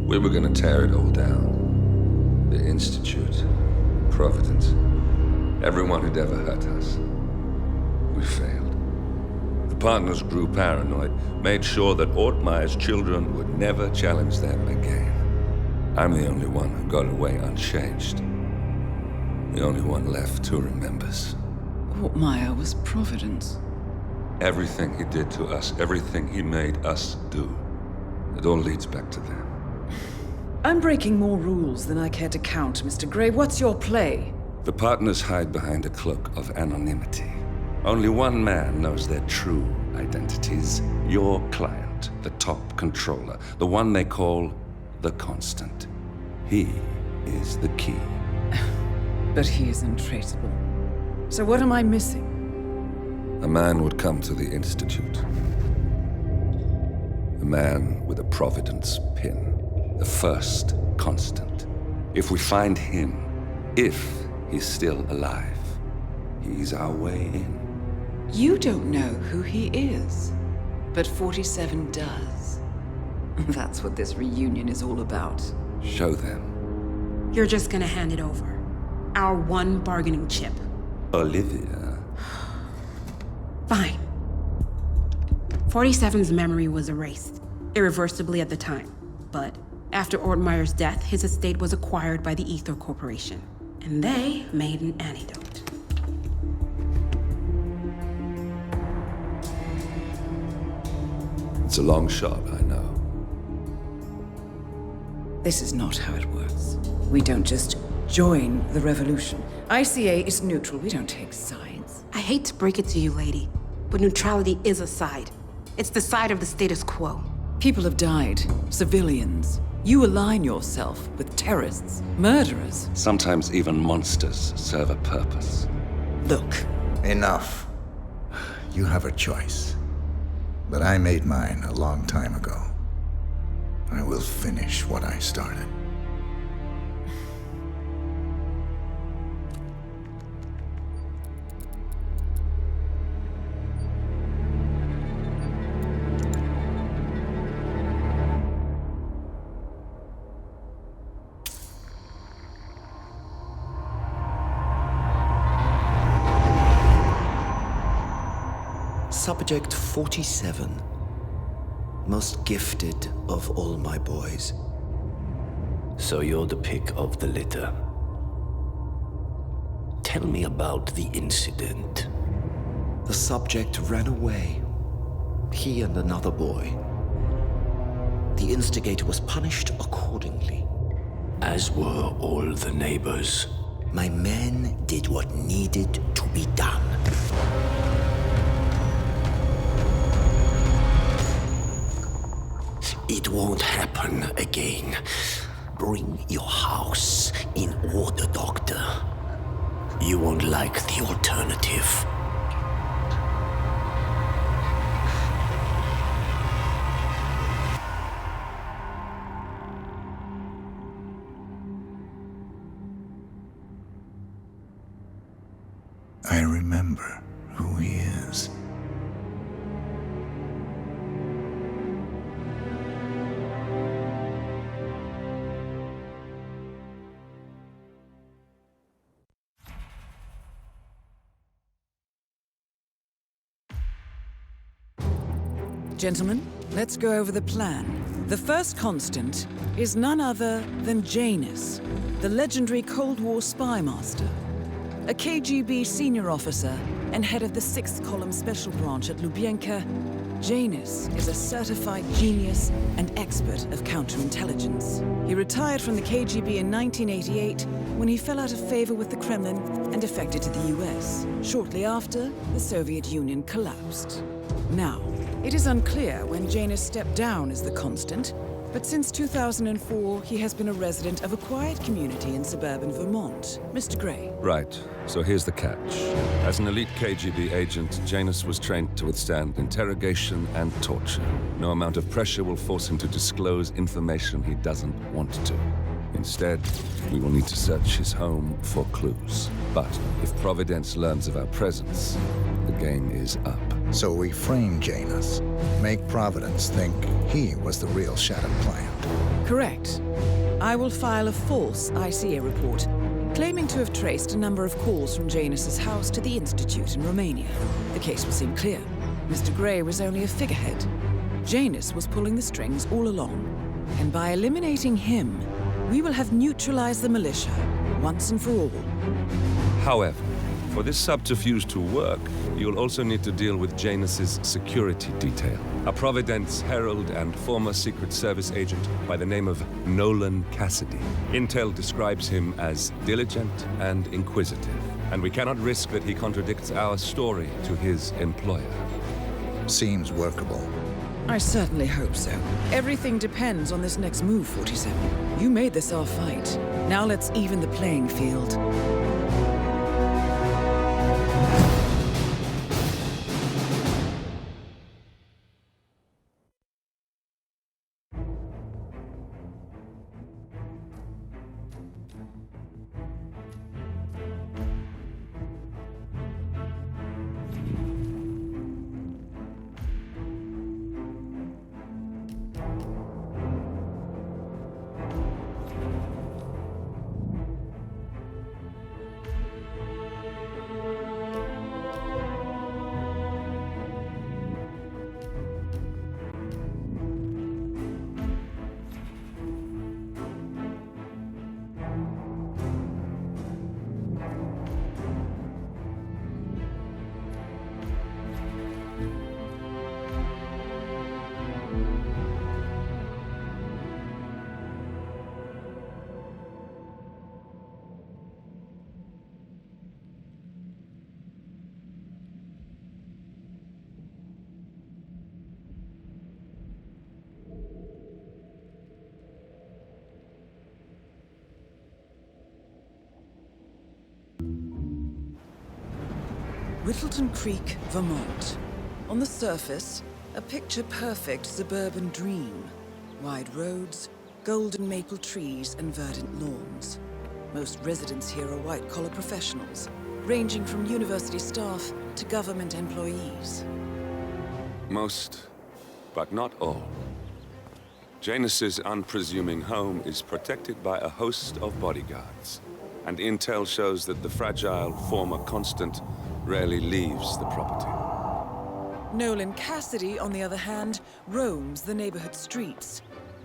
We were gonna tear it all down. The Institute, Providence, everyone who'd ever hurt us. We failed. The partners grew paranoid, made sure that Ortmeyer's children would never challenge them again. I'm the only one who got away unchanged. The only one left who remembers.
Ortmeyer was Providence.
Everything he did to us, everything he made us do, it all leads back to them.
I'm breaking more rules than I care to count, Mr. Gray. What's your play?
The partners hide behind a cloak of anonymity. Only one man knows their true identities. Your client, the top controller, the one they call the Constant. He is the key.
But he is untraceable. So what am I missing?
A man would come to the Institute. A man with a Providence pin. The first Constant. If we find him, if he's still alive, he's our way in.
You don't know who he is, but 47 does. That's what this reunion is all about.
Show them.
You're just gonna hand it over. Our one bargaining chip.
Olivia.
Fine. 47's memory was erased, irreversibly at the time. But After Ortmeyer's death, his estate was acquired by the Ether Corporation, and they made an antidote.
It's a long shot, I know.
This is not how it works. We don't just join the revolution. ICA is neutral. We don't take sides.
I hate to break it to you, lady, but neutrality is a side. It's the side of the status quo.
People have died. Civilians. You align yourself with terrorists, murderers.
Sometimes even monsters serve a purpose.
Look.
Enough. You have a choice. But I made mine a long time ago. I will finish what I started.
Subject 47. Most gifted of all my boys. So you're the pick of the litter. Tell me about the incident. The subject ran away. He and another boy. The instigator was punished accordingly. As were all the neighbors. My men did what needed to be done. It won't happen again. Bring your house in order, Doctor. You won't like the alternative.
I remember who he is.
Gentlemen, let's go over the plan. The first constant is none other than Janus, the legendary Cold War spy master, a KGB senior officer and head of the 6th Column Special Branch at Lubyanka. Janus is a certified genius and expert of counterintelligence. He retired from the KGB in 1988 when he fell out of favor with the Kremlin and defected to the US. Shortly after, the Soviet Union collapsed. Now, it is unclear when Janus stepped down as the constant, but since 2004, he has been a resident of a quiet community in suburban Vermont. Mr. Gray.
Right. So here's the catch. As an elite KGB agent, Janus was trained to withstand interrogation and torture. No amount of pressure will force him to disclose information he doesn't want to. Instead, we will need to search his home for clues. But if Providence learns of our presence, the game is up.
So we frame Janus, make Providence think he was the real Shadow client.
Correct. I will file a false ICA report, claiming to have traced a number of calls from Janus's house to the Institute in Romania. The case will seem clear. Mr. Gray was only a figurehead. Janus was pulling the strings all along. And by eliminating him, we will have neutralized the militia, once and for all.
However, for this subterfuge to work, you'll also need to deal with Janus's security detail. A Providence herald and former Secret Service agent by the name of Nolan Cassidy. Intel describes him as diligent and inquisitive, and we cannot risk that he contradicts our story to his employer.
Seems workable.
I certainly hope so. Everything depends on this next move, 47. You made this our fight. Now let's even the playing field. Whittleton Creek, Vermont. On the surface, a picture-perfect suburban dream. Wide roads, golden maple trees, and verdant lawns. Most residents here are white-collar professionals, ranging from university staff to government employees.
Most, but not all. Janus's unpresuming home is protected by a host of bodyguards, and intel shows that the fragile former Constant rarely leaves the property.
Nolan Cassidy, on the other hand, roams the neighborhood streets.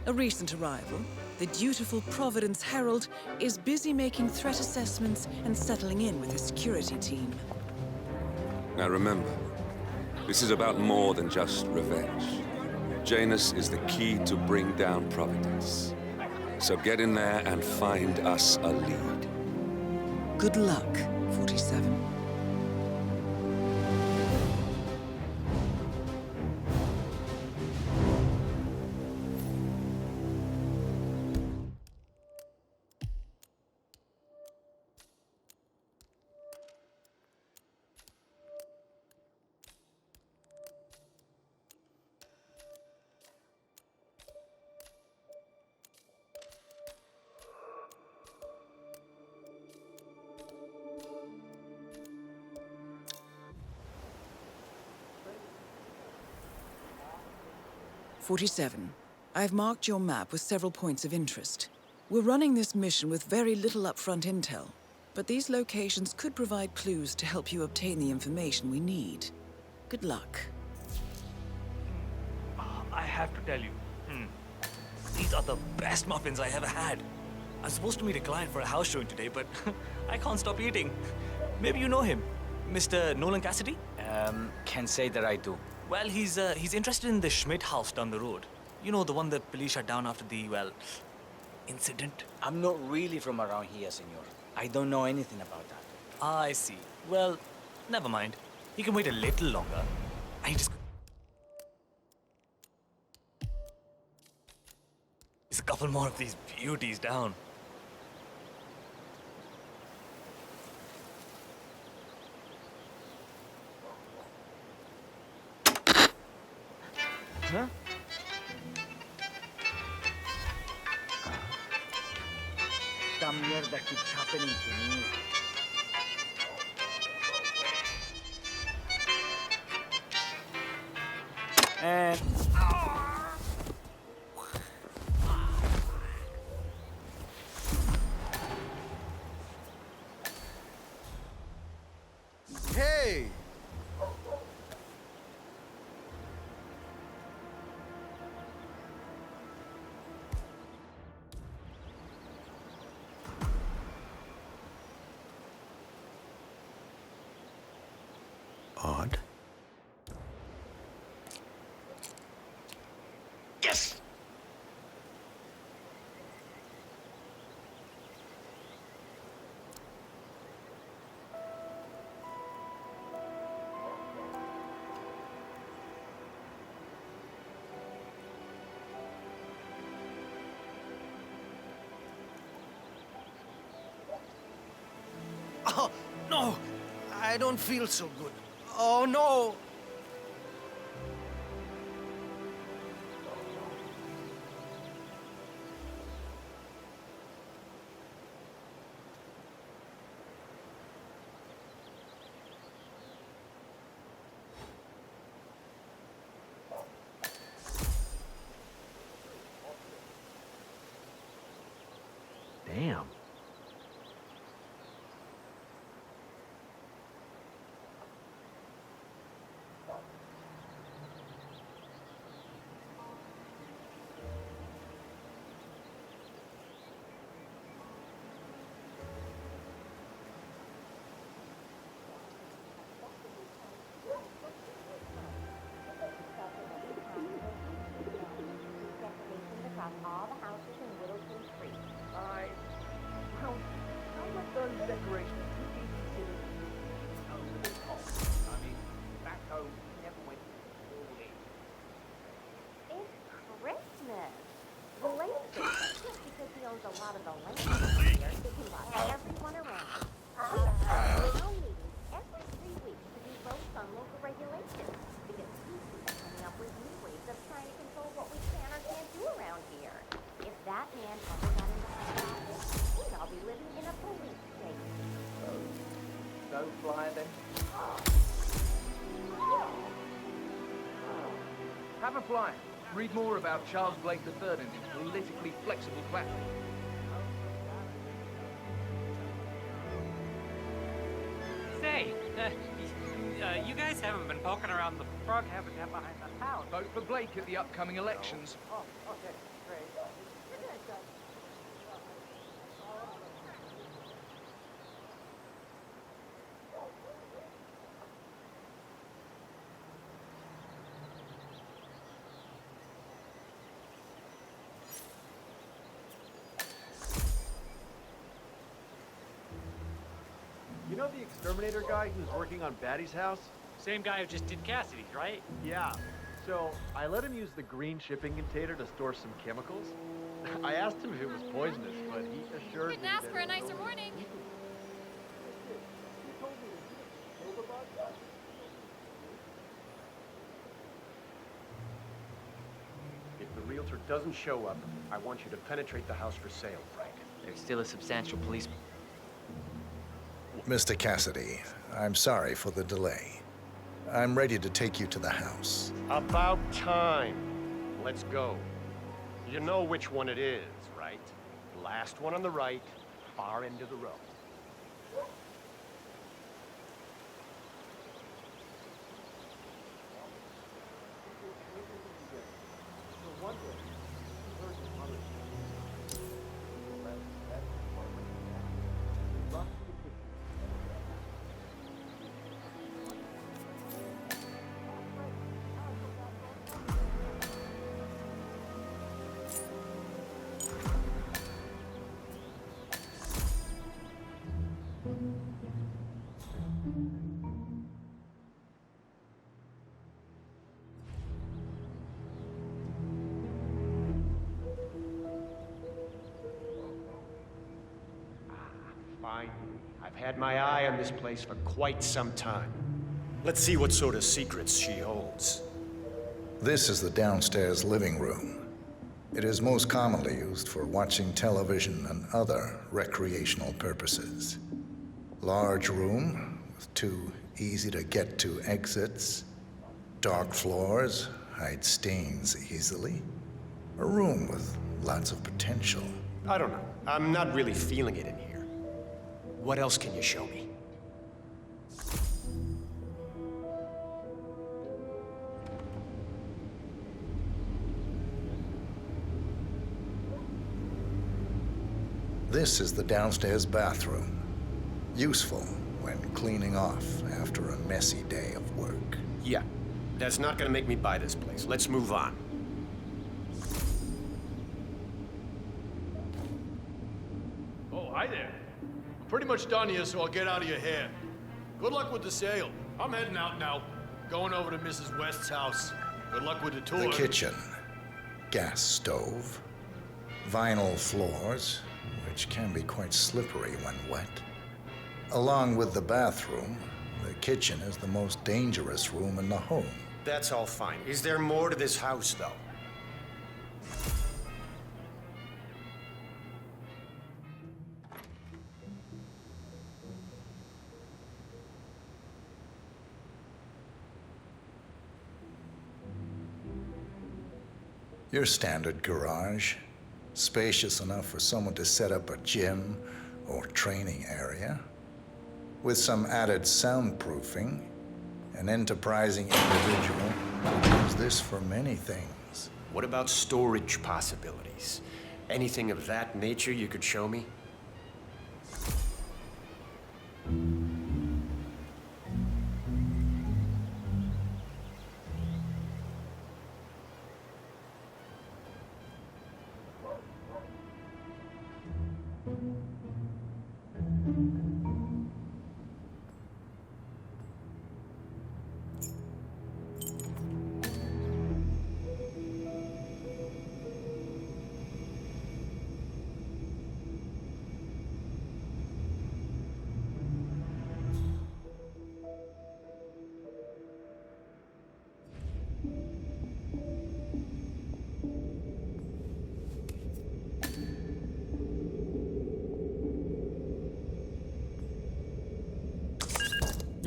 A recent arrival, the dutiful Providence Herald is busy making threat assessments and settling in with his security team.
Now remember, this is about more than just revenge. Janus is the key to bring down Providence. So get in there and find us a lead.
Good luck, 47. I've marked your map with several points of interest. We're running this mission with very little upfront intel, but these locations could provide clues to help you obtain the information we need. Good luck.
I have to tell you, these are the best muffins I ever had. I'm supposed to meet a client for a house showing today, but I can't stop eating. Maybe you know him, Mr. Nolan Cassidy?
Can't say that I do.
Well, he's interested in the Schmidt house down the road. You know, the one that police shut down after the, well, incident?
I'm not really from around here, senor. I don't know anything about that.
Ah, I see. Well, never mind. You can wait a little longer. I just... There's a couple more of these beauties down.
Huh? Esta mierda keeps happening to me. And...
Hey!
Odd.
Yes! Oh, no! I don't feel so good. Oh, no! Damn.
All the houses in Whittleton Creek.
I
then. Have a flyer. Read more about Charles Blake III and his politically flexible platform.
Say, you guys haven't been poking around the frog habitat behind the house.
Vote for Blake at the upcoming elections.
Oh, okay, great.
You know the exterminator guy who's working on Batty's house?
Same guy who just did Cassidy's, right?
Yeah. So I let him use the green shipping container to store some chemicals. I asked him if it was poisonous, but he assured me
Couldn't ask
that
for a
it was
nicer
only-
morning.
If the realtor doesn't show up, I want you to penetrate the house for sale, Frank.
There's still a substantial police.
Mr. Cassidy, I'm sorry for the delay. I'm ready to take you to the house.
About time. Let's go. You know which one it is, right? The last one on the right, far end of the row. Fine. I've had my eye on this place for quite some time. Let's see what sort of secrets she holds.
This is the downstairs living room. It is most commonly used for watching television and other recreational purposes. Large room with 2 easy-to-get-to exits. Dark floors hide stains easily. A room with lots of potential.
I don't know. I'm not really feeling it in here. What else can you show me?
This is the downstairs bathroom. Useful when cleaning off after a messy day of work.
Yeah, that's not gonna make me buy this place. Let's move on.
Oh, hi there. I'm pretty much done here, so I'll get out of your hair. Good luck with the sale. I'm heading out now. Going over to Mrs. West's house. Good luck with the tour.
The kitchen. Gas stove. Vinyl floors, which can be quite slippery when wet. Along with the bathroom, the kitchen is the most dangerous room in the home.
That's all fine. Is there more to this house, though?
Your standard garage, spacious enough for someone to set up a gym or training area. With some added soundproofing, an enterprising individual could use this for many things.
What about storage possibilities? Anything of that nature you could show me?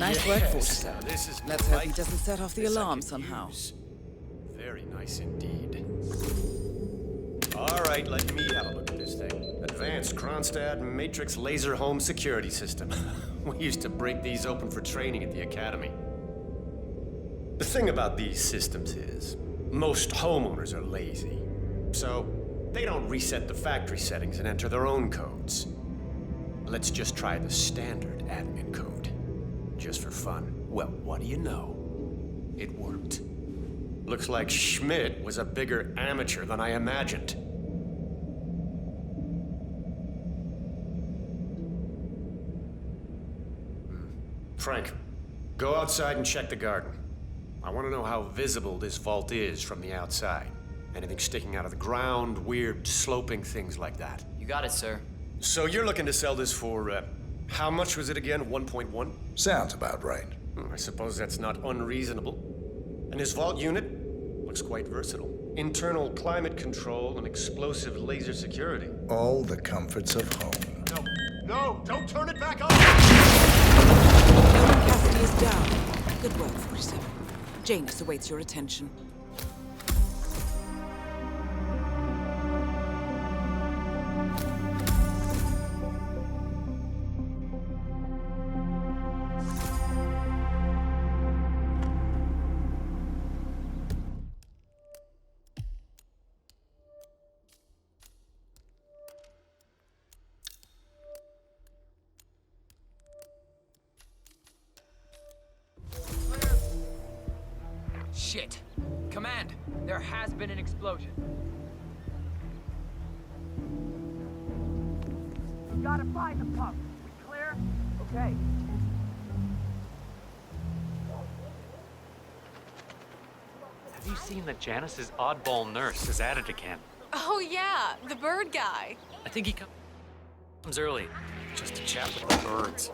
Nice work, 47.
This is
Let's hope he
right.
doesn't set off the
This I
alarm
can
somehow.
use. Very nice indeed. All right, let me have a look at this thing. Advanced Kronstadt Matrix Laser Home Security System. We used to break these open for training at the academy. The thing about these systems is, most homeowners are lazy. So, they don't reset the factory settings and enter their own codes. Let's just try the standard admin code. Just for fun. Well, what do you know? It worked. Looks like Schmidt was a bigger amateur than I imagined. Frank, go outside and check the garden. I want to know how visible this vault is from the outside. Anything sticking out of the ground, weird sloping things like that.
You got it, sir.
So you're looking to sell this for, how much was it again? 1.1?
Sounds about right.
I suppose that's not unreasonable. And his vault unit looks quite versatile. Internal climate control and explosive laser security.
All the comforts of home.
No, don't turn it back on!
Nolan Cassidy is down. Good work, 47. Janus awaits your attention.
Shit. Command, there has been an explosion. We gotta find the pump. We clear? Okay.
Have you seen that Janice's oddball nurse is at it again?
Oh yeah, the bird guy.
I think he comes early, just to chat with the birds.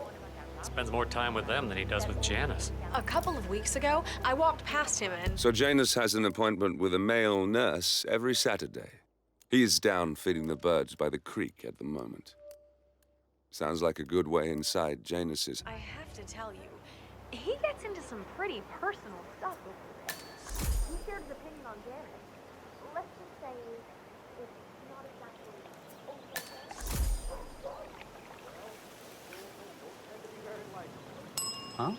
Spends more time with them than he does with Janice.
A couple of weeks ago, I walked past him and...
So Janus has an appointment with a male nurse every Saturday. He's down feeding the birds by the creek at the moment. Sounds like a good way inside Janus's.
I have to tell you, he gets into some pretty personal stuff over there. He shared his opinion on Janice. Let's just say it's not exactly...
Huh?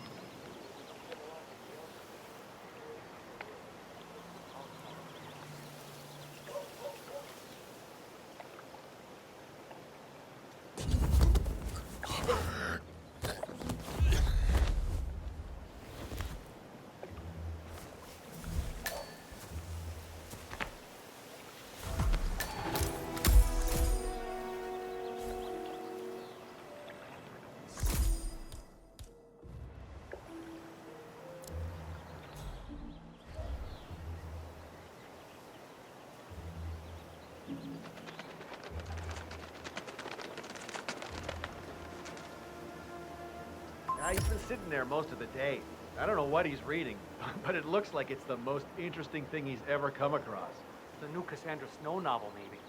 He's been sitting there most of the day. I don't know what he's reading, but it looks like it's the most interesting thing he's ever come across.
The new Cassandra Snow novel, maybe.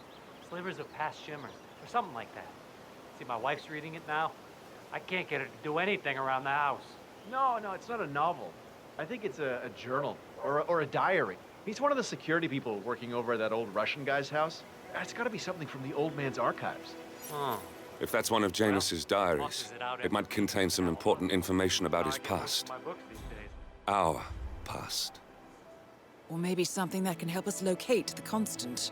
Slivers of Past Shimmers, or something like that. See, my wife's reading it now. I can't get her to do anything around the house.
No, it's not a novel. I think it's a journal, or a diary. He's one of the security people working over at that old Russian guy's house. It's gotta be something from the old man's archives.
Huh.
If that's one of Janus's diaries, it might contain some important information about his past. Our past.
Or maybe something that can help us locate the Constant.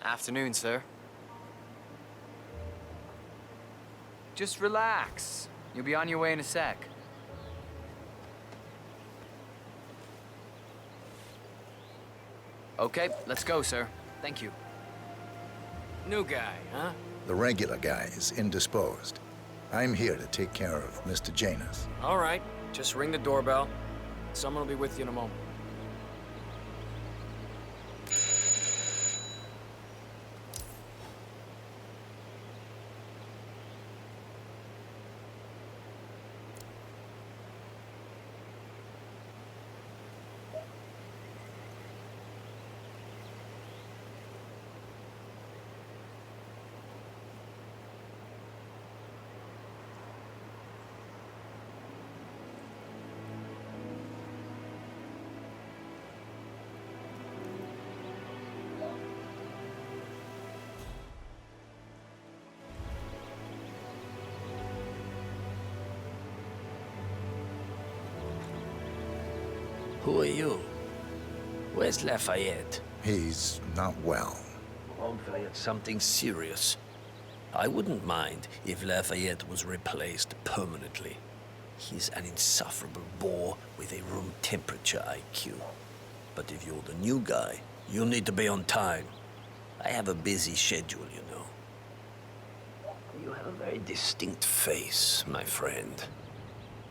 Afternoon, sir. Just relax. You'll be on your way in a sec. Okay, let's go, sir. Thank you. New guy, huh?
The regular guy is indisposed. I'm here to take care of Mr. Janus.
All right, just ring the doorbell. Someone will be with you in a moment.
Who are you? Where's Lafayette?
He's not well.
Hopefully it's something serious. I wouldn't mind if Lafayette was replaced permanently. He's an insufferable bore with a room temperature IQ. But if you're the new guy, you'll need to be on time. I have a busy schedule, you know. You have a very distinct face, my friend.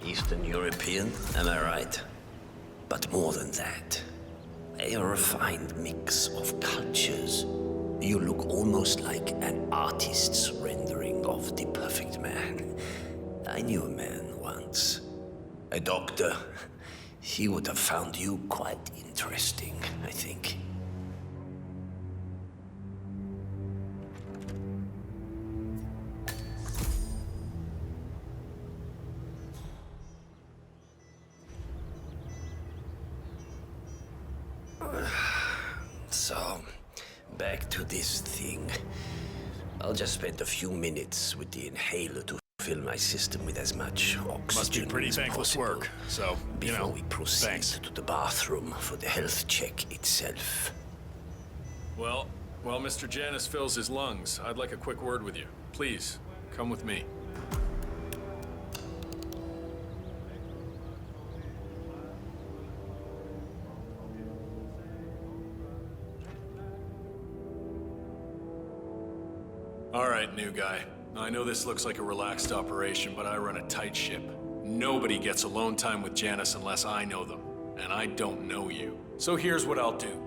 Eastern European, am I right? But more than that, a refined mix of cultures. You look almost like an artist's rendering of the perfect man. I knew a man once. A doctor. He would have found you quite interesting, I think. So, back to this thing. I'll just spend a few minutes with the inhaler to fill my system with as much oxygen
Must be pretty
as
thankless
possible
work, so, you know,
before we proceed
thanks.
to the bathroom for the health check itself.
Well, while Mr. Janus fills his lungs, I'd like a quick word with you. Please, come with me. All right, new guy. I know this looks like a relaxed operation, but I run a tight ship. Nobody gets alone time with Janus unless I know them, and I don't know you. So here's what I'll do.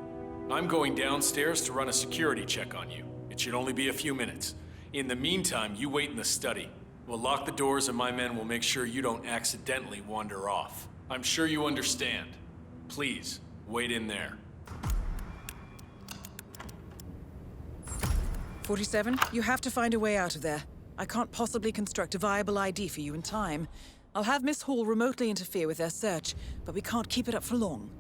I'm going downstairs to run a security check on you. It should only be a few minutes. In the meantime, you wait in the study. We'll lock the doors and my men will make sure you don't accidentally wander off. I'm sure you understand. Please, wait in there.
47, you have to find a way out of there. I can't possibly construct a viable ID for you in time. I'll have Miss Hall remotely interfere with their search, but we can't keep it up for long.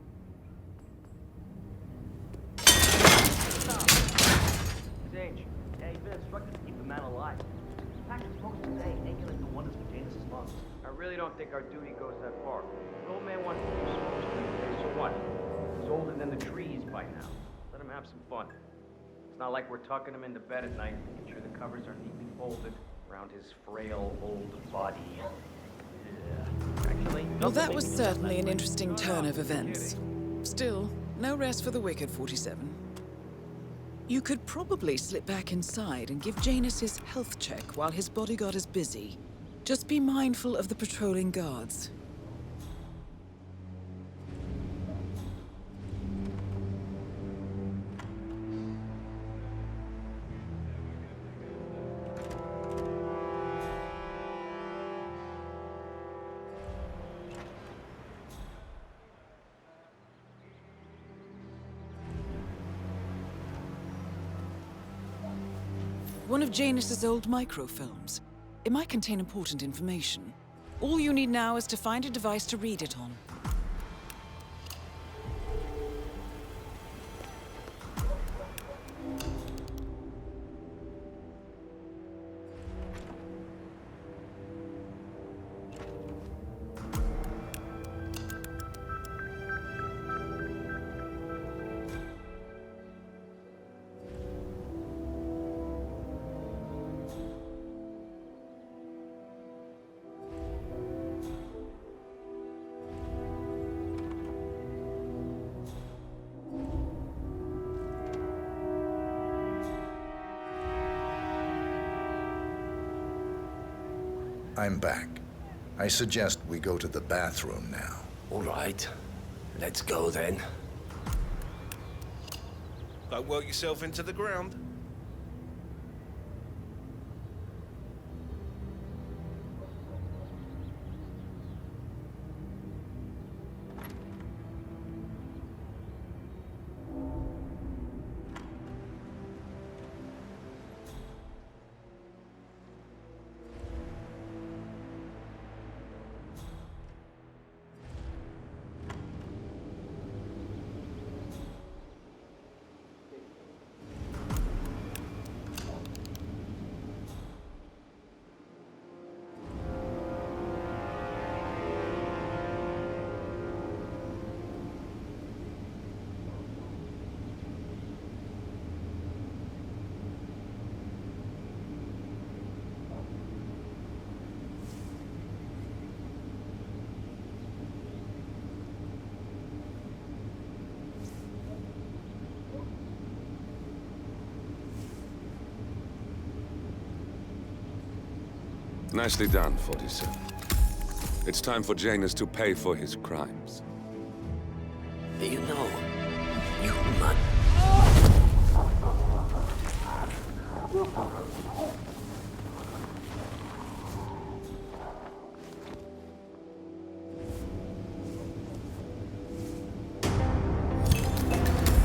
Sage, yeah, you've been instructed to keep the man alive. Patrick's supposed to say ain't gonna do wonders for Janus' lungs.
I really don't think our duty goes that far. The old man wants to do smoke screen, so what? He's older than the trees by now. Let him have some fun. It's not like we're tucking him into bed at night, making sure the covers are neatly folded around his frail old body. Yeah. Actually,
Well, that was certainly an interesting turn of events. Still, no rest for the wicked, 47. You could probably slip back inside and give Janus his health check while his bodyguard is busy. Just be mindful of the patrolling guards. One of Janus's old microfilms. It might contain important information. All you need now is to find a device to read it on.
I'm back. I suggest we go to the bathroom now.
All right. Let's go then.
Don't work yourself into the ground.
Nicely done, 47. It's time for Janus to pay for his crimes.
You know, human.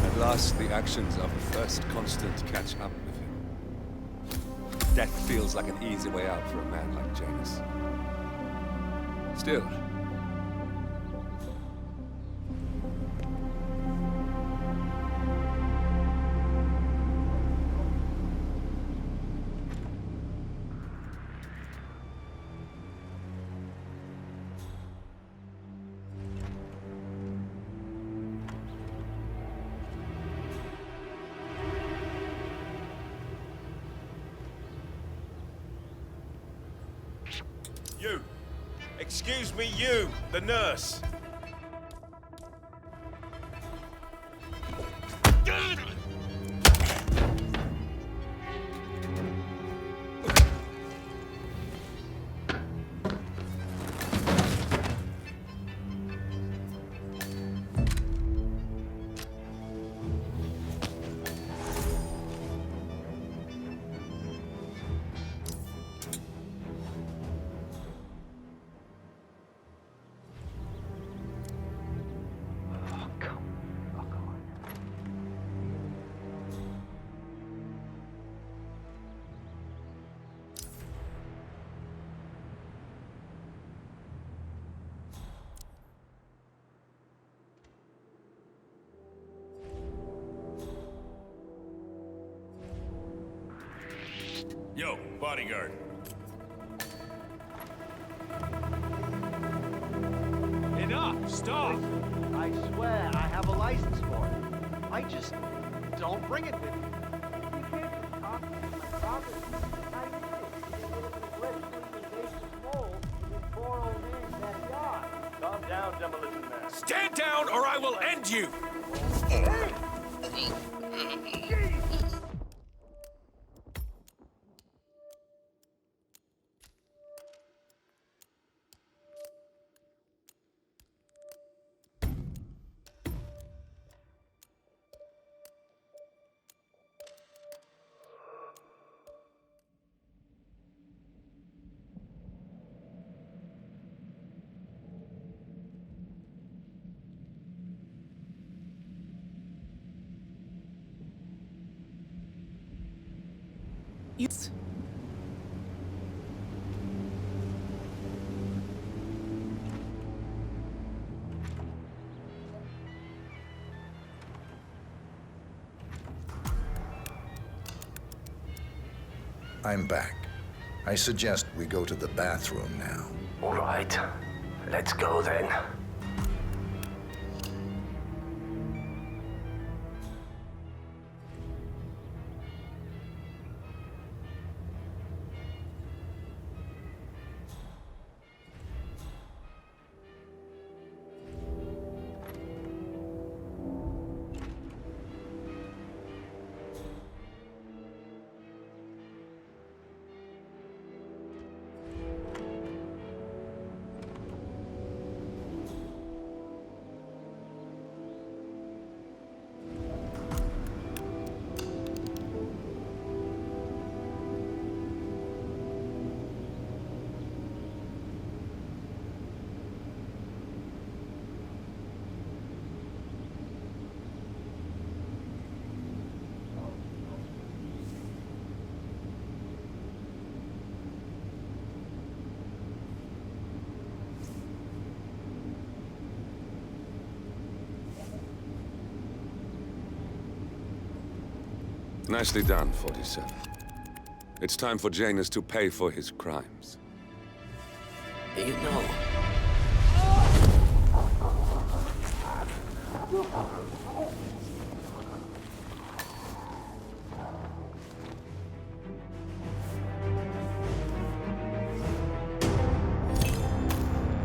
At last, the actions of the first constant catch up with him. Death feels like an easy way out for a man like Janus. Still,
You! Excuse me, you, the nurse! Yo, bodyguard.
Enough! Stop!
I swear, I have a license for it. I just don't bring it with me. You can't just talk to my property. I did it. Allegedly invasive mole in poor old man's backyard.
Calm down, demolition man.
Stand down or I will end you!
Hey!
Yes.
I'm back. I suggest we go to the bathroom now.
All right. Let's go then.
Nicely done, 47. It's time for Janus to pay for his crimes.
You know,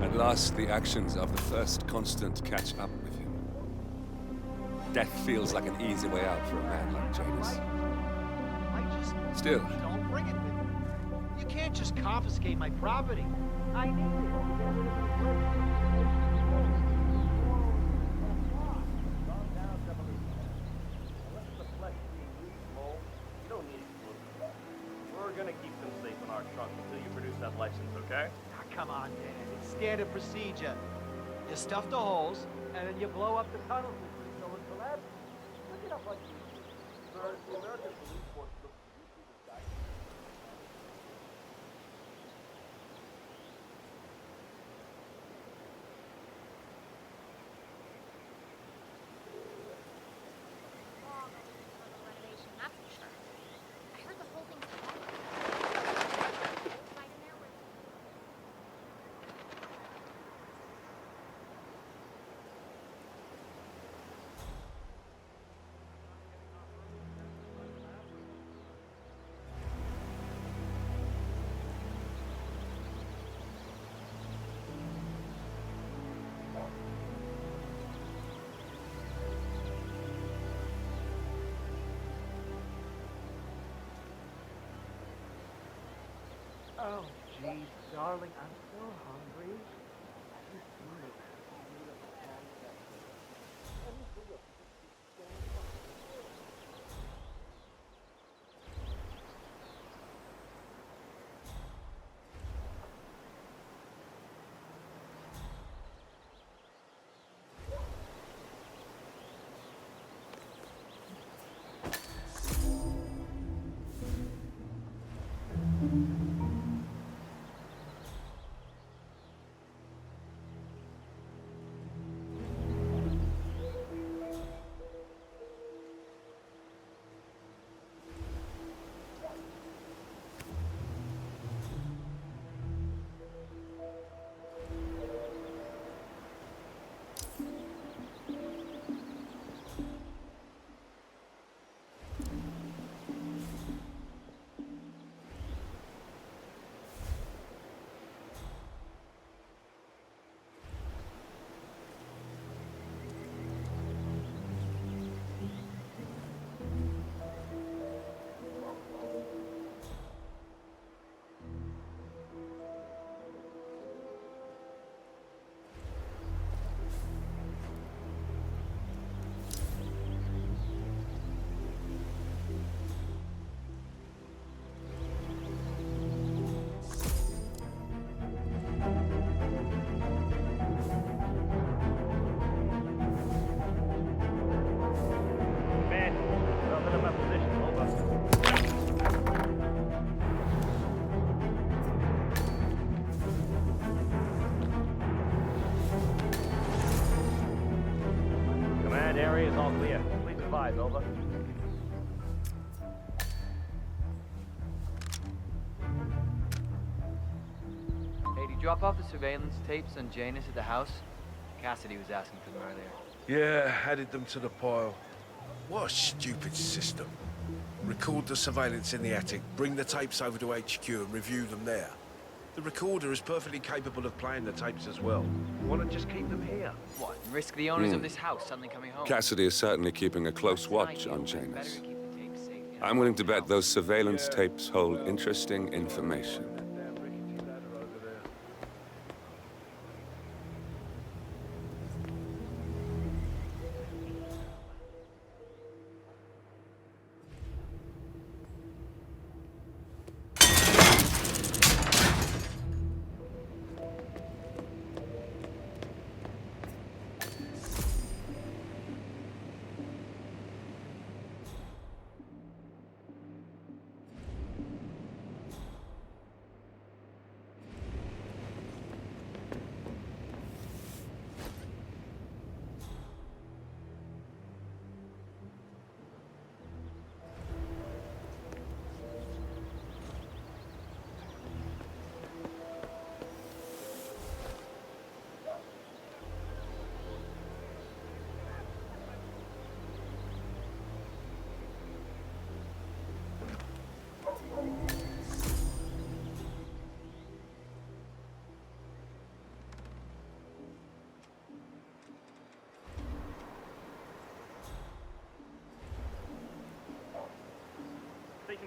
At last, the actions of the first constant catch up with him. Death feels like an easy way out for a man like Janus. Still,
Don't bring it with you. You can't just confiscate my property. I need it.
We're gonna keep them safe in our trunk until you produce that license, okay?
Ah, come on, Dan. It's standard procedure. You stuff the holes, and then you blow up the tunnels until it collapses. Look it up on YouTube. The American police force looks into this guy. Oh, jeez, darling, I'm so hungry. Have you seen this beautiful sunset? Let me do a
area is all clear. Please advise, over.
Hey, did you drop off the surveillance tapes on Janus at the house? Cassidy was asking for them earlier.
Yeah, added them to the pile. What a stupid system. Record the surveillance in the attic, bring the tapes over to HQ and review them there. The recorder is perfectly capable of playing the tapes as well. Why not just keep them here?
What, and risk the owners of this house suddenly coming home?
Cassidy is certainly keeping a close watch on Janus. I'm willing to bet those surveillance tapes hold interesting information.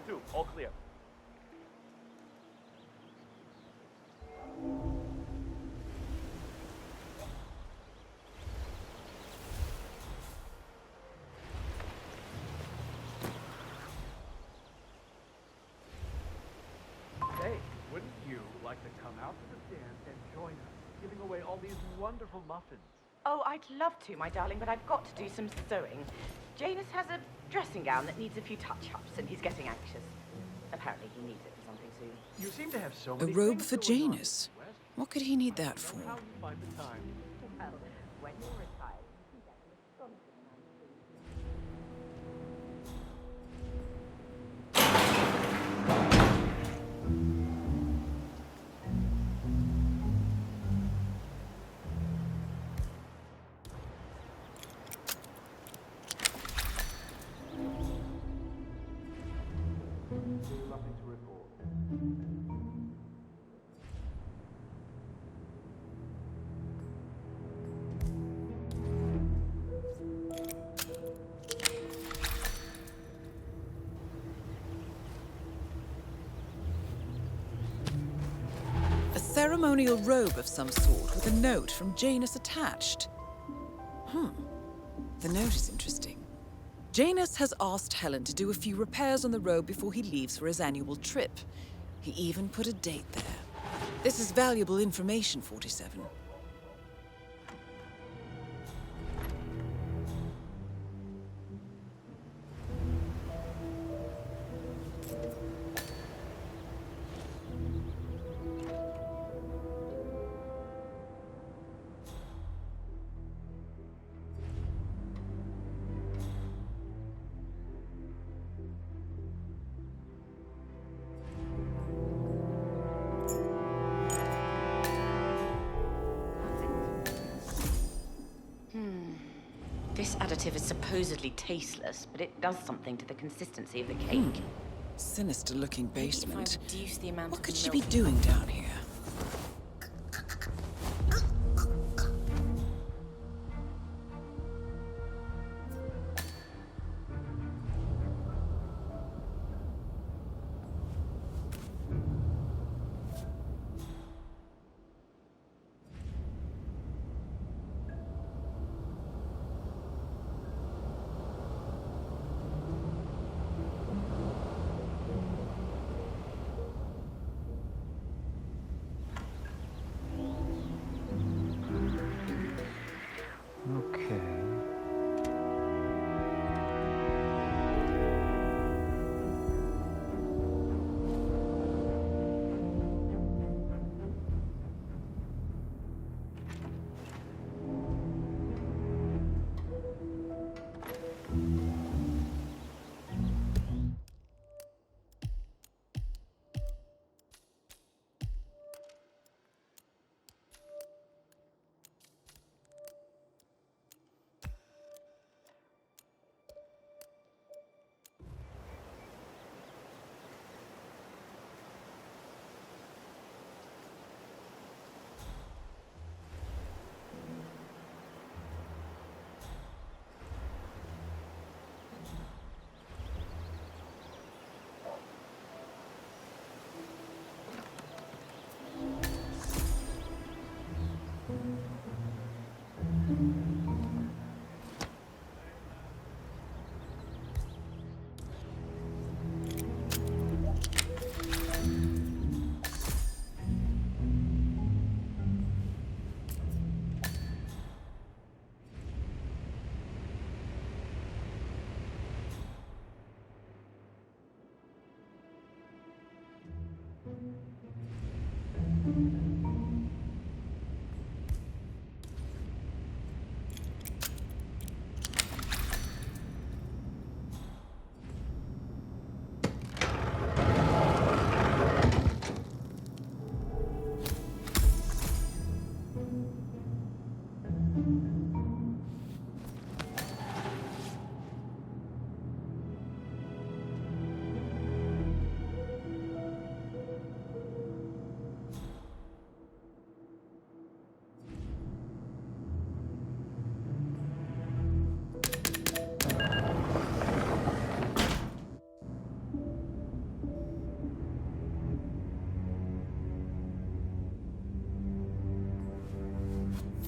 2, all clear.
Hey, wouldn't you like to come out to the stand and join us, giving away all these wonderful muffins?
Oh, I'd love to, my darling, but I've got to do some sewing. Janus has a dressing gown that needs a few touch-ups, and he's getting anxious. Apparently he needs it for something soon.
You seem to have so
A
many
robe
things
for
going on.
Janus? What could he need that for?
How you find the time?
Well, when you're retired, you can get an astonishing amount of food.
Nothing to report.
A ceremonial robe of some sort with a note from Janus attached. The note is interesting. Janus has asked Helen to do a few repairs on the robe before he leaves for his annual trip. He even put a date there. This is valuable information, 47.
This additive is supposedly tasteless, but it does something to the consistency of the cake.
Sinister-looking basement.
Reduce the amount
What
of
could she
milk.
be doing down here?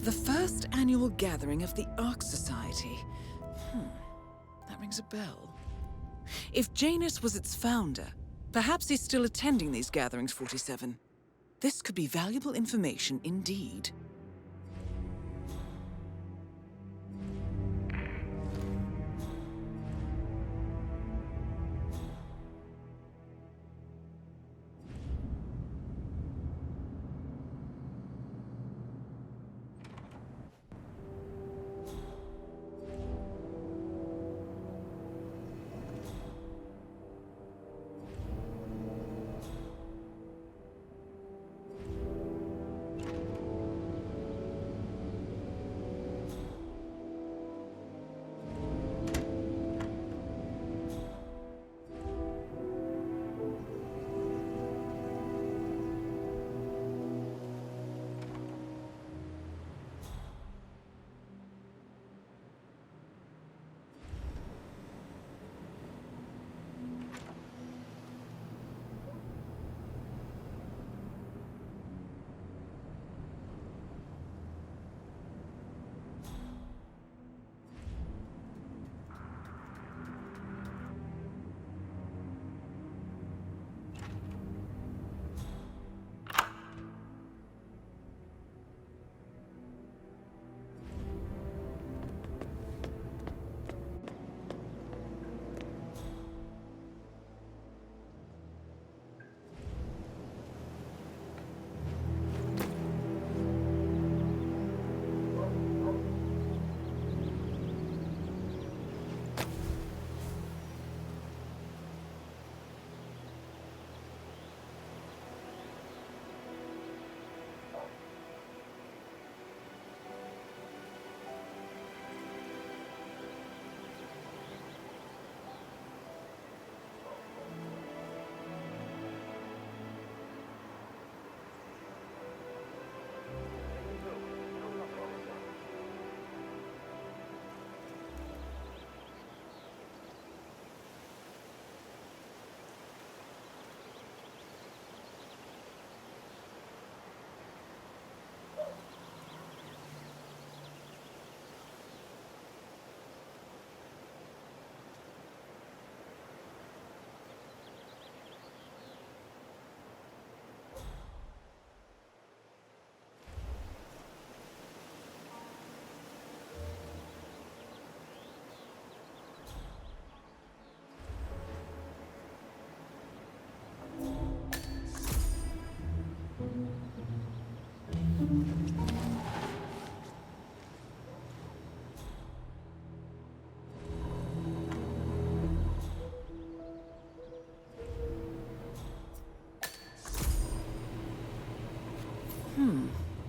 The first annual gathering of the Ark Society. That rings a bell. If Janus was its founder, perhaps he's still attending these gatherings, 47. This could be valuable information indeed.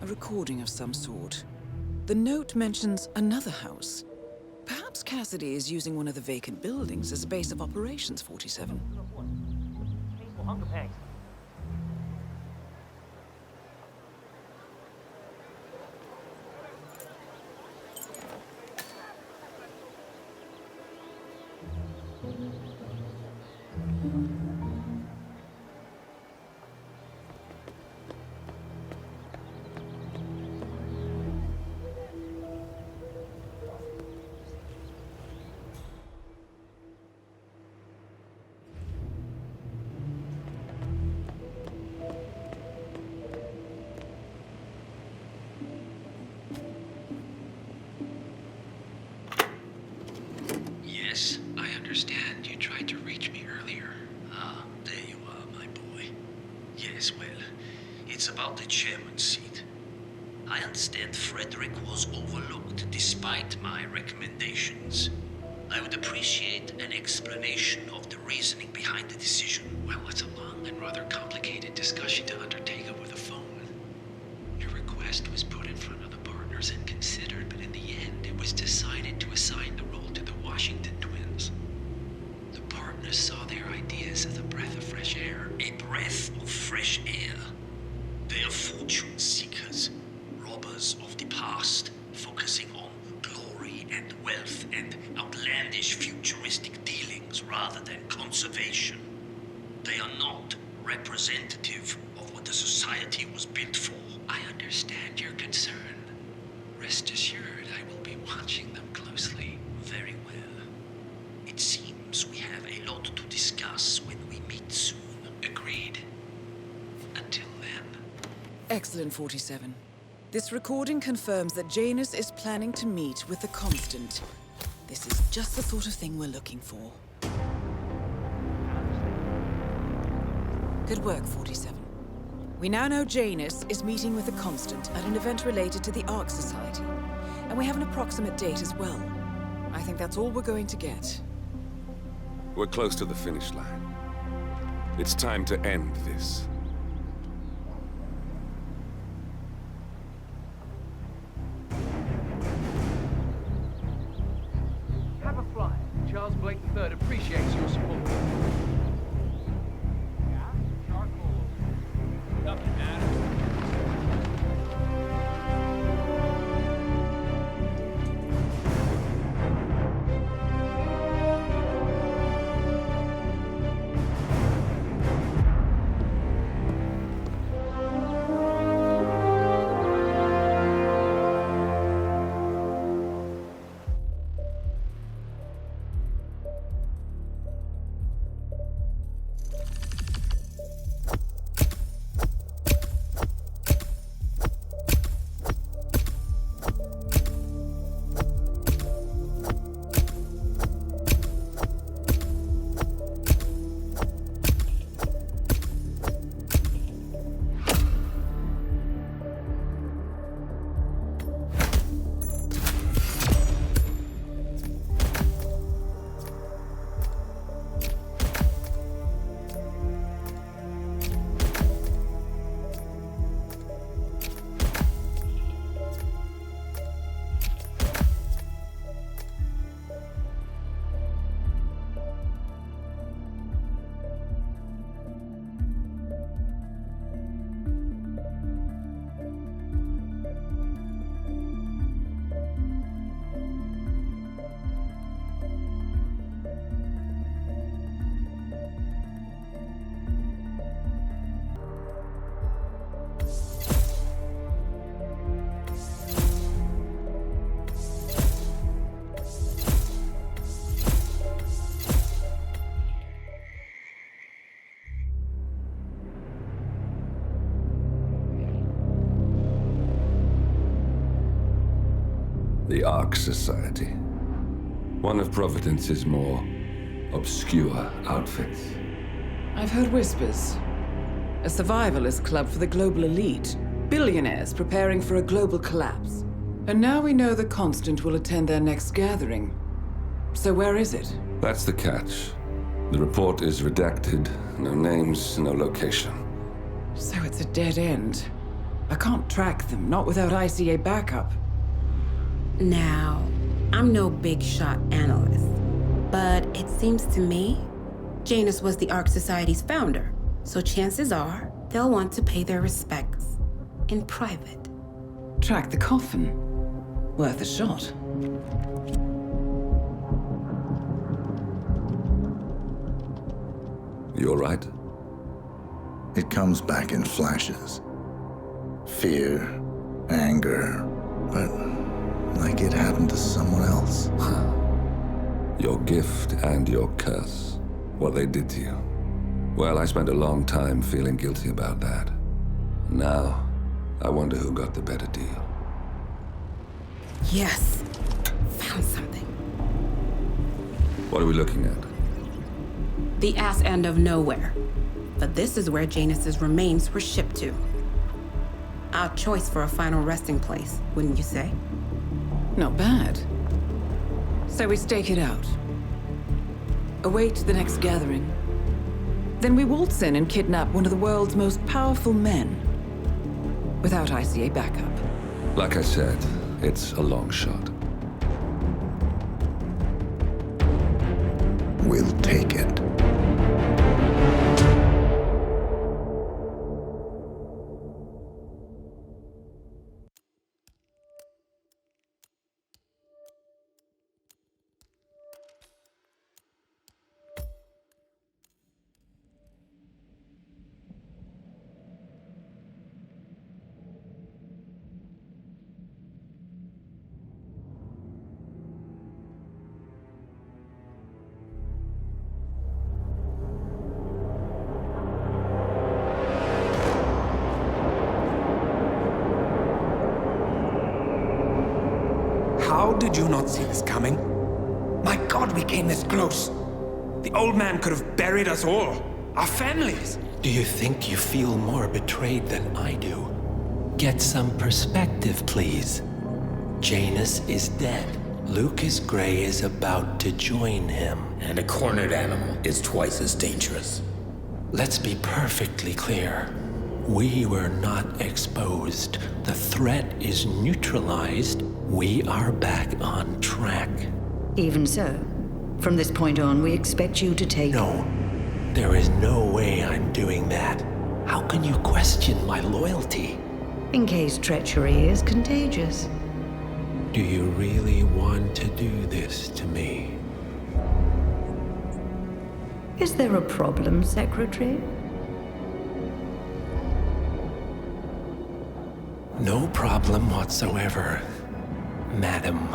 A recording of some sort. The note mentions another house. Perhaps Cassidy is using one of the vacant buildings as a base of operations, 47.
Painful hunger pangs.
Yes, I understand. You tried to reach me earlier. Ah, there you are, my boy. Yes, well, it's about the chairman's seat. I understand Frederick was overlooked despite my recommendations. I would appreciate an explanation of the reasoning behind the decision. Well, it's a long and rather complicated discussion to undertake over the phone. Your request was put in front of the partners and considered, but in the end, it was decided to assign the role to the Washington twins. The partners saw their ideas as a breath of fresh air. A breath of fresh air. They are fortune seekers, robbers of the past, focusing on glory and wealth and outlandish futuristic dealings rather than conservation. They are not representative of what the society was built for. I understand your concern.
Excellent, 47. This recording confirms that Janus is planning to meet with the Constant. This is just the sort of thing we're looking for. Good work, 47. We now know Janus is meeting with the Constant at an event related to the Ark Society. And we have an approximate date as well. I think that's all we're going to get.
We're close to the finish line. It's time to end this.
Have a fly. Charles Blake III appreciates your support.
Nothing matters.
The Ark Society. One of Providence's more obscure outfits.
I've heard whispers. A survivalist club for the global elite. Billionaires preparing for a global collapse. And now we know the Constant will attend their next gathering. So where is it?
That's the catch. The report is redacted. No names, no location.
So it's a dead end. I can't track them, not without ICA backup.
Now, I'm no big shot analyst, but it seems to me Janus was the Ark Society's founder, so chances are they'll want to pay their respects in private.
Track the coffin. Worth a shot.
You all right?
It comes back in flashes. Fear, anger, but like it happened to someone else.
Your gift and your curse. What they did to you. Well, I spent a long time feeling guilty about that. Now, I wonder who got the better deal.
Yes, found something.
What are we looking at?
The ass end of nowhere. But this is where Janus's remains were shipped to. Our choice for a final resting place, wouldn't you say?
Not bad. So we stake it out. Await the next gathering. Then we waltz in and kidnap one of the world's most powerful men. Without ICA backup.
Like I said, it's a long shot.
We'll take it.
How did you not see this coming? My God, we came this close. The old man could have buried us all. Our families.
Do you think you feel more betrayed than I do? Get some perspective, please. Janus is dead. Lucas Gray is about to join him.
And a cornered animal is twice as dangerous.
Let's be perfectly clear. We were not exposed. The threat is neutralized. We are back on track.
Even so, from this point on, we expect you to take...
No. There is no way I'm doing that. How can you question my loyalty?
In case treachery is contagious.
Do you really want to do this to me?
Is there a problem, Secretary?
No problem whatsoever, Madam.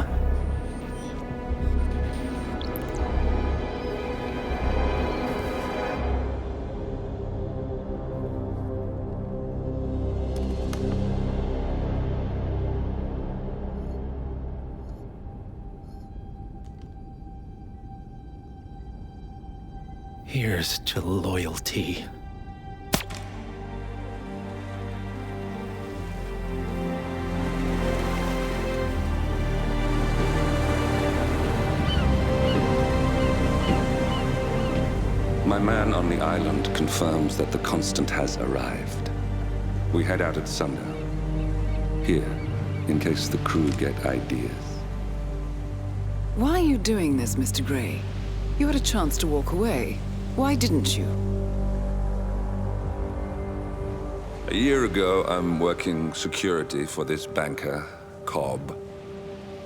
Here's to loyalty.
My man on the island confirms that the Constant has arrived. We head out at sundown. Here, in case the crew get ideas.
Why are you doing this, Mr. Gray? You had a chance to walk away. Why didn't you?
A year ago, I'm working security for this banker, Cobb,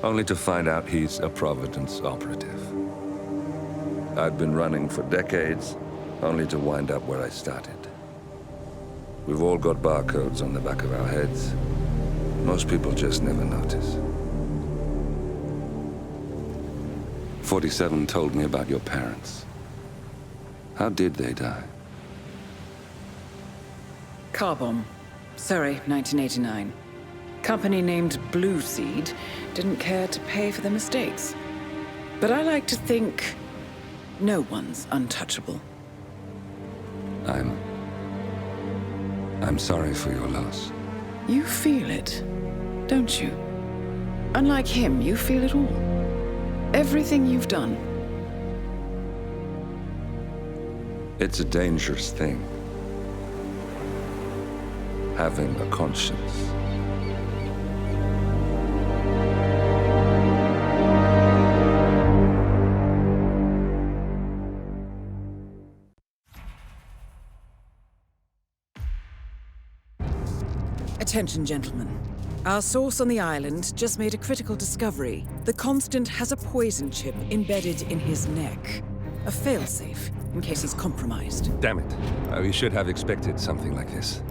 only to find out he's a Providence operative. I'd been running for decades, only to wind up where I started. We've all got barcodes on the back of our heads. Most people just never notice. 47 told me about your parents. How did they die?
Car bomb. Surrey, 1989. Company named Blue Seed didn't care to pay for their mistakes. But I like to think no one's untouchable.
I'm sorry for your loss.
You feel it, don't you? Unlike him, you feel it all. Everything you've done.
It's a dangerous thing. Having a conscience.
Attention, gentlemen. Our source on the island just made a critical discovery. The Constant has a poison chip embedded in his neck. A failsafe, in case he's compromised.
Damn it. We should have expected something like this.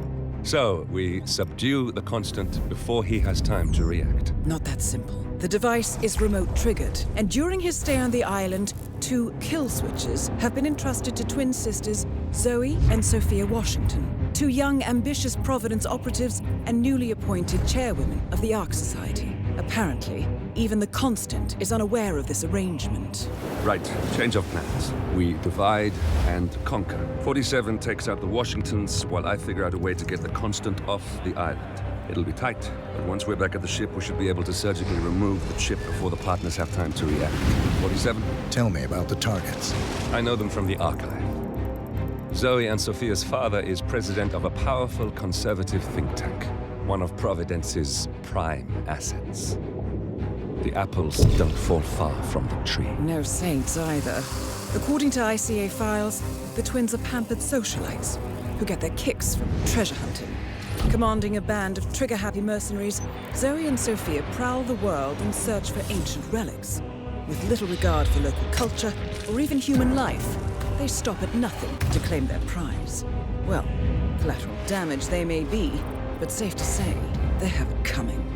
So, we subdue the Constant before he has time to react.
Not that simple. The device is remote-triggered, and during his stay on the island, 2 kill switches have been entrusted to twin sisters Zoe and Sophia Washington, 2 young, ambitious Providence operatives and newly appointed chairwomen of the Ark Society. Apparently, even the Constant is unaware of this arrangement.
Right, change of plans. We divide and conquer. 47 takes out the Washingtons, while I figure out a way to get the Constant off the island. It'll be tight, but once we're back at the ship, we should be able to surgically remove the chip before the partners have time to react. 47?
Tell me about the targets.
I know them from the archive. Zoe and Sophia's father is president of a powerful conservative think tank, one of Providence's prime assets. The apples don't fall far from the tree.
No saints either. According to ICA files, the twins are pampered socialites who get their kicks from treasure hunting. Commanding a band of trigger-happy mercenaries, Zoe and Sophia prowl the world in search for ancient relics. With little regard for local culture or even human life, they stop at nothing to claim their prize. Well, collateral damage they may be, but safe to say, they have it coming.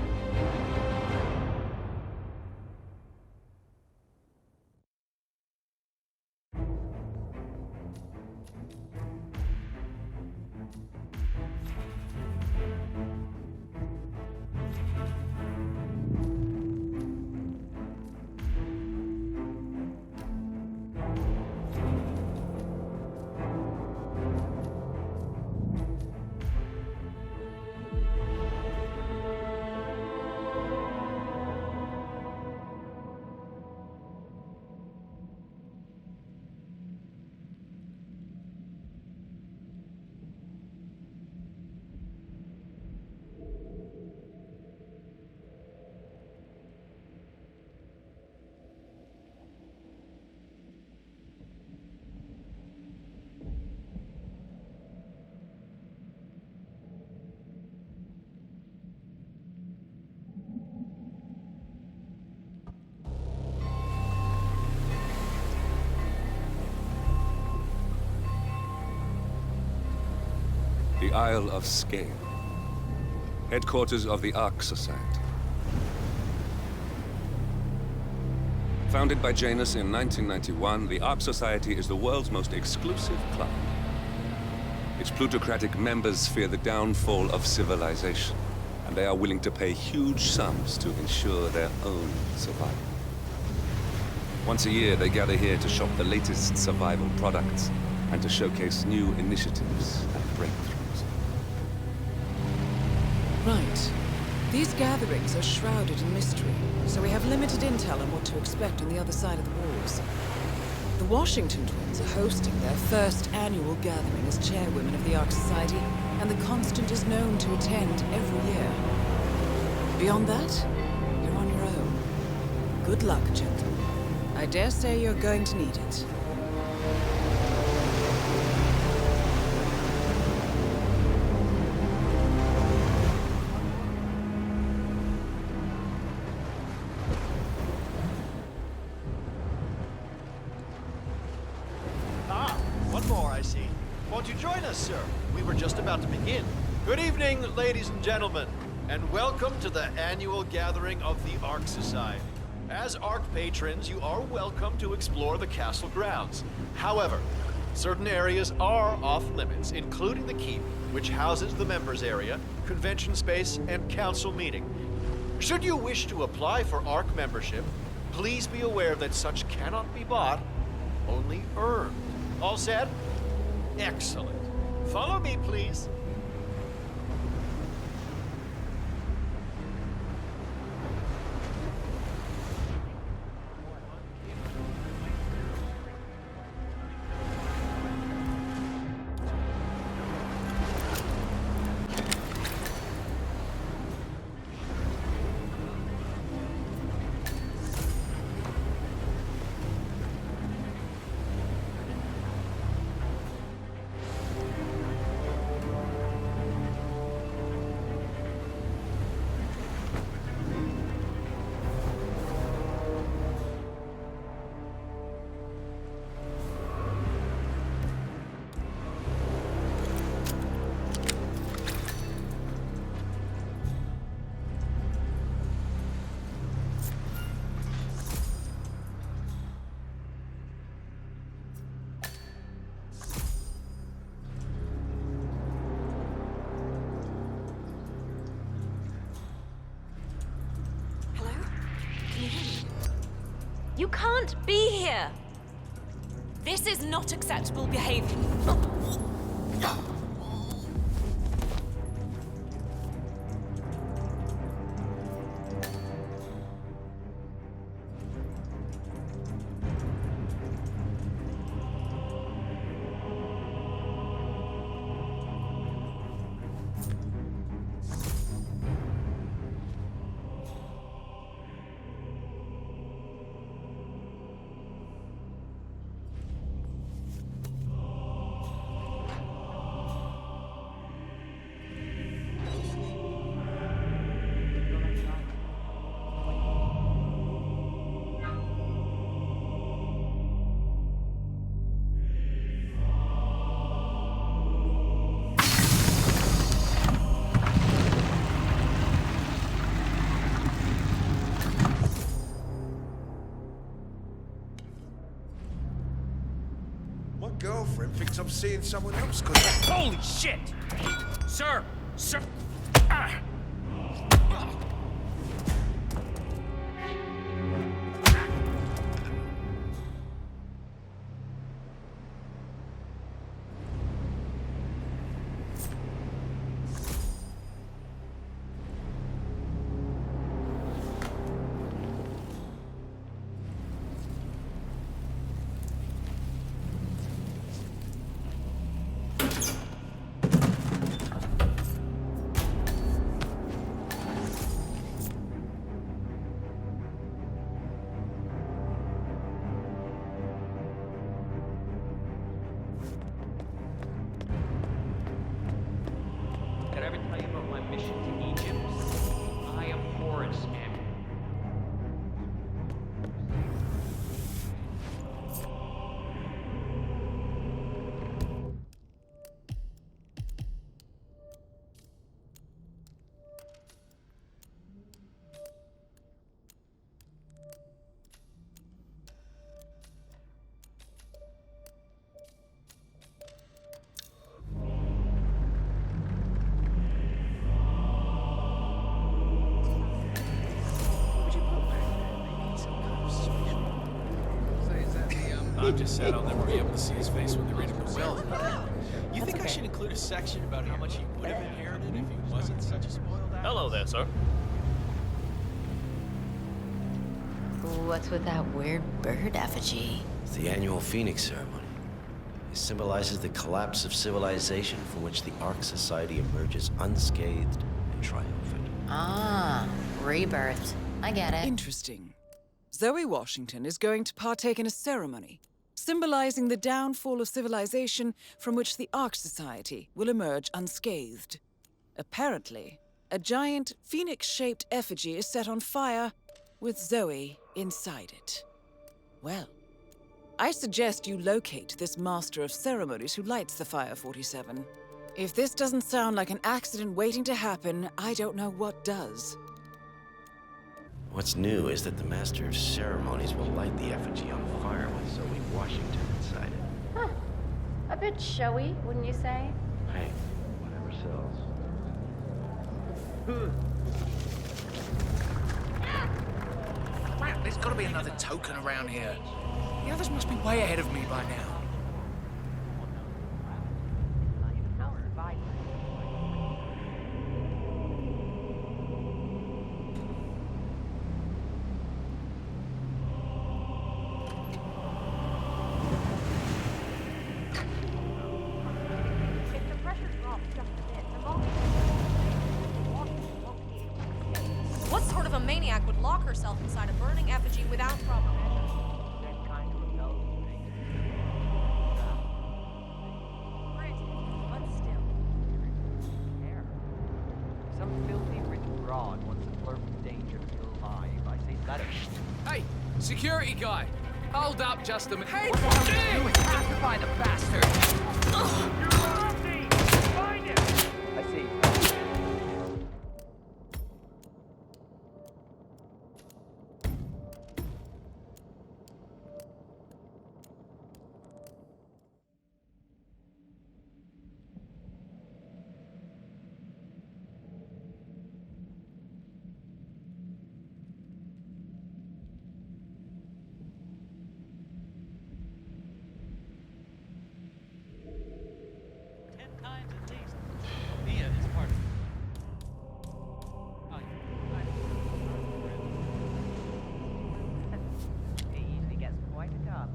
Isle of Skye, headquarters of the Ark Society. Founded by Janus in 1991, the Ark Society is the world's most exclusive club. Its plutocratic members fear the downfall of civilization, and they are willing to pay huge sums to ensure their own survival. Once a year, they gather here to shop the latest survival products and to showcase new initiatives and breakthroughs.
Right. These gatherings are shrouded in mystery, so we have limited intel on what to expect on the other side of the walls. The Washington twins are hosting their first annual gathering as chairwomen of the Ark Society, and the Constant is known to attend every year. Beyond that, you're on your own. Good luck, gentlemen. I dare say you're going to need it.
One more, I see. Won't you join us, sir? We were just about to begin. Good evening, ladies and gentlemen, and welcome to the annual gathering of the Ark Society. As Ark patrons, you are welcome to explore the castle grounds. However, certain areas are off limits, including the keep, which houses the members area, convention space, and council meeting. Should you wish to apply for Ark membership, please be aware that such cannot be bought, only earned. All set? Excellent. Follow me, please.
You can't be here! This is not acceptable behavior.
Girlfriend thinks I'm seeing someone else because...
Holy shit! Sir! Sir! Ah.
I'm just sad I'll never be able to see his face when they read him the will.
You think I should include a section about how much he would have inherited if he wasn't such a spoiled ass?
Hello there, sir.
What's with that weird bird effigy?
It's the annual Phoenix ceremony. It symbolizes the collapse of civilization from which the Ark Society emerges unscathed and triumphant.
Ah, rebirth. I get it.
Interesting. Zoe Washington is going to partake in a ceremony symbolizing the downfall of civilization from which the Ark Society will emerge unscathed. Apparently, a giant phoenix-shaped effigy is set on fire with Zoe inside it. Well, I suggest you locate this master of ceremonies who lights the fire 47. If this doesn't sound like an accident waiting to happen, I don't know what does.
What's new is that the Master of Ceremonies will light the effigy on fire with Zoe Washington inside it.
Huh. A bit showy, wouldn't you say?
Hey, whatever sells.
Wow, there's gotta be another token around here. The others must be way ahead of me by now.
What sort of a maniac would lock herself inside a burning effigy without proper measures? But still.
Some filthy rich broad wants to flirt with danger to your life. I say let her.
Hey, security guy! Hold up just a minute. Hey,
What the hell are you doing? Pacify the bastard! Find him! I see.
Mia is part of it.
He usually gets quite a job.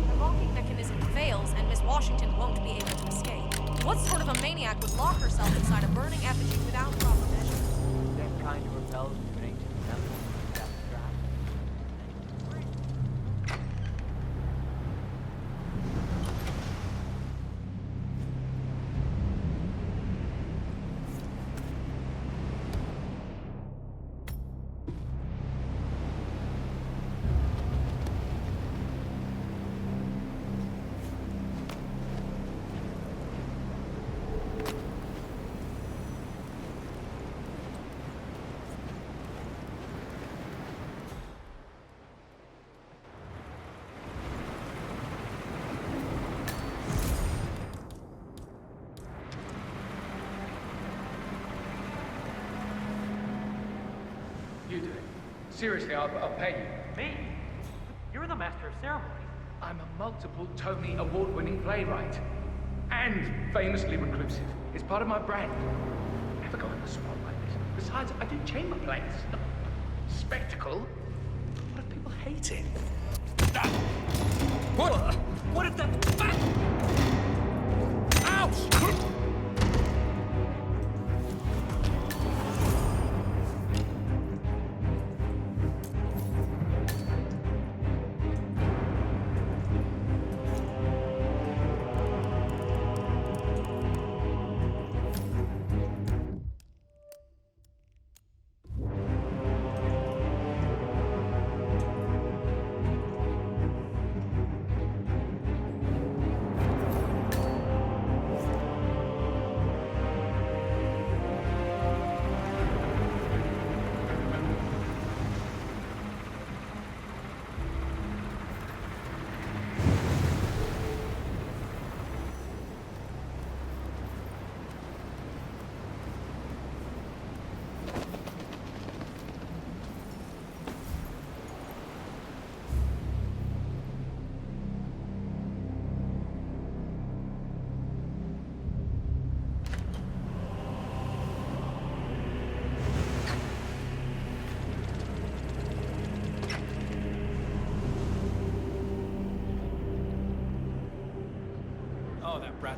The locking mechanism fails and Miss Washington won't be able to escape. What sort of a maniac would lock herself inside a burning effigy without proper measures?
That kind of repels from an ancient temple. That's the trap.
You do it. Seriously, I'll pay you.
Me? You're the master of ceremonies.
I'm a multiple Tony award-winning playwright. And famously reclusive. It's part of my brand. Never go in the spot like this. Besides, I do chamber plays. Spectacle? What if people hate it? What? What if that... Ouch!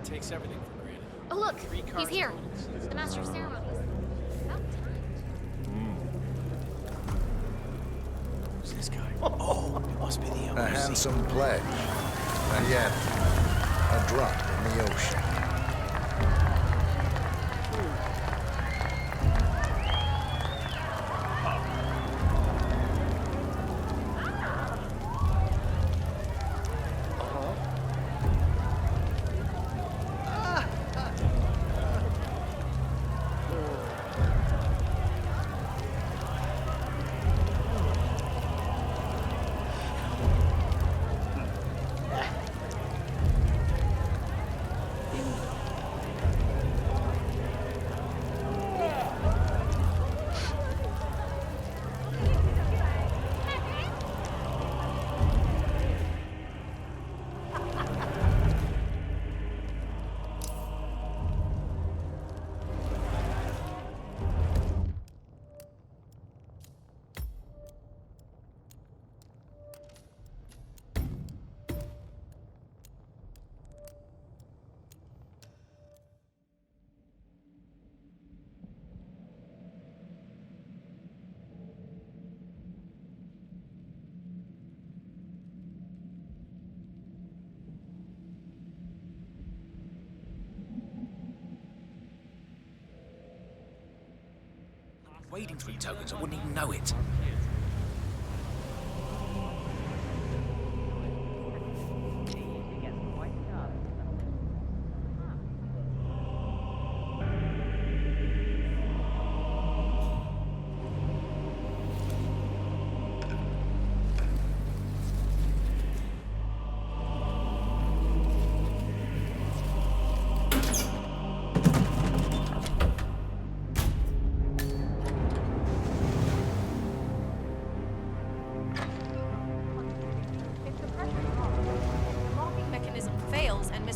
takes everything for granted.
Oh, look!
Three
He's
cards
here!
total.
The Master of Ceremonies. About time.
Who's this guy? Oh, it must be the OC.
A handsome pledge. And yet, a drop in the ocean.
Wading through tokens, I wouldn't even know it.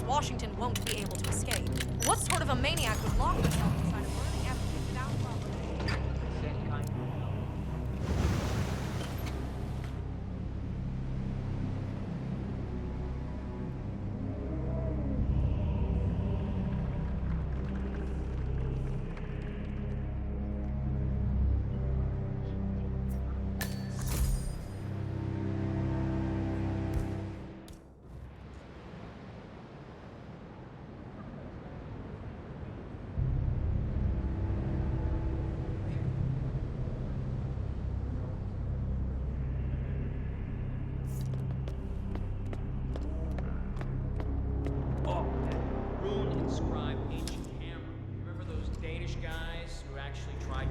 Washington won't be able to escape. What sort of a maniac would lock himself inside a burning effigy without proper...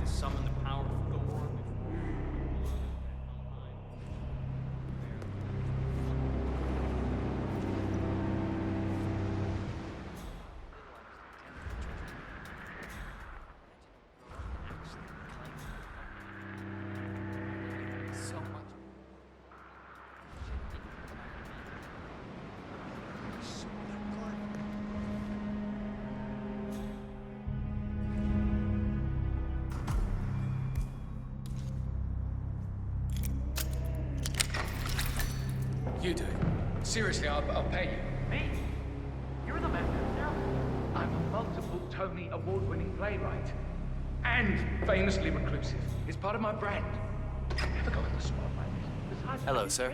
Summon the power of Thor before so much.
You do it. Seriously, I'll pay you. Me? You're the Master of Ceremonies. I'm a multiple Tony Award-winning playwright. And famously reclusive. It's part of my brand. Never go in the spotlight. Besides,
Hello, sir.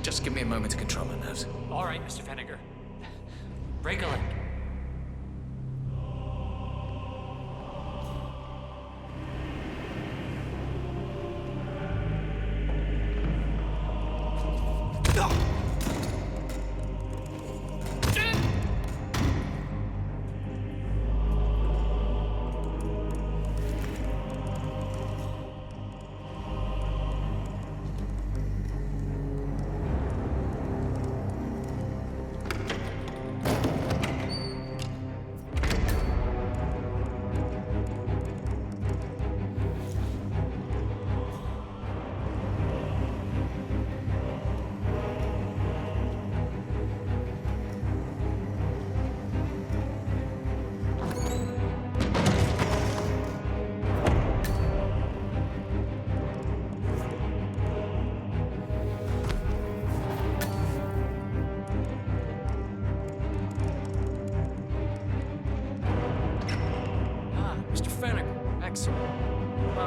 Just give me a moment to control my nerves.
All right, Mr. Fenniger. Break a leg.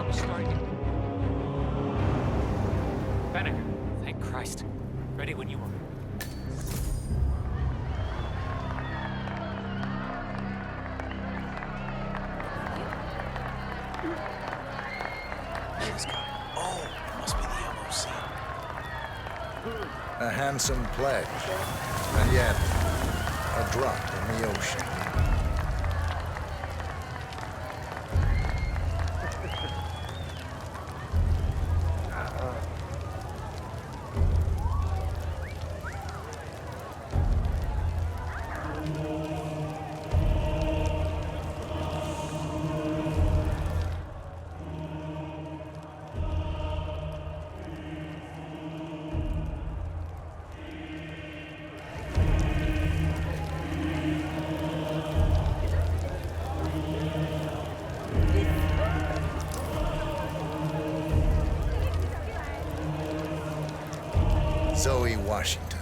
storm is starting. Fenneker, thank Christ. Ready when you are.
A handsome pledge, and yet a drop in the ocean. Zoe Washington,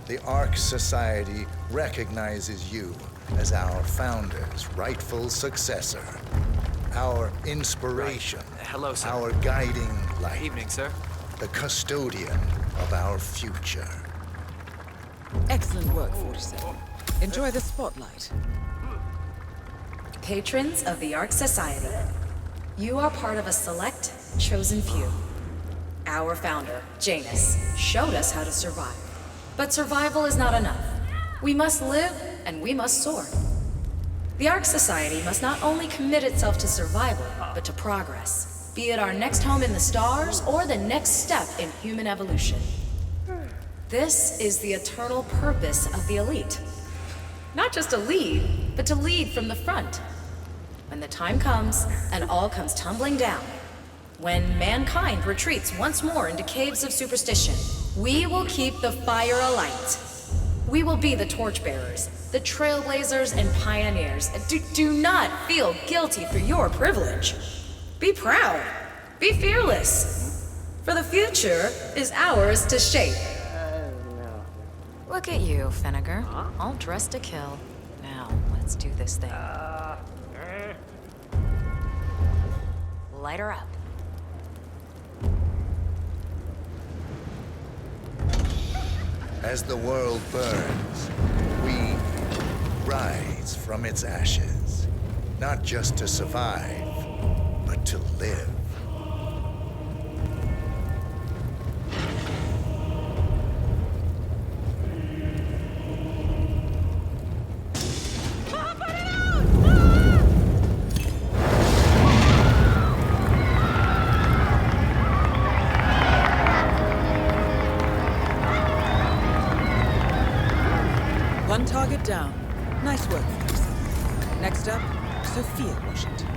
the Ark Society recognizes you as our founder's rightful successor, our inspiration,
Hello, sir.
our guiding light.
Evening, sir.
The custodian of our future.
Excellent work, 47. Enjoy the spotlight.
Patrons of the Ark Society, you are part of a select, chosen few. Our founder, Janus, showed us how to survive. But survival is not enough. We must live and we must soar. The Ark Society must not only commit itself to survival, but to progress, be it our next home in the stars or the next step in human evolution. This is the eternal purpose of the elite. Not just to lead, but to lead from the front. When the time comes and all comes tumbling down, when mankind retreats once more into caves of superstition, we will keep the fire alight. We will be the torchbearers, the trailblazers and pioneers. Do not feel guilty for your privilege. Be proud. Be fearless. For the future is ours to shape.
Look at you, Fenneker. All dressed to kill. Now, let's do this thing. Light her up.
As the world burns, we rise from its ashes, not just to survive, but to live.
One target down. Nice work, 47. Next up, Sophia Washington.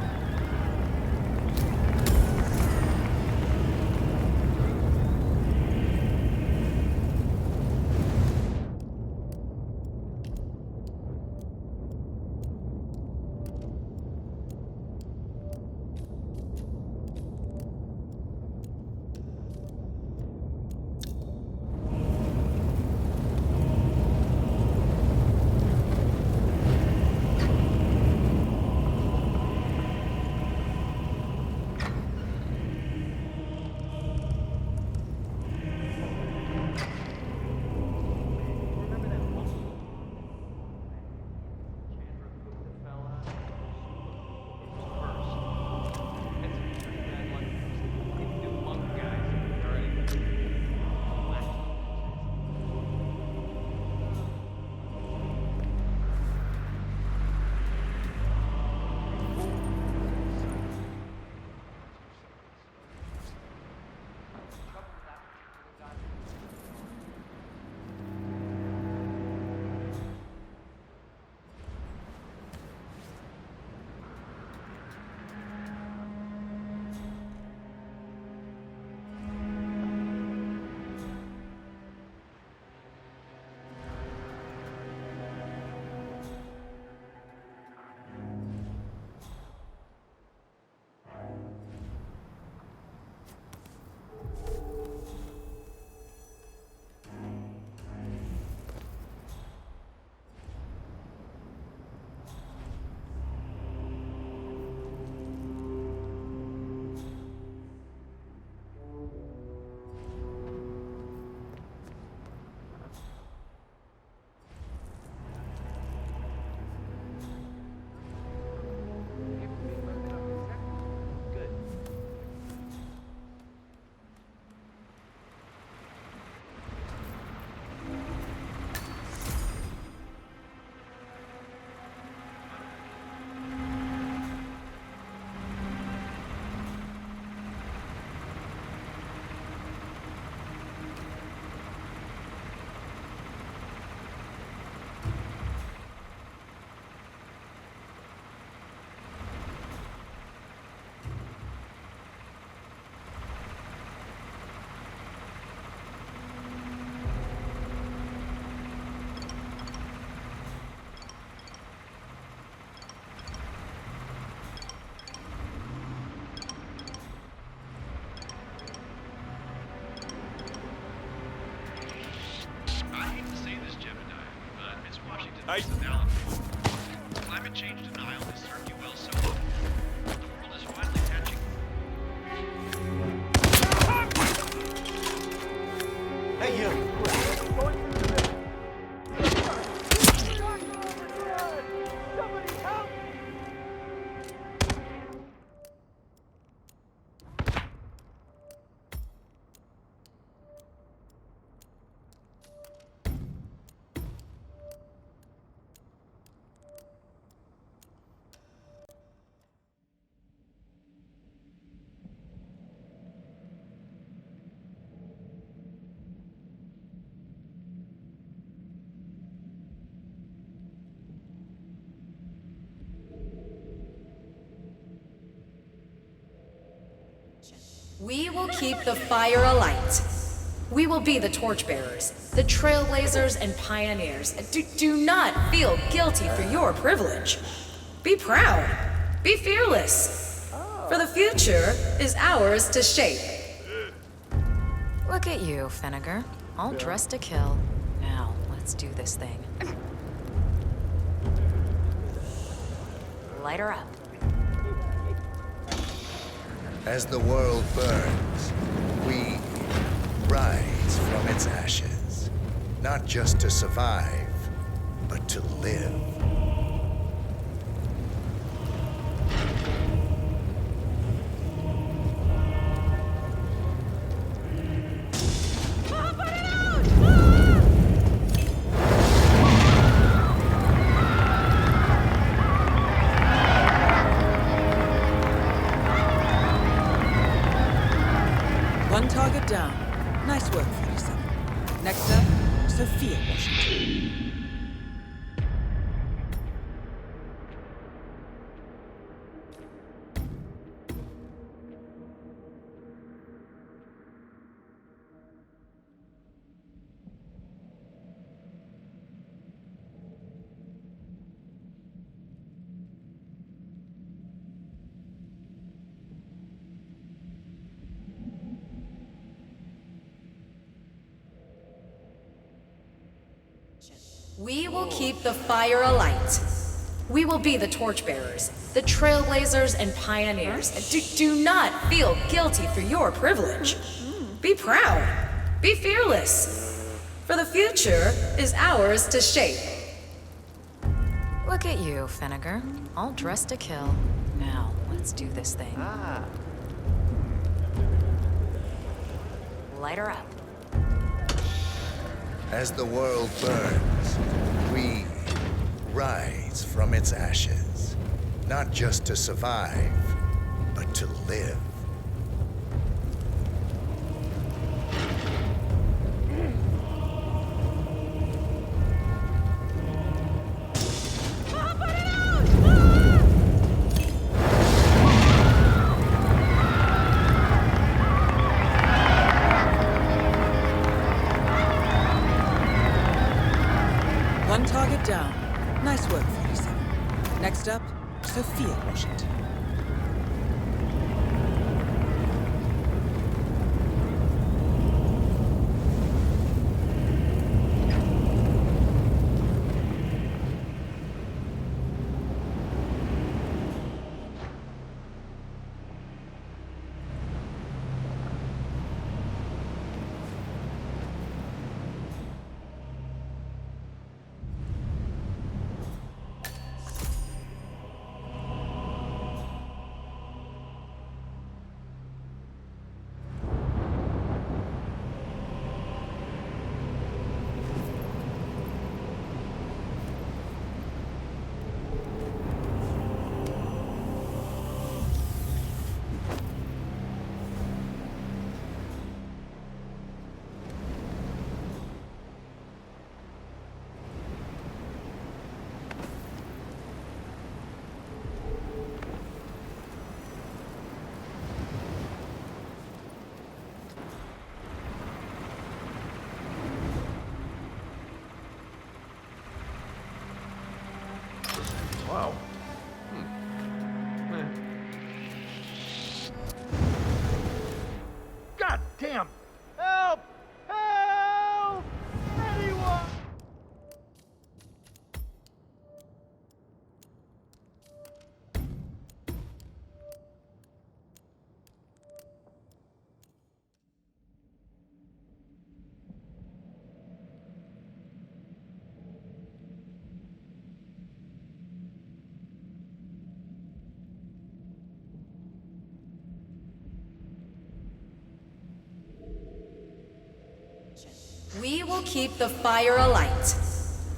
Climate change denial has served you well so far. The world is finally catching.
Hey, you!
We will keep the fire alight. We will be the torchbearers, the trailblazers and pioneers. Do not feel guilty for your privilege. Be proud. Be fearless. For the future is ours to shape.
Look at you, Finnegar. All dressed to kill. Now, let's do this thing. Light her up.
As the world burns, we rise from its ashes. Not just to survive, but to live.
One target down. Nice work, 47. Next up, Sophia Washington.
We will keep the fire alight. We will be the torchbearers, the trailblazers and pioneers. Do not feel guilty for your privilege. Be proud. Be fearless. For the future is ours to shape.
Look at you, Finnegar. All dressed to kill. Now, let's do this thing. Light her up.
As the world burns, we rise from its ashes. Not just to survive, but to live.
One target down. Nice work, 47. Next up, Sophia Washington.
We will keep the fire alight.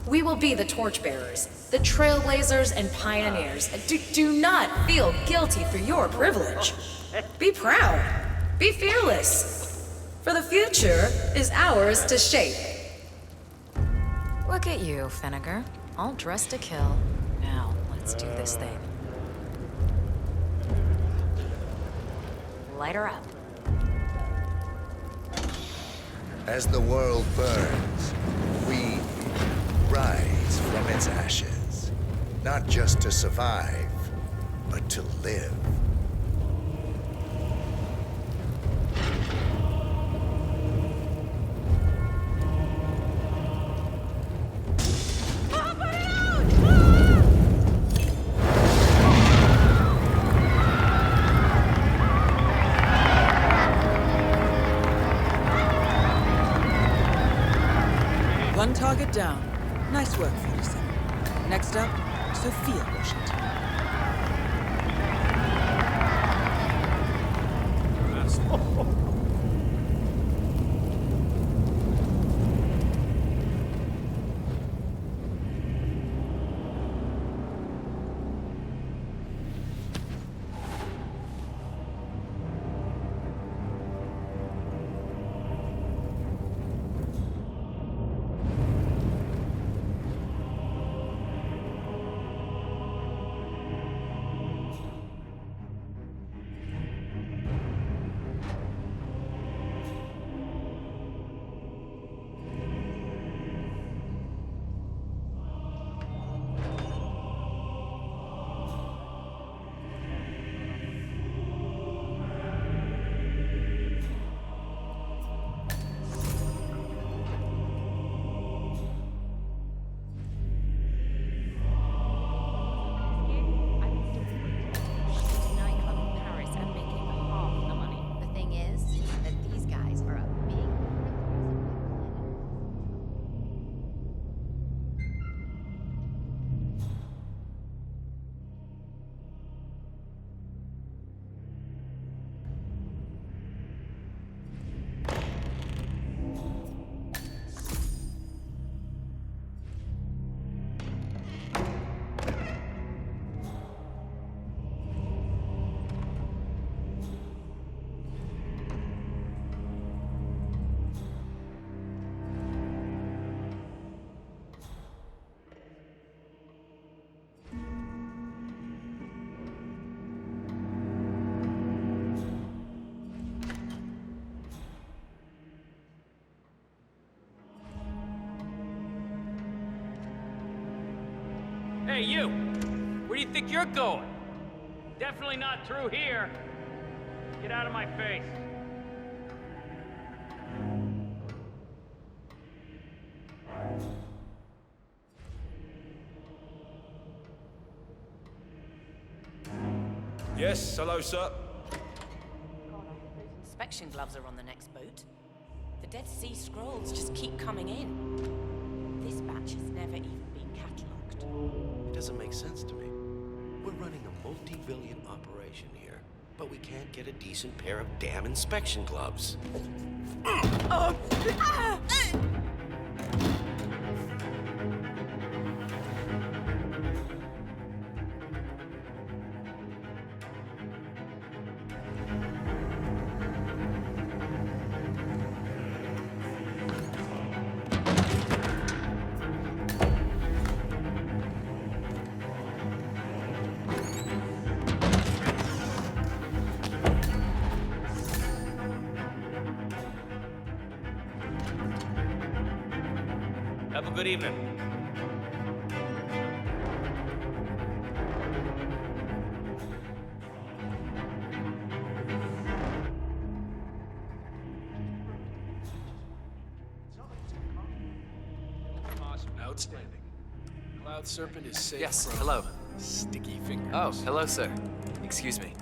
We will be the torchbearers, the trailblazers and pioneers. Do not feel guilty for your privilege. Be proud. Be fearless. For the future is ours to shape.
Look at you, Finnegar. All dressed to kill. Now, let's do this thing. Light her up.
As the world burns, we rise from its ashes. Not just to survive, but to live.
One target down. Nice work, 47. Next up, Sophia Washington.
Hey, you! Where do you think you're going? Definitely not through here. Get out of my face.
Yes, hello, sir.
Inspection gloves are on the next boat. The Dead Sea Scrolls just keep coming in. This batch has never even been catalogued.
It doesn't make sense to me. We're running a multi-billion operation here, but we can't get a decent pair of damn inspection gloves.
Have a good evening.
Outstanding. Cloud Serpent is safe
Yes,
from
hello.
sticky fingers.
Oh, hello, sir. Excuse me.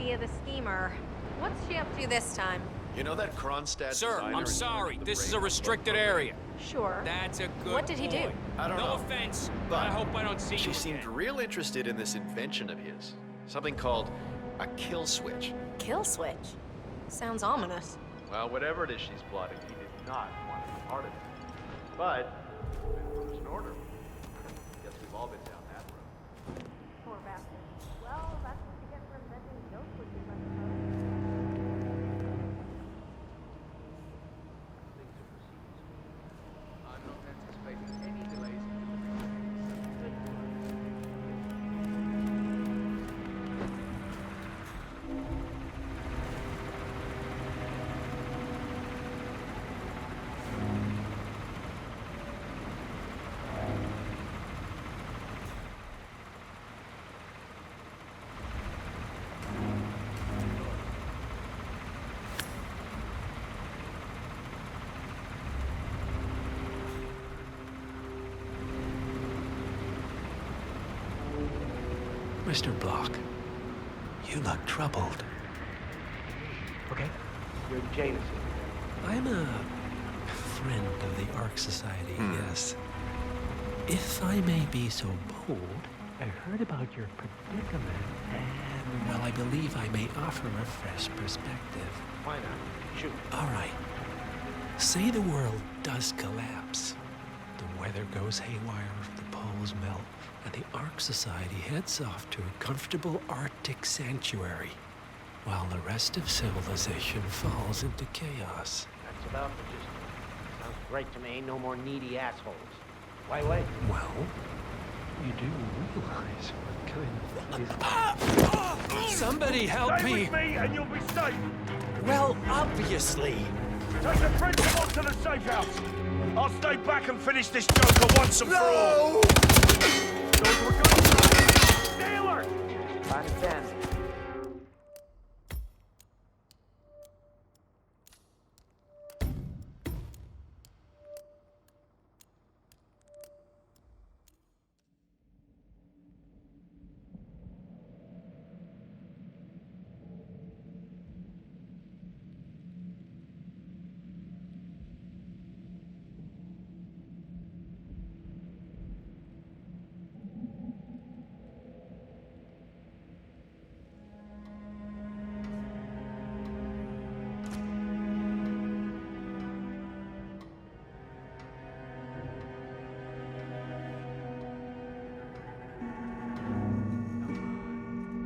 Sophia the schemer. What's she up to this time?
You know that Kronstadt
Sir,
designer
I'm
in
sorry.
the
This is a
brain
restricted
program?
area.
Sure.
That's a good
What did he do?
boy.
I don't
no
know.
offense,
But
I hope I don't see
she
you
seemed
again.
real interested in this invention of his. Something called a kill switch.
Kill switch? Sounds ominous.
Well, whatever it is she's plotting, he did not want to be part of it. But, there's an order. Guess we've all been down that road.
Poor bastard. Well, that's what you get for inventing kill switches, I
I'm not anticipating any delays.
Mr. Block, you look troubled.
Okay? You're Jameson.
I'm a friend of the Ark Society, yes. If I may be so bold, I heard about your predicament, and, well, I believe I may offer a fresh perspective.
Why not? Shoot.
All right. Say the world does collapse. The weather goes haywire, the poles melt, and the Ark Society heads off to a comfortable Arctic sanctuary, while the rest of civilization falls into chaos.
That's about the gist. Sounds great to me. No more needy assholes. Why wait?
Well, you do realize what kind of... Somebody help
Stay
me!
with me and you'll be safe.
Well, obviously.
Take the principal to the safe house. I'll stay back and finish this joker once and for all. Those were good shots. Stay alert.
I understand.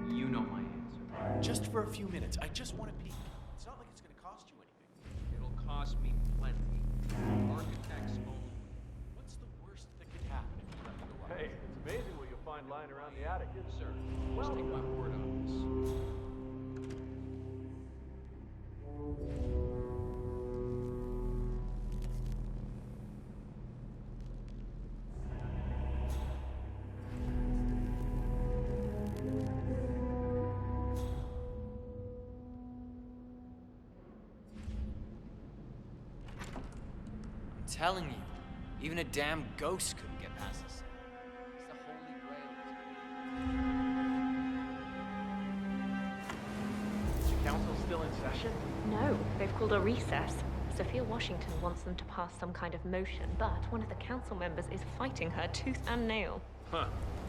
You know my answer.
Just for a few minutes. I just want to peek. It's not like it's going to cost you anything.
It'll cost me plenty. Architects only. What's the worst that could happen if you let me go out? Hey, it's amazing what you'll find lying around the attic, isn't it? Sir, just take my word on this.
I'm telling you, even a damn ghost couldn't get past this. It's the holy grail.
Is the council still in session?
No, they've called a recess. Sophia Washington wants them to pass some kind of motion, but one of the council members is fighting her tooth and nail.
Huh.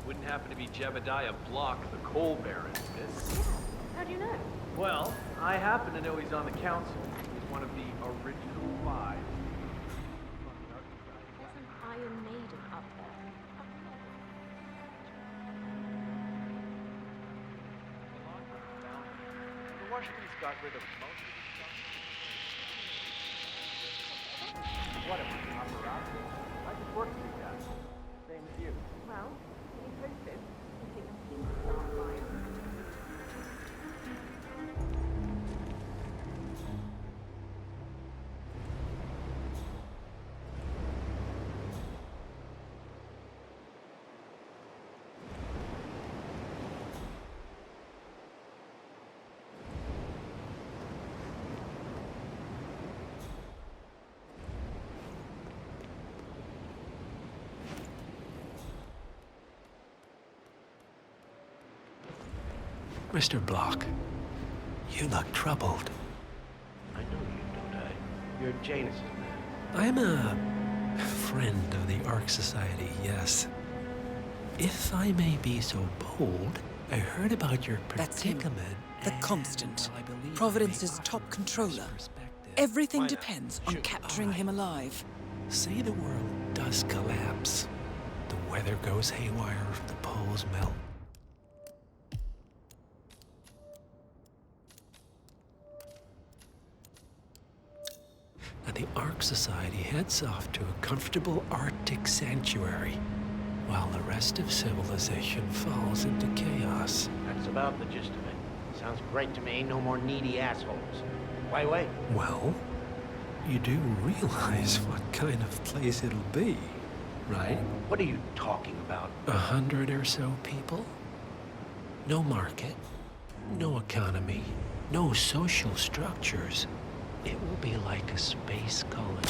Wouldn't happen to be Jebediah Block, the coal baron, miss?
How do you know?
Well, I happen to know he's on the council. He's one of the original 5.
There's an Iron Maiden up there.
The Washingtons got rid of most of the stuff. What am I, operatic? I just work for you guys. Same as you.
Well, you posted. You think he's not lying.
Mr. Block, You look troubled.
I know you, don't I? You're Janus's man.
I'm a friend of the Ark Society, yes. If I may be so bold, I heard about your
That's him.
predicament.
The Constant. Providence's top controller. Everything depends on capturing him alive.
Say the world does collapse. The weather goes haywire, the poles melt. And the Ark Society heads off to a comfortable Arctic sanctuary, while the rest of civilization falls into chaos.
That's about the gist of it. Sounds great to me. No more needy assholes. Why wait?
Well, you do realize what kind of place it'll be, right?
What are you talking about?
100 or so people? No market, no economy, no social structures. It will be like a space colony.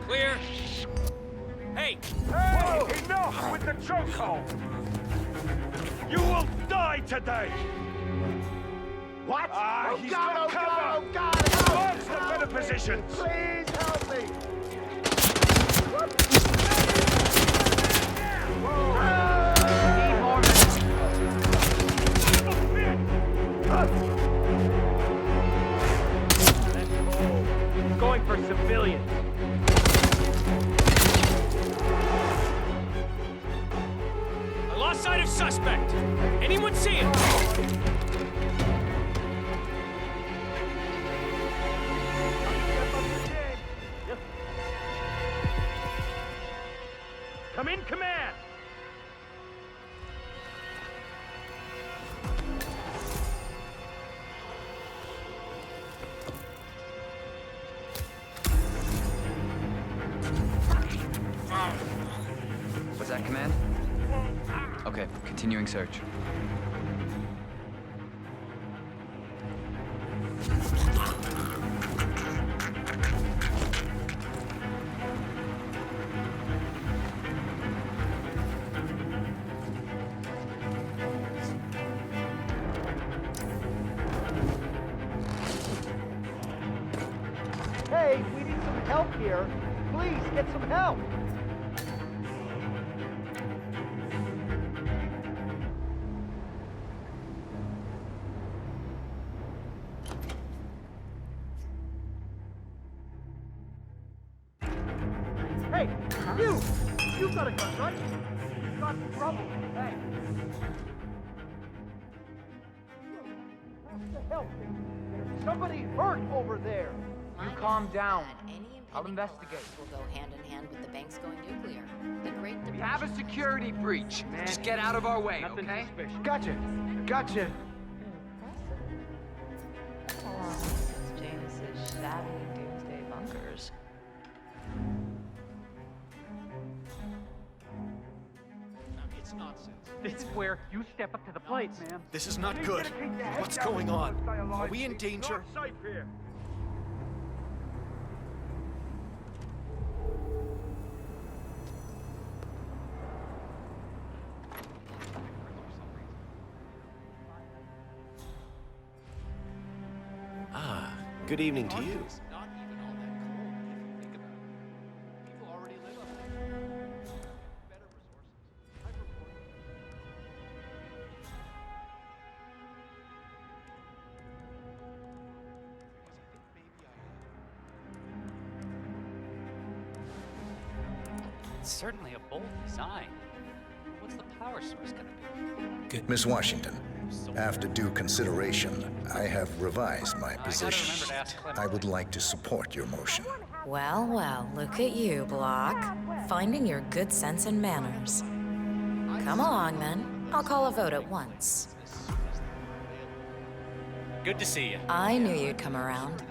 Clear. Hey!
Whoa! Enough with the chokehold! You will die today!
What?
He's got cover!
Oh God, help!
Launch the better positions!
Please help me!
Going for civilians.
I lost sight of suspect. Anyone see him?
Come in, command!
Was that command? Okay, continuing search.
Hey, we need some help here. Please, get some help. Hey, you! You've got a gun, right? You got in trouble. Hey. Have to help me. There's somebody hurt over there.
You calm down. I'll investigate.
Will go hand in hand with the banks going nuclear. The Great
We
Depression.
have a security breach. Just get out of our way, okay?
Gotcha. Gotcha.
Janus's shabby doomsday bunkers.
It's nonsense.
This is where you step up to the plate, ma'am.
This is not good. What's going on? Are we in danger?
Not safe here.
Good evening to you.
It's not even all that cold if you think about it. People already live up there. Better resources. I've reported.
It's certainly a bold design. What's the power source gonna be?
Miss Washington, after due consideration, I have revised my position. I would like to support your motion.
Well, well, look at you, Block. Finding your good sense and manners. Come along, then. I'll call a vote at once.
Good to see you.
I knew you'd come around.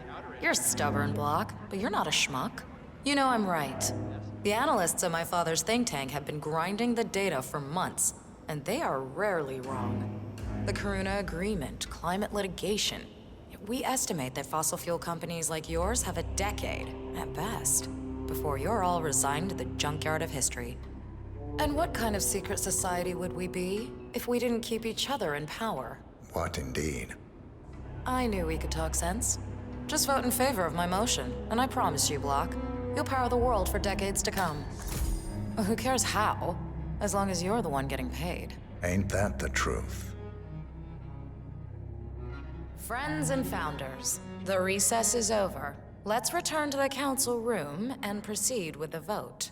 You're stubborn, Block, but you're not a schmuck. You know I'm right. The analysts at my father's think tank have been grinding the data for months, and they are rarely wrong. The Karuna Agreement, climate litigation. We estimate that fossil fuel companies like yours have a decade, at best, before you're all resigned to the junkyard of history. And what kind of secret society would we be if we didn't keep each other in power?
What indeed?
I knew we could talk sense. Just vote in favor of my motion, and I promise you, Block, you'll power the world for decades to come. Who cares how, as long as you're the one getting paid.
Ain't that the truth?
Friends and founders, the recess is over. Let's return to the council room and proceed with the vote.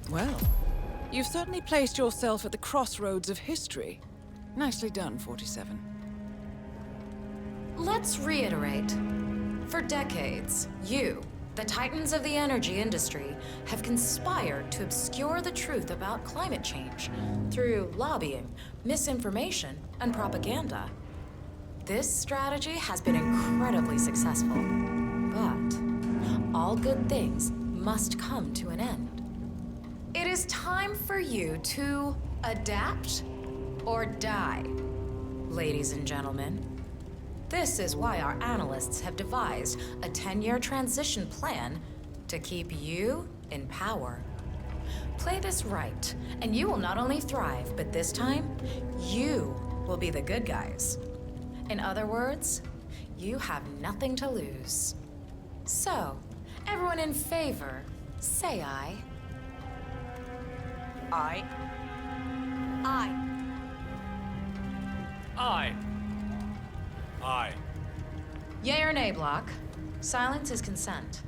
Well, you've certainly placed yourself at the crossroads of history. Nicely done, 47.
Let's reiterate. For decades, you, the titans of the energy industry, have conspired to obscure the truth about climate change through lobbying, misinformation, and propaganda. This strategy has been incredibly successful, but all good things must come to an end. It is time for you to adapt or die, ladies and gentlemen. This is why our analysts have devised a 10-year transition plan to keep you in power. Play this right, and you will not only thrive, but this time, you will be the good guys. In other words, you have nothing to lose. So, everyone in favor, say aye.
Aye.
Aye.
Aye. Aye.
Yay or nay, Block? Silence is consent.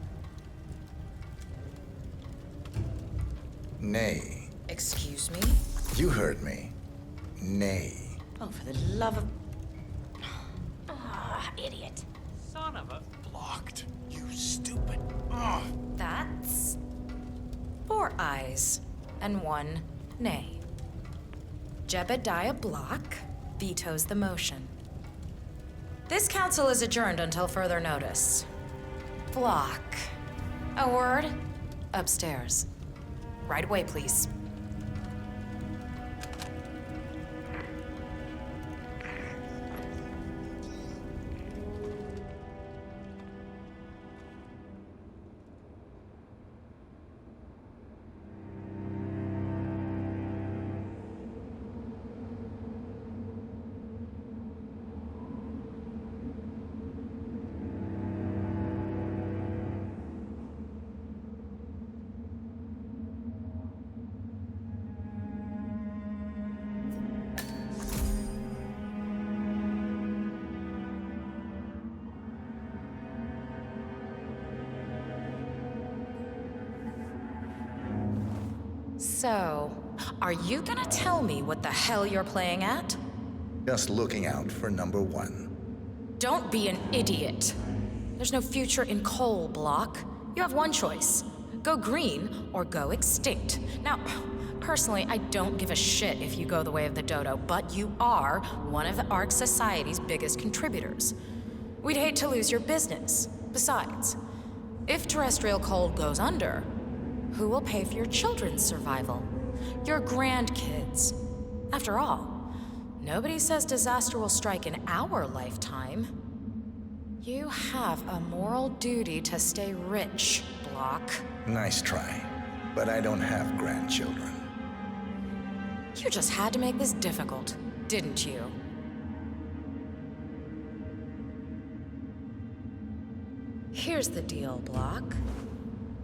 Nay.
Excuse me?
You heard me. Nay.
Oh, for the love of...
Ah, idiot.
Son of a...
Blocked. You stupid.
That's... 4 ayes and 1 nay. Jebediah Block vetoes the motion. This council is adjourned until further notice. Block. A word? Upstairs. Right away, please. So, are you gonna tell me what the hell you're playing at?
Just looking out for number 1.
Don't be an idiot. There's no future in coal, Block. You have one choice. Go green or go extinct. Now, personally, I don't give a shit if you go the way of the dodo, but you are one of the Ark Society's biggest contributors. We'd hate to lose your business. Besides, if terrestrial coal goes under, who will pay for your children's survival? Your grandkids. After all, nobody says disaster will strike in our lifetime. You have a moral duty to stay rich, Block.
Nice try. But I don't have grandchildren.
You just had to make this difficult, didn't you? Here's the deal, Block.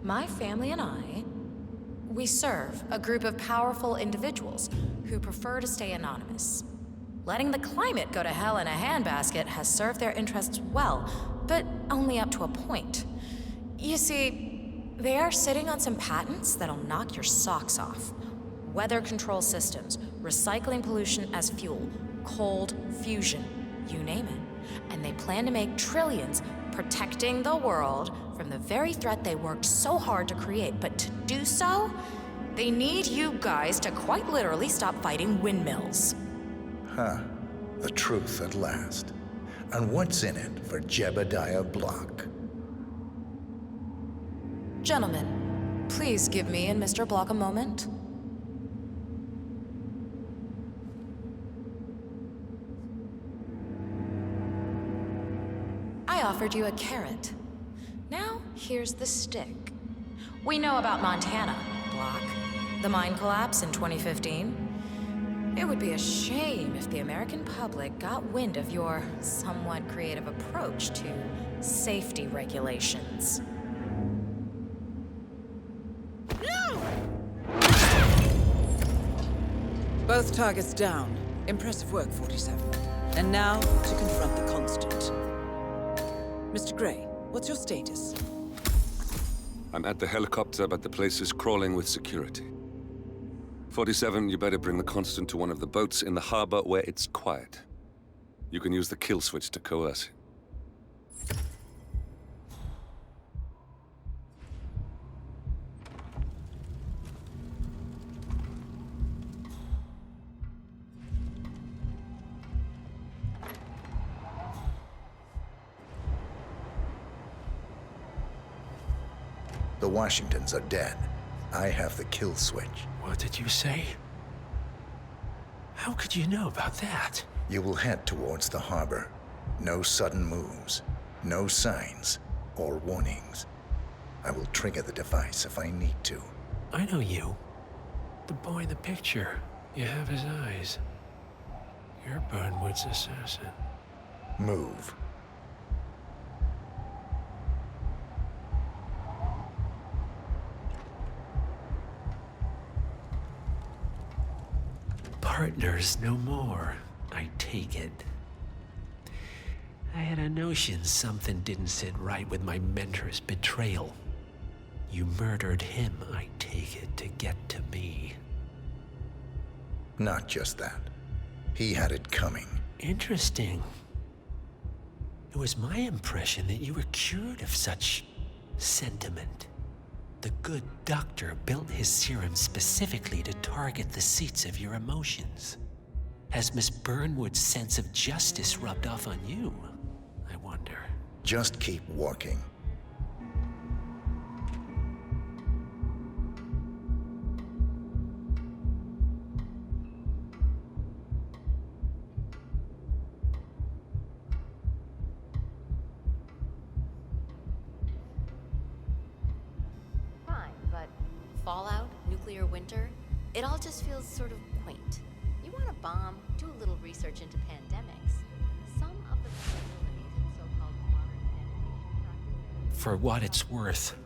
My family and I, we serve a group of powerful individuals who prefer to stay anonymous. Letting the climate go to hell in a handbasket has served their interests well, but only up to a point. You see, they are sitting on some patents that'll knock your socks off. Weather control systems, recycling pollution as fuel, cold fusion, you name it. And they plan to make trillions protecting the world from the very threat they worked so hard to create. But to do so, they need you guys to quite literally stop fighting windmills.
Huh. The truth at last. And what's in it for Jebediah Block?
Gentlemen, please give me and Mr. Block a moment. I offered you a carrot. Now, here's the stick. We know about Montana, Block. The mine collapse in 2015. It would be a shame if the American public got wind of your somewhat creative approach to safety regulations.
Both targets down. Impressive work, 47. And now, to confront the Constant. Mr. Gray, what's your status?
I'm at the helicopter, but the place is crawling with security. 47, you better bring the Constant to one of the boats in the harbor where it's quiet. You can use the kill switch to coerce him.
The Washingtons are dead. I have the kill switch.
What did you say? How could you know about that?
You will head towards the harbor. No sudden moves, no signs or warnings. I will trigger the device if I need to.
I know you. The boy in the picture. You have his eyes. You're Burnwood's assassin.
Move.
Partners no more, I take it. I had a notion something didn't sit right with my mentor's betrayal. You murdered him, I take it, to get to me.
Not just that. He had it coming.
Interesting. It was my impression that you were cured of such sentiment. The good doctor built his serum specifically to target the seats of your emotions. Has Miss Burnwood's sense of justice rubbed off on you, I wonder?
Just keep walking.
Fallout, nuclear winter, it all just feels sort of quaint. You want a bomb, do a little research into pandemics. Some of the possibilities in so-called modern sanitation practices...
For what it's worth,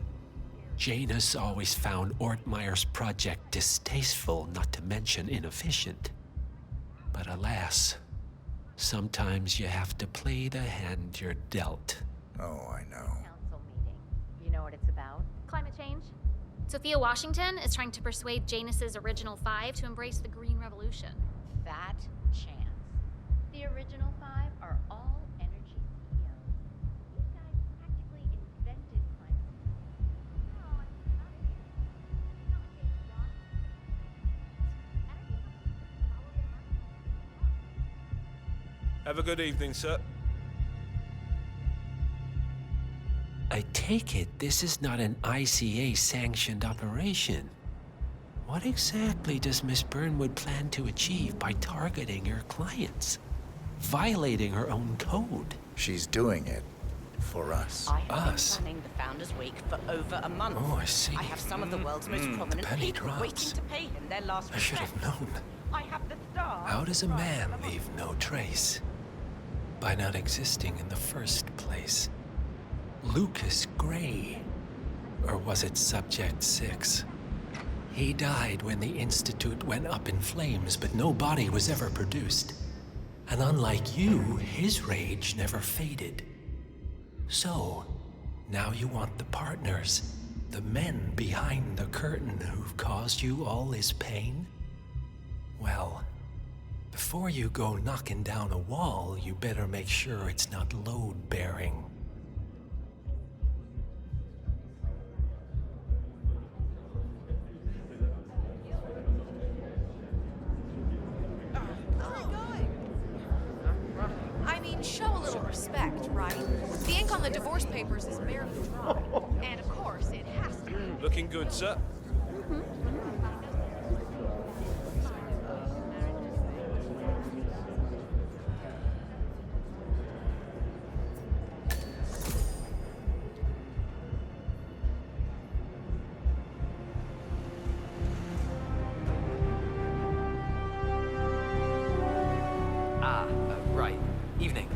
Janus always found Ortmeyer's project distasteful, not to mention inefficient. But alas, sometimes you have to play the hand you're dealt.
Oh, I know.
Council meeting. You know what it's about?
Climate change. Sophia Washington is trying to persuade Janus's original five to embrace the Green Revolution.
Fat chance. The original five are all energy CEOs. These guys practically invented climate.
Have a good evening, sir.
I take it this is not an ICA-sanctioned operation. What exactly does Miss Burnwood plan to achieve by targeting your clients? Violating her own code?
She's doing it for us.
I have been running the Founders Week for over a month.
Oh, I see.
I have some of the world's most prominent
penny
people
drops.
waiting to pay him their last
I should
respect.
have known.
I have the star.
How does a man leave no trace? By not existing in the first place. Lucas Gray. Or was it Subject 6? He died when the Institute went up in flames, but no body was ever produced. And unlike you, his rage never faded. So, now you want the partners, the men behind the curtain who've caused you all this pain? Well, before you go knocking down a wall, you better make sure it's not load-bearing.
I mean, show a little respect, right? The ink on the divorce papers is barely dry. And of course, it has to be.
Looking good, sir.
Right. Evening.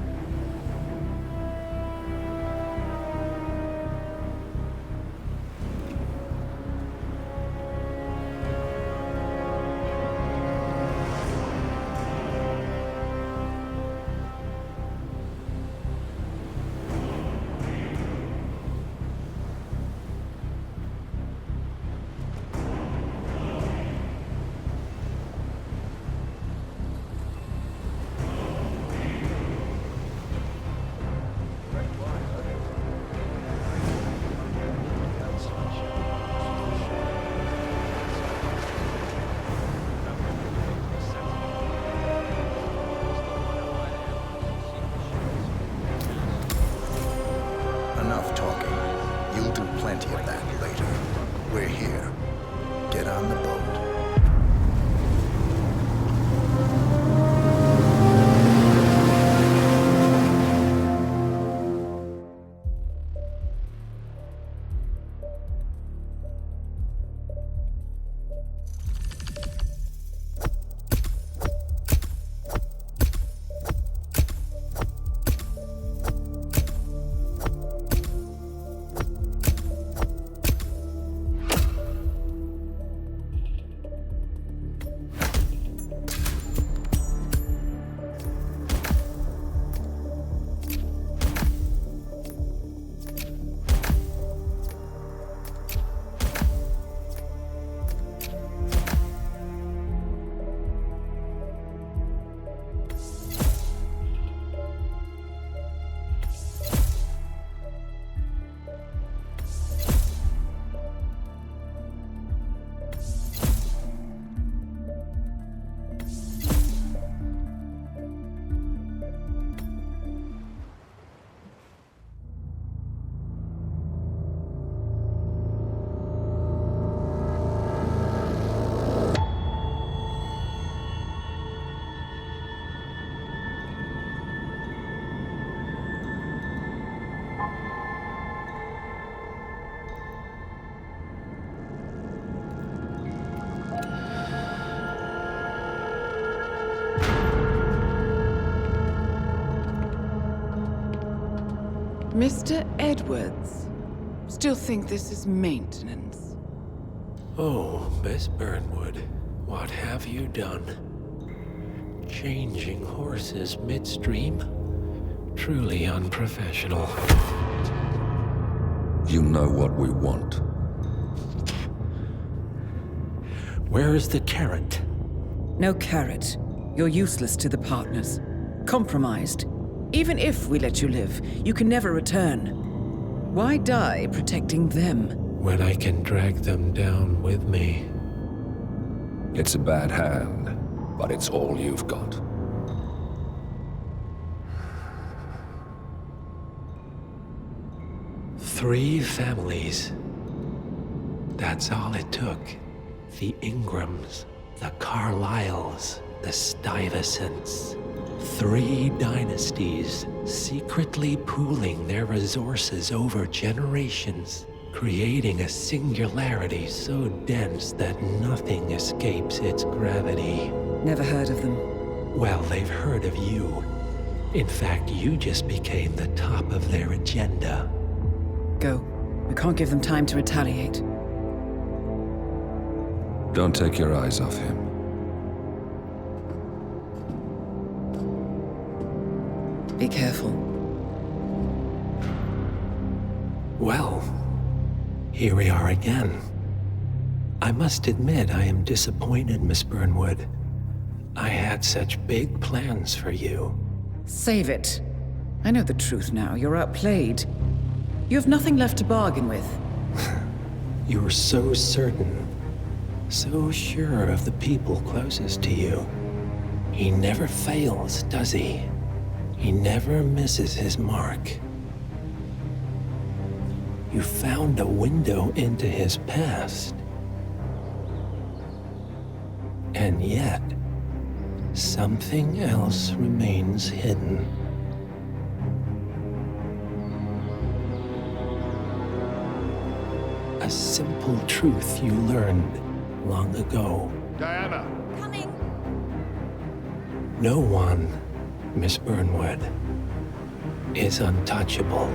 Enough talking. You'll do plenty of that later. We're here. Get on the boat.
Mr. Edwards, still think this is maintenance?
Oh, Miss Burnwood, what have you done? Changing horses midstream? Truly unprofessional.
You know what we want.
Where is the carrot?
No carrot. You're useless to the partners. Compromised. Even if we let you live, you can never return. Why die protecting them?
When I can drag them down with me.
It's a bad hand, but it's all you've got.
Three families. That's all it took. The Ingrams, the Carlyles, the Stuyvesants. 3 dynasties, secretly pooling their resources over generations, creating a singularity so dense that nothing escapes its gravity.
Never heard of them.
Well, they've heard of you. In fact, you just became the top of their agenda.
Go. We can't give them time to retaliate.
Don't take your eyes off him.
Be careful.
Well, here we are again. I must admit I am disappointed, Miss Burnwood. I had such big plans for you.
Save it. I know the truth now. You're outplayed. You have nothing left to bargain with.
You're so certain, so sure of the people closest to you. He never fails, does he? He never misses his mark. You found a window into his past. And yet, something else remains hidden. A simple truth you learned long ago.
Diana!
Coming!
No one, Miss Burnwood, is untouchable.